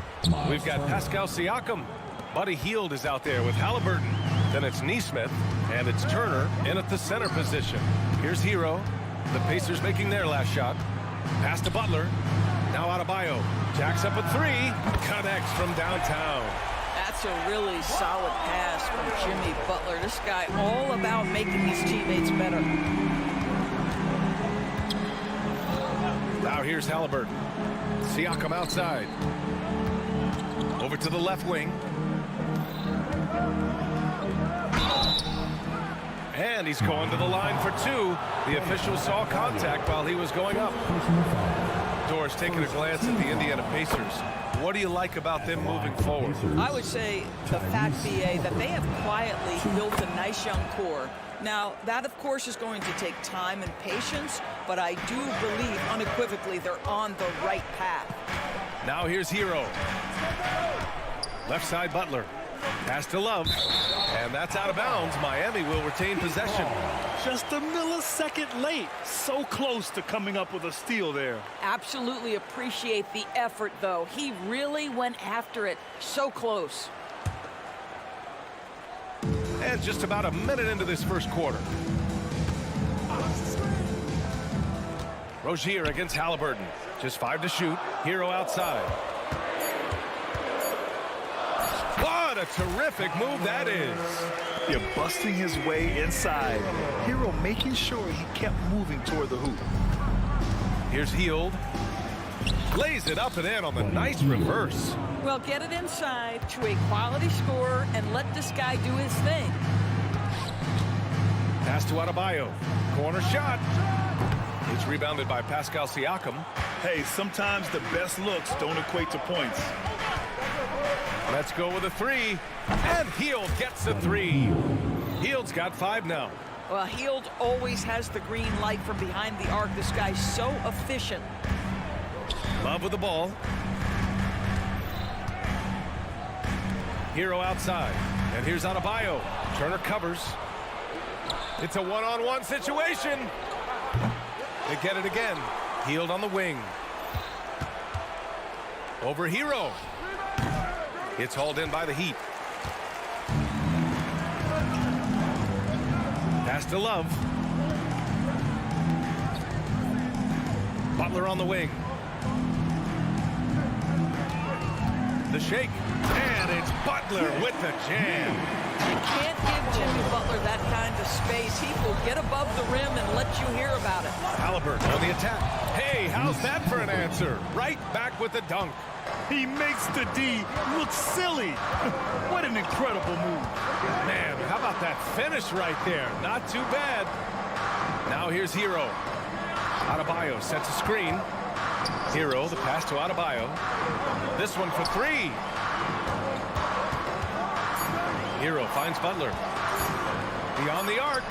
We've got Pascal Siakam. Buddy Hield is out there with Halliburton. Then it's Nesmith, and it's Turner in at the center position. Here's Hero. The Pacers making their last shot. Pass to Butler. Now Adebayo. Jacks up a three. Connects from downtown. That's a really solid pass from Jimmy Butler. This guy all about making his teammates better. Now here's Halliburton. Siakam outside. Over to the left wing. And he's going to the line for two. The official saw contact while he was going up. Doris, taking a glance at the Indiana Pacers. What do you like about them moving forward? I would say the fact, BA, that they have quietly built a nice young core. Now, that, of course, is going to take time and patience, but I do believe unequivocally they're on the right path. Now here's Hero. Left side Butler. Pass to Love. And that's out of bounds. Miami will retain possession. Just a millisecond late. So close to coming up with a steal there. Absolutely appreciate the effort, though. He really went after it. So close. And just about a minute into this first quarter. Rozier against Halliburton. Just 5 to shoot. Hero outside. What a terrific move that is. You're busting his way inside. Hero making sure he kept moving toward the hoop. Here's Hield. Lays it up and in on the nice reverse. Well, get it inside to a quality scorer and let this guy do his thing. Pass to Adebayo. Corner shot. It's rebounded by Pascal Siakam. Hey, sometimes the best looks don't equate to points. Let's go with a three. And Hield gets a three. Hield's got 5 now. Well, Hield always has the green light from behind the arc. This guy's so efficient. Love with the ball. Hero outside. And here's Adebayo. Turner covers. It's a one-on-one situation. They get it again. Hield on the wing. Over Hero. It's hauled in by the Heat. Pass to Love. Butler on the wing. The shake. And it's Butler with the jam. You can't give Jimmy Butler that kind of space. He will get above the rim and let you hear about it. Halliburton on the attack. Hey, how's that for an answer? Right back with the dunk. He makes the D look silly. What an incredible move. Man, how about that finish right there? Not too bad. Now here's Hero. Adebayo sets a screen. Hero, the pass to Adebayo. This one for 3. Hero finds Butler. Beyond the arc.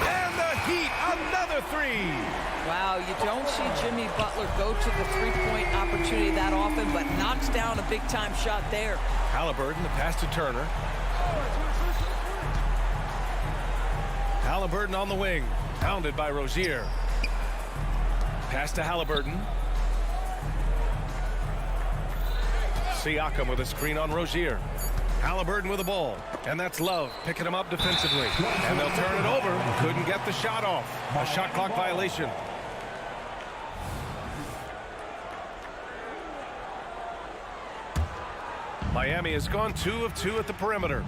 And the Heat, another 3. Wow, you don't see Jimmy Butler go to the three-point opportunity that often, but knocks down a big-time shot there. Halliburton, the pass to Turner. Halliburton on the wing, pounded by Rozier. Pass to Halliburton. Siakam with a screen on Rozier. Halliburton with the ball, and that's Love picking him up defensively. And they'll turn it over. Couldn't get the shot off. A shot clock violation. Miami has gone 2 of 2 at the perimeter.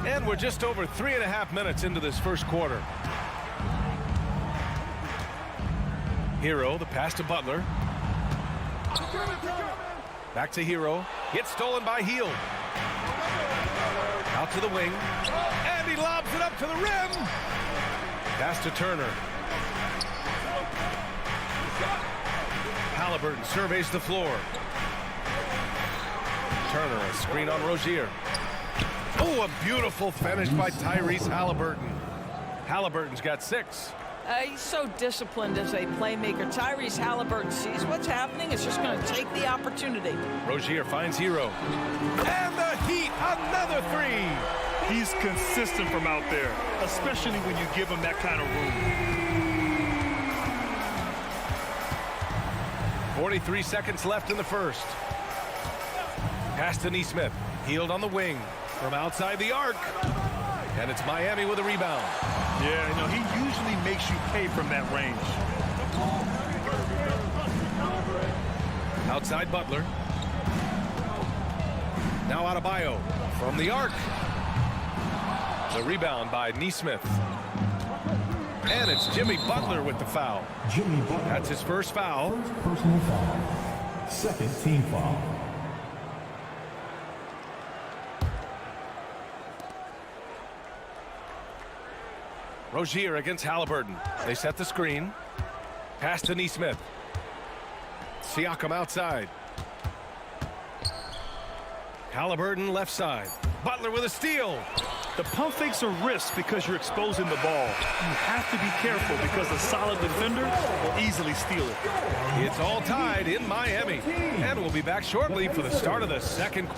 And we're just over 3.5 minutes into this first quarter. Hero, the pass to Butler. Back to Hero. Gets stolen by Hield. Out to the wing. And he lobs it up to the rim. Pass to Turner. Halliburton surveys the floor. Turner, a screen on Rozier. Oh, a beautiful finish by Tyrese Halliburton. Halliburton's got 6. He's so disciplined as a playmaker. Tyrese Halliburton sees what's happening. Is just going to take the opportunity. Rozier finds Hero. And the Heat, another three. He's consistent from out there, especially when you give him that kind of room. 43 seconds left in the first. Pass to Nesmith. Healed on the wing from outside the arc. And it's Miami with a rebound. Yeah, you know, he usually makes you pay from that range. Outside Butler. Now Adebayo from the arc. The rebound by Nesmith. And it's Jimmy Butler with the foul. Jimmy Butler. That's his first foul. First personal foul. Second team foul. Rozier against Halliburton. They set the screen. Pass to Nesmith. Siakam outside. Halliburton left side. Butler with a steal. The pump fakes are risks because you're exposing the ball. You have to be careful because a solid defender will easily steal it. It's all tied in Miami. And we'll be back shortly for the start of the second.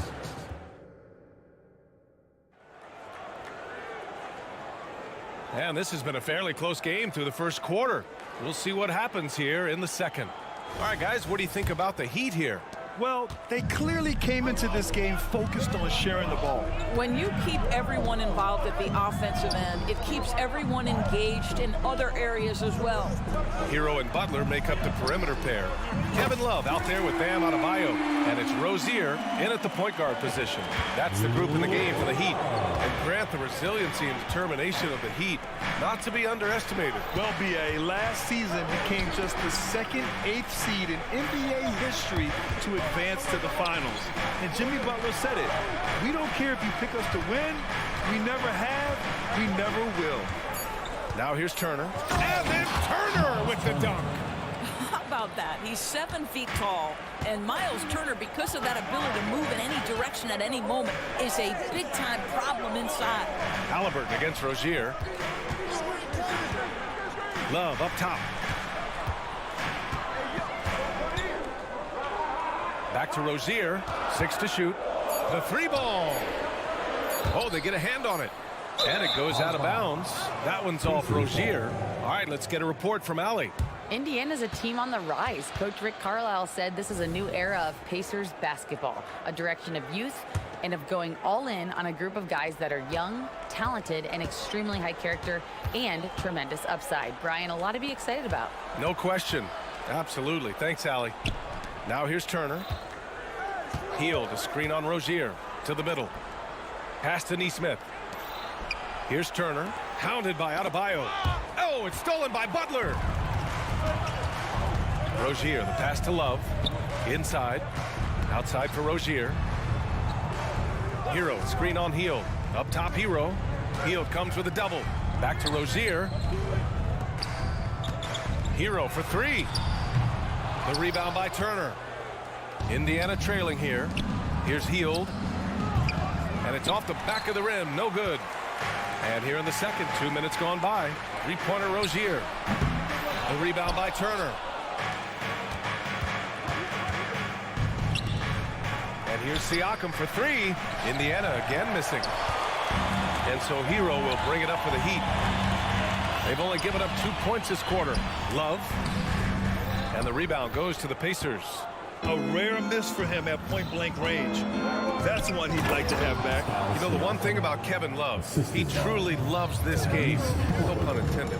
And this has been a fairly close game through the first quarter. We'll see what happens here in the second. All right, guys, what do you think about the Heat here? Well, they clearly came into this game focused on sharing the ball. When you keep everyone involved at the offensive end, it keeps everyone engaged in other areas as well. Hero and Butler make up the perimeter pair. Kevin Love out there with Bam Adebayo. And it's Rozier in at the point guard position. That's the group in the game for the Heat. And Grant, the resiliency and determination of the Heat, not to be underestimated. Well, B.A., last season became just the second 8th seed in NBA history to advance to the finals. And Jimmy Butler said it. We don't care if you pick us to win. We never have. We never will. Now here's Turner. And then Turner with the dunk. How about that? He's 7 feet tall. And Miles Turner, because of that ability to move in any direction at any moment, is a big-time problem inside. Halliburton against Rozier. Love up top. Back to Rozier. 6 to shoot. The 3-ball. Oh, they get a hand on it. And it goes out of bounds. That one's off Rozier. All right, let's get a report from Allie. Indiana's a team on the rise. Coach Rick Carlisle said this is a new era of Pacers basketball, a direction of youth and of going all in on a group of guys that are young, talented, and extremely high character and tremendous upside. Brian, a lot to be excited about. No question. Absolutely. Thanks, Allie. Now here's Turner. Healed, a screen on Rozier to the middle. Pass to Nesmith. Here's Turner, hounded by Adebayo. Oh, it's stolen by Butler. Rozier, the pass to Love. Inside, outside for Rozier. Hero, screen on Hield. Up top, Hero. Hield comes with a double. Back to Rozier. Hero for 3. The rebound by Turner. Indiana trailing here. Here's Hield. And it's off the back of the rim. No good. And here in the second, 2 minutes gone by. 3-pointer Rozier. The rebound by Turner. And here's Siakam for 3. Indiana again missing. And so Hero will bring it up for the Heat. They've only given up 2 points this quarter. Love. And the rebound goes to the Pacers. A rare miss for him at point-blank range. That's one he'd like to have back. You know, the one thing about Kevin Love, he truly loves this game. No pun intended.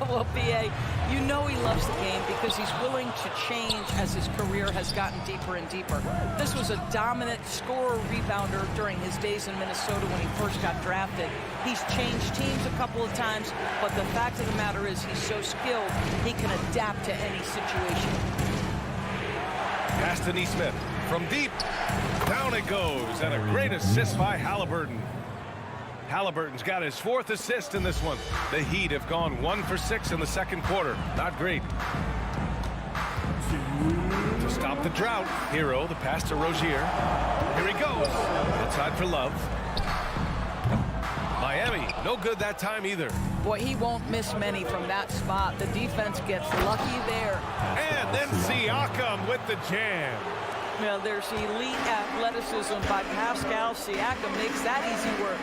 Well, B.A., you know he loves the game because he's willing to change as his career has gotten deeper and deeper. This was a dominant scorer rebounder during his days in Minnesota when he first got drafted. He's changed teams a couple of times, but the fact of the matter is he's so skilled, he can adapt to any situation. Pass to Nesmith from deep. Down it goes, and a great assist by Halliburton. Halliburton's got his 4th assist in this one. The Heat have gone 1 for 6 in the second quarter. Not great. To stop the drought, Hero, the pass to Rozier. Here he goes. Inside for Love. Miami, no good that time either. Boy, he won't miss many from that spot. The defense gets lucky there. And then Siakam with the jam. Well, there's elite athleticism by Pascal Siakam. Makes that easy work.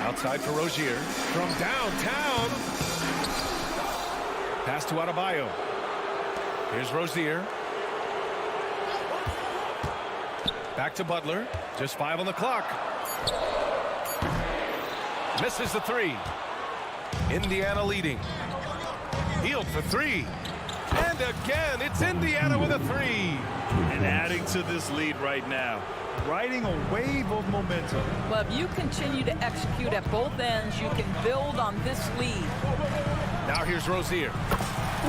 Outside for Rozier. From downtown. Pass to Adebayo. Here's Rozier. Back to Butler. Just 5 on the clock. Misses the 3. Indiana leading. Hield for 3. And again, it's Indiana with a 3. And adding to this lead right now. Riding a wave of momentum. Well, if you continue to execute at both ends, you can build on this lead. Now here's Rozier.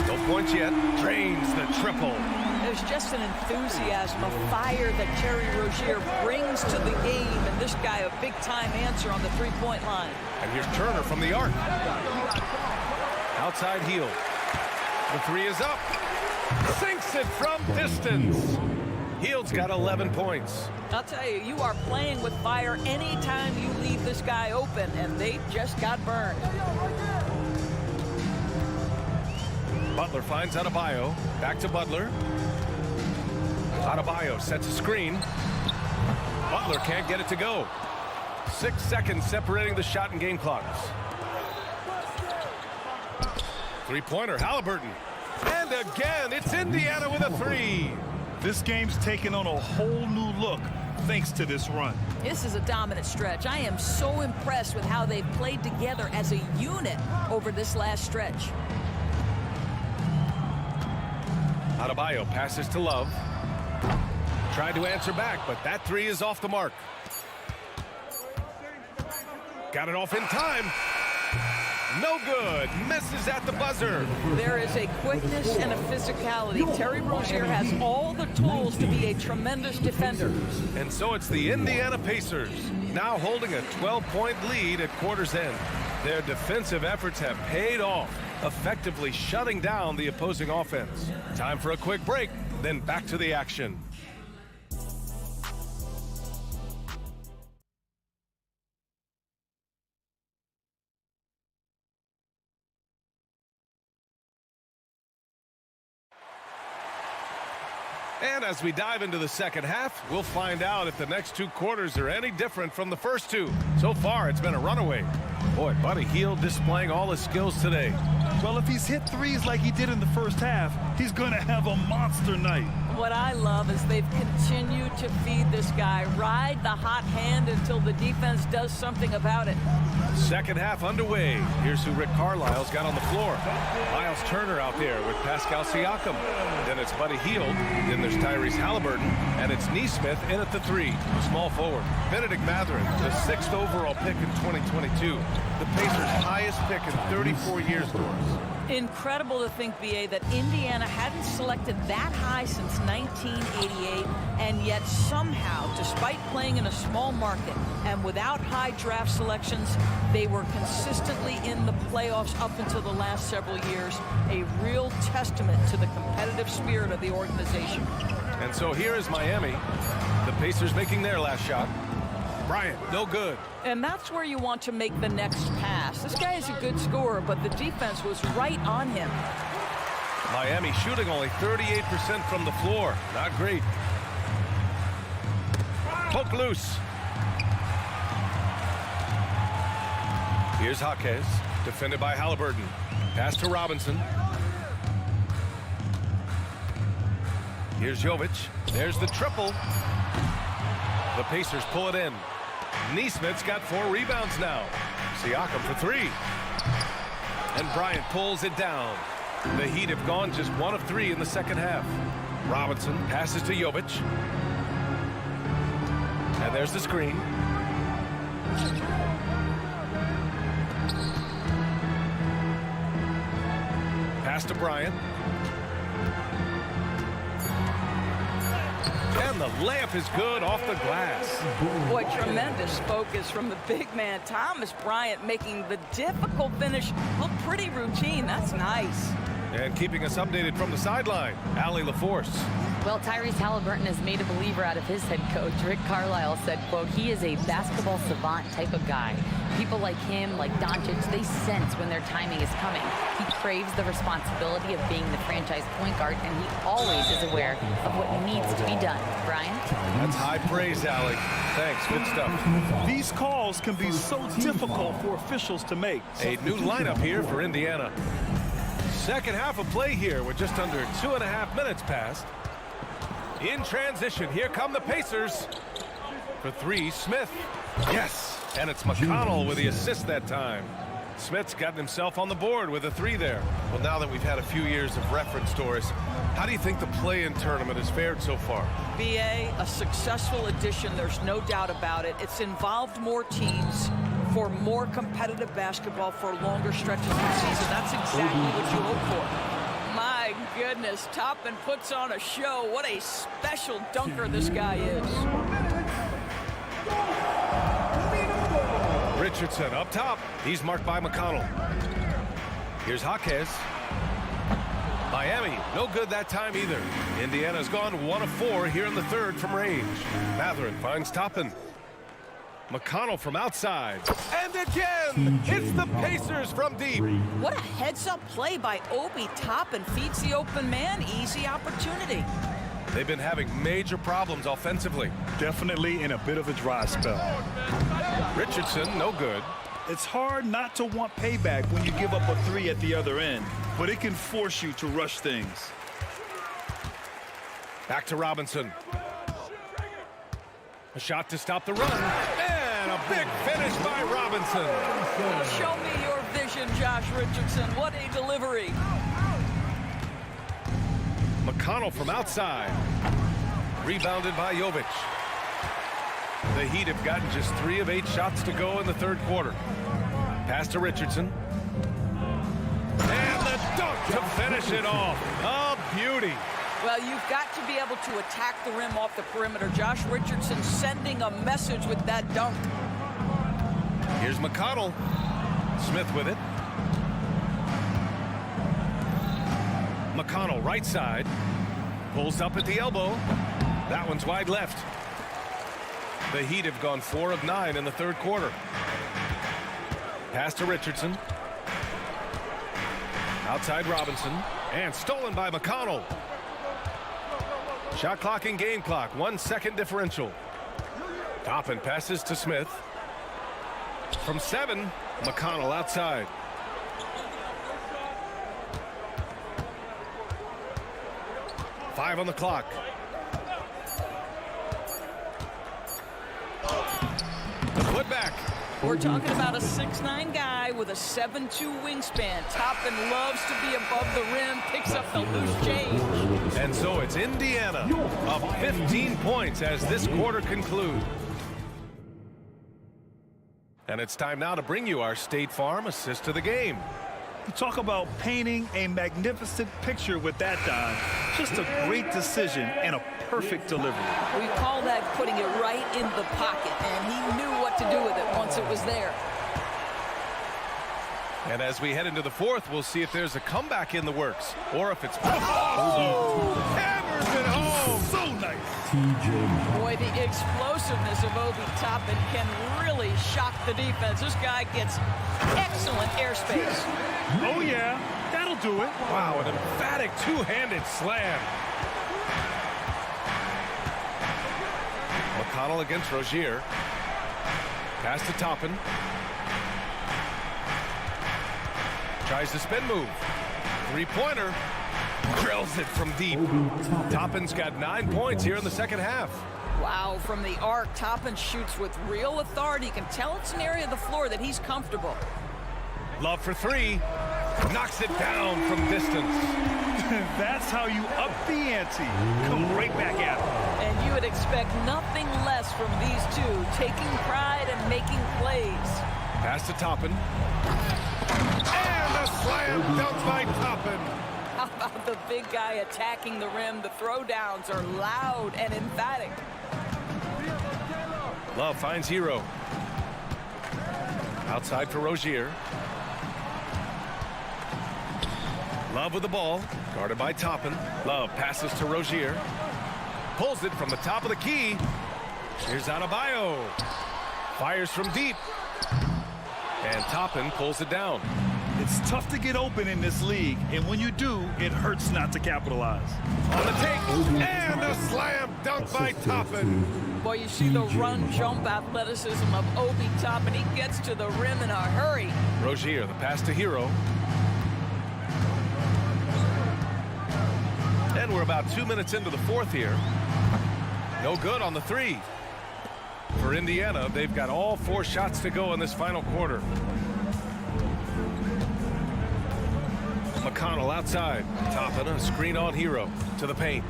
No points yet. Drains the triple. There's just an enthusiasm, a fire that Terry Rozier brings to the game, and this guy a big-time answer on the three-point line. And here's Turner from the arc. Outside Hield. The 3 is up. Sinks it from distance. Hield's got 11 points. I'll tell you, you are playing with fire anytime you leave this guy open, and they just got burned. Butler finds Adebayo. Back to Butler. Adebayo sets a screen. Butler can't get it to go. 6 seconds separating the shot and game clocks. Three-pointer, Halliburton. And again, it's Indiana with a 3. This game's taken on a whole new look thanks to this run. This is a dominant stretch. I am so impressed with how they've played together as a unit over this last stretch. Adebayo passes to Love. Tried to answer back, but that 3 is off the mark. Got it off in time. No good. Misses at the buzzer. There is a quickness and a physicality. Terry Rozier has all the tools to be a tremendous defender. And so it's the Indiana Pacers, now holding a 12-point lead at quarter's end. Their defensive efforts have paid off, effectively shutting down the opposing offense. Time for a quick break, then back to the action. And as we dive into the second half, we'll find out if the next 2 quarters are any different from the first 2. So far, it's been a runaway. Boy, Buddy Hield displaying all his skills today. Well, if he's hit threes like he did in the first half, he's going to have a monster night. What I love is they've continued to feed this guy, ride the hot hand until the defense does something about it. Second half underway. Here's who Rick Carlisle's got on the floor. Miles Turner out there with Pascal Siakam. Then it's Buddy Hield. Then there's Tyrese Halliburton. And it's Nesmith in at the 3, small forward. Benedict Mathurin, the 6th overall pick in 2022. The Pacers' highest pick in 34 years, Doris. Incredible to think, B.A., that Indiana hadn't selected that high since 1988, and yet somehow, despite playing in a small market and without high draft selections, they were consistently in the playoffs up until the last several years. A real testament to the competitive spirit of the organization. And so here is Miami. The Pacers making their last shot. Bryant, no good. And that's where you want to make the next pass. This guy is a good scorer, but the defense was right on him. Miami shooting only 38% from the floor. Not great. Poke loose. Here's Jaquez, defended by Halliburton. Pass to Robinson. Here's Jovic. There's the triple. The Pacers pull it in. Nesmith's got 4 rebounds now. Siakam for 3. And Bryant pulls it down. The Heat have gone just 1 of 3 in the second half. Robinson passes to Jovic. And there's the screen. Pass to Bryant. And the layup is good off the glass. Boy, tremendous focus from the big man, Thomas Bryant, making the difficult finish look pretty routine. That's nice. And keeping us updated from the sideline, Allie LaForce. Well, Tyrese Halliburton has made a believer out of his head coach. Rick Carlisle said, quote, he is a basketball savant type of guy. People like him, like Doncic, they sense when their timing is coming. He craves the responsibility of being the franchise point guard, and he always is aware of what needs to be done. Brian? That's high praise, Alec. Thanks, good stuff. These calls can be so difficult for officials to make. A new lineup here for Indiana. Second half of play here with just under 2.5 minutes passed. In transition, here come the Pacers. For three, Smith. Yes, and it's McConnell with the assist that time. Smith's gotten himself on the board with a three there. Well, now that we've had a few years of reference, Doris, how do you think the play-in tournament has fared so far? BA, a successful addition, there's no doubt about it. It's involved more teams for more competitive basketball for longer stretches of the season. That's exactly what you hope for. My goodness, Toppin puts on a show. What a special dunker this guy is. Richardson up top. He's marked by McConnell. Here's Jaquez. Miami, no good that time either. Indiana's gone 1 of 4 here in the third from range. Matherin finds Toppin. McConnell from outside. And again, it's the Pacers from deep. What a heads-up play by Obi Toppin. Feeds the open man. Easy opportunity. They've been having major problems offensively. Definitely in a bit of a dry spell. Richardson, no good. It's hard not to want payback when you give up a three at the other end, but it can force you to rush things. Back to Robinson. A shot to stop the run. And a big finish by Robinson. Show me your vision, Josh Richardson. What a delivery. McConnell from outside. Rebounded by Jovic. The Heat have gotten just 3 of 8 shots to go in the third quarter. Pass to Richardson. And the dunk to finish it off. A beauty. Well, you've got to be able to attack the rim off the perimeter. Josh Richardson sending a message with that dunk. Here's McConnell. Smith with it. McConnell right side. Pulls up at the elbow. That one's wide left. The Heat have gone 4 of 9 in the third quarter. Pass to Richardson. Outside Robinson. And stolen by McConnell. Shot clock and game clock. 1 second differential. Toppin passes to Smith. From 7, McConnell outside. Five on the clock. The putback. We're talking about a 6'9" guy with a 7'2" wingspan. Toppin loves to be above the rim, picks up the loose change. And so it's Indiana up 15 points as this quarter concludes. And it's time now to bring you our State Farm assist of the game. You talk about painting a magnificent picture with that dime. Just a great decision and a perfect delivery. We call that putting it right in the pocket, and he knew what to do with it once it was there. And as we head into the fourth, we'll see if there's a comeback in the works, or if it's... Oh! Hammers it home! So nice! Boy, the explosiveness of Obi Toppin can really shock the defense. This guy gets excellent airspace. Oh, yeah. That'll do it. Wow, an emphatic two-handed slam. McConnell against Rozier. Pass to Toppin. Tries the spin move. Three-pointer. Drills it from deep. Toppin's got 9 points here in the second half. Wow, from the arc, Toppin shoots with real authority. You can tell it's an area of the floor that he's comfortable. Love for 3. Knocks it down from distance. That's how you up the ante. Come right back at it. And you would expect nothing less from these two, taking pride and making plays. Pass to Toppin. And a slam dunk by Toppin. How about the big guy attacking the rim? The throwdowns are loud and emphatic. Love finds Hero. Outside for Rozier. Love with the ball. Guarded by Toppin. Love passes to Rozier. Pulls it from the top of the key. Here's Adebayo. Fires from deep. And Toppin pulls it down. It's tough to get open in this league, and when you do, it hurts not to capitalize. On the take, and a slam dunk by Toppin. Boy, you see the run, jump athleticism of Obi Toppin. He gets to the rim in a hurry. Rozier, the pass to Hero. And we're about 2 minutes into the fourth here. No good on the three. For Indiana, they've got all 4 shots to go in this final quarter. McConnell outside. Toppin, a screen on Hero to the paint.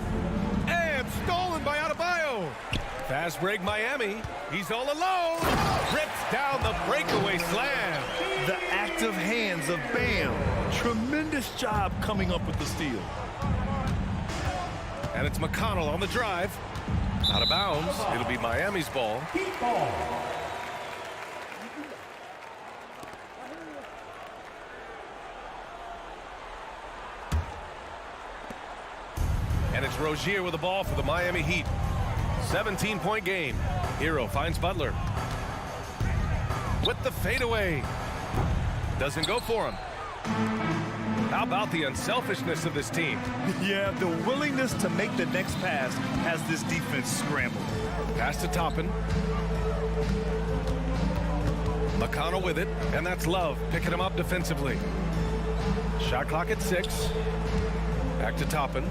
And stolen by Adebayo. Fast break Miami. He's all alone. Rips down the breakaway slam. The active hands of Bam. Tremendous job coming up with the steal. And it's McConnell on the drive. Out of bounds. It'll be Miami's ball. And it's Rozier with the ball for the Miami Heat. 17-point game. Hero finds Butler. With the fadeaway. Doesn't go for him. How about the unselfishness of this team? Yeah, the willingness to make the next pass has this defense scrambled. Pass to Toppin. McConnell with it, and that's Love picking him up defensively. Shot clock at 6. Back to Toppin.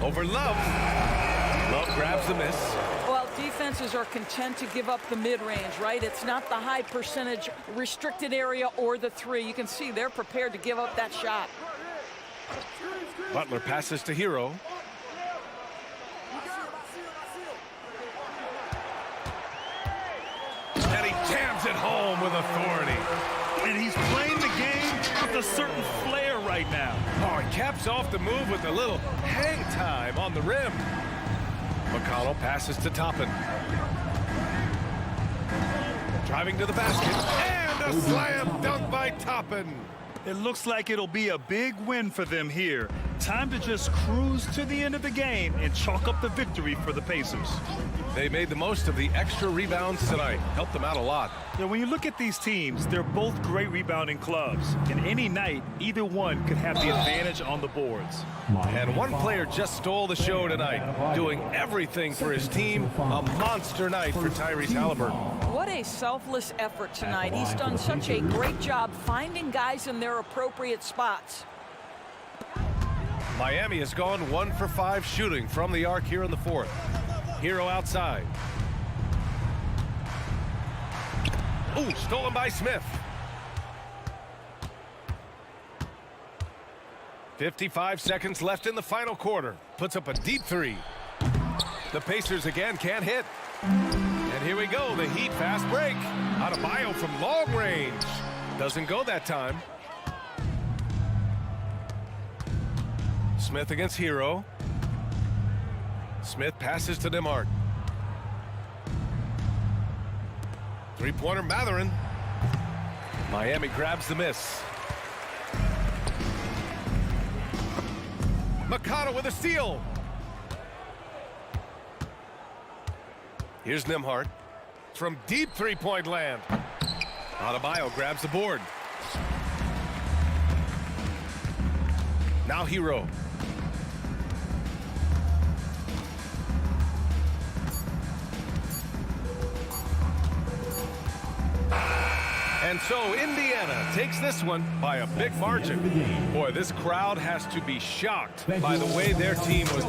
Over Love. Love grabs the miss. Well, defenses are content to give up the mid-range, right? It's not the high percentage restricted area or the three. You can see they're prepared to give up that shot. Butler passes to Hero. And he jams it home with authority. And he's playing the game with a certain flair right now. Oh, he caps off the move with a little hang time on the rim. McConnell passes to Toppin. Driving to the basket. And a slam dunk by Toppin. It looks like it'll be a big win for them here. Time to just cruise to the end of the game and chalk up the victory for the Pacers. They made the most of the extra rebounds tonight. Helped them out a lot. Yeah, when you look at these teams, they're both great rebounding clubs. And any night, either one could have the advantage on the boards. And one player just stole the show tonight, doing everything for his team. A monster night for Tyrese Halliburton. What a selfless effort tonight. He's done such a great job finding guys in their appropriate spots. Miami has gone 1 for 5 shooting from the arc here in the fourth. Hero outside. Ooh, stolen by Smith. 55 seconds left in the final quarter. Puts up a deep three. The Pacers again can't hit. And here we go, the Heat fast break. Adebayo from long range. Doesn't go that time. Smith against Hero. Smith passes to Demart. Three-pointer Matherin. Miami grabs the miss. McConnell with a steal. Here's Nembhard from deep three-point land. Adebayo grabs the board. Now Hero. And so Indiana takes this one by a big margin. Boy, this crowd has to be shocked by the way their team was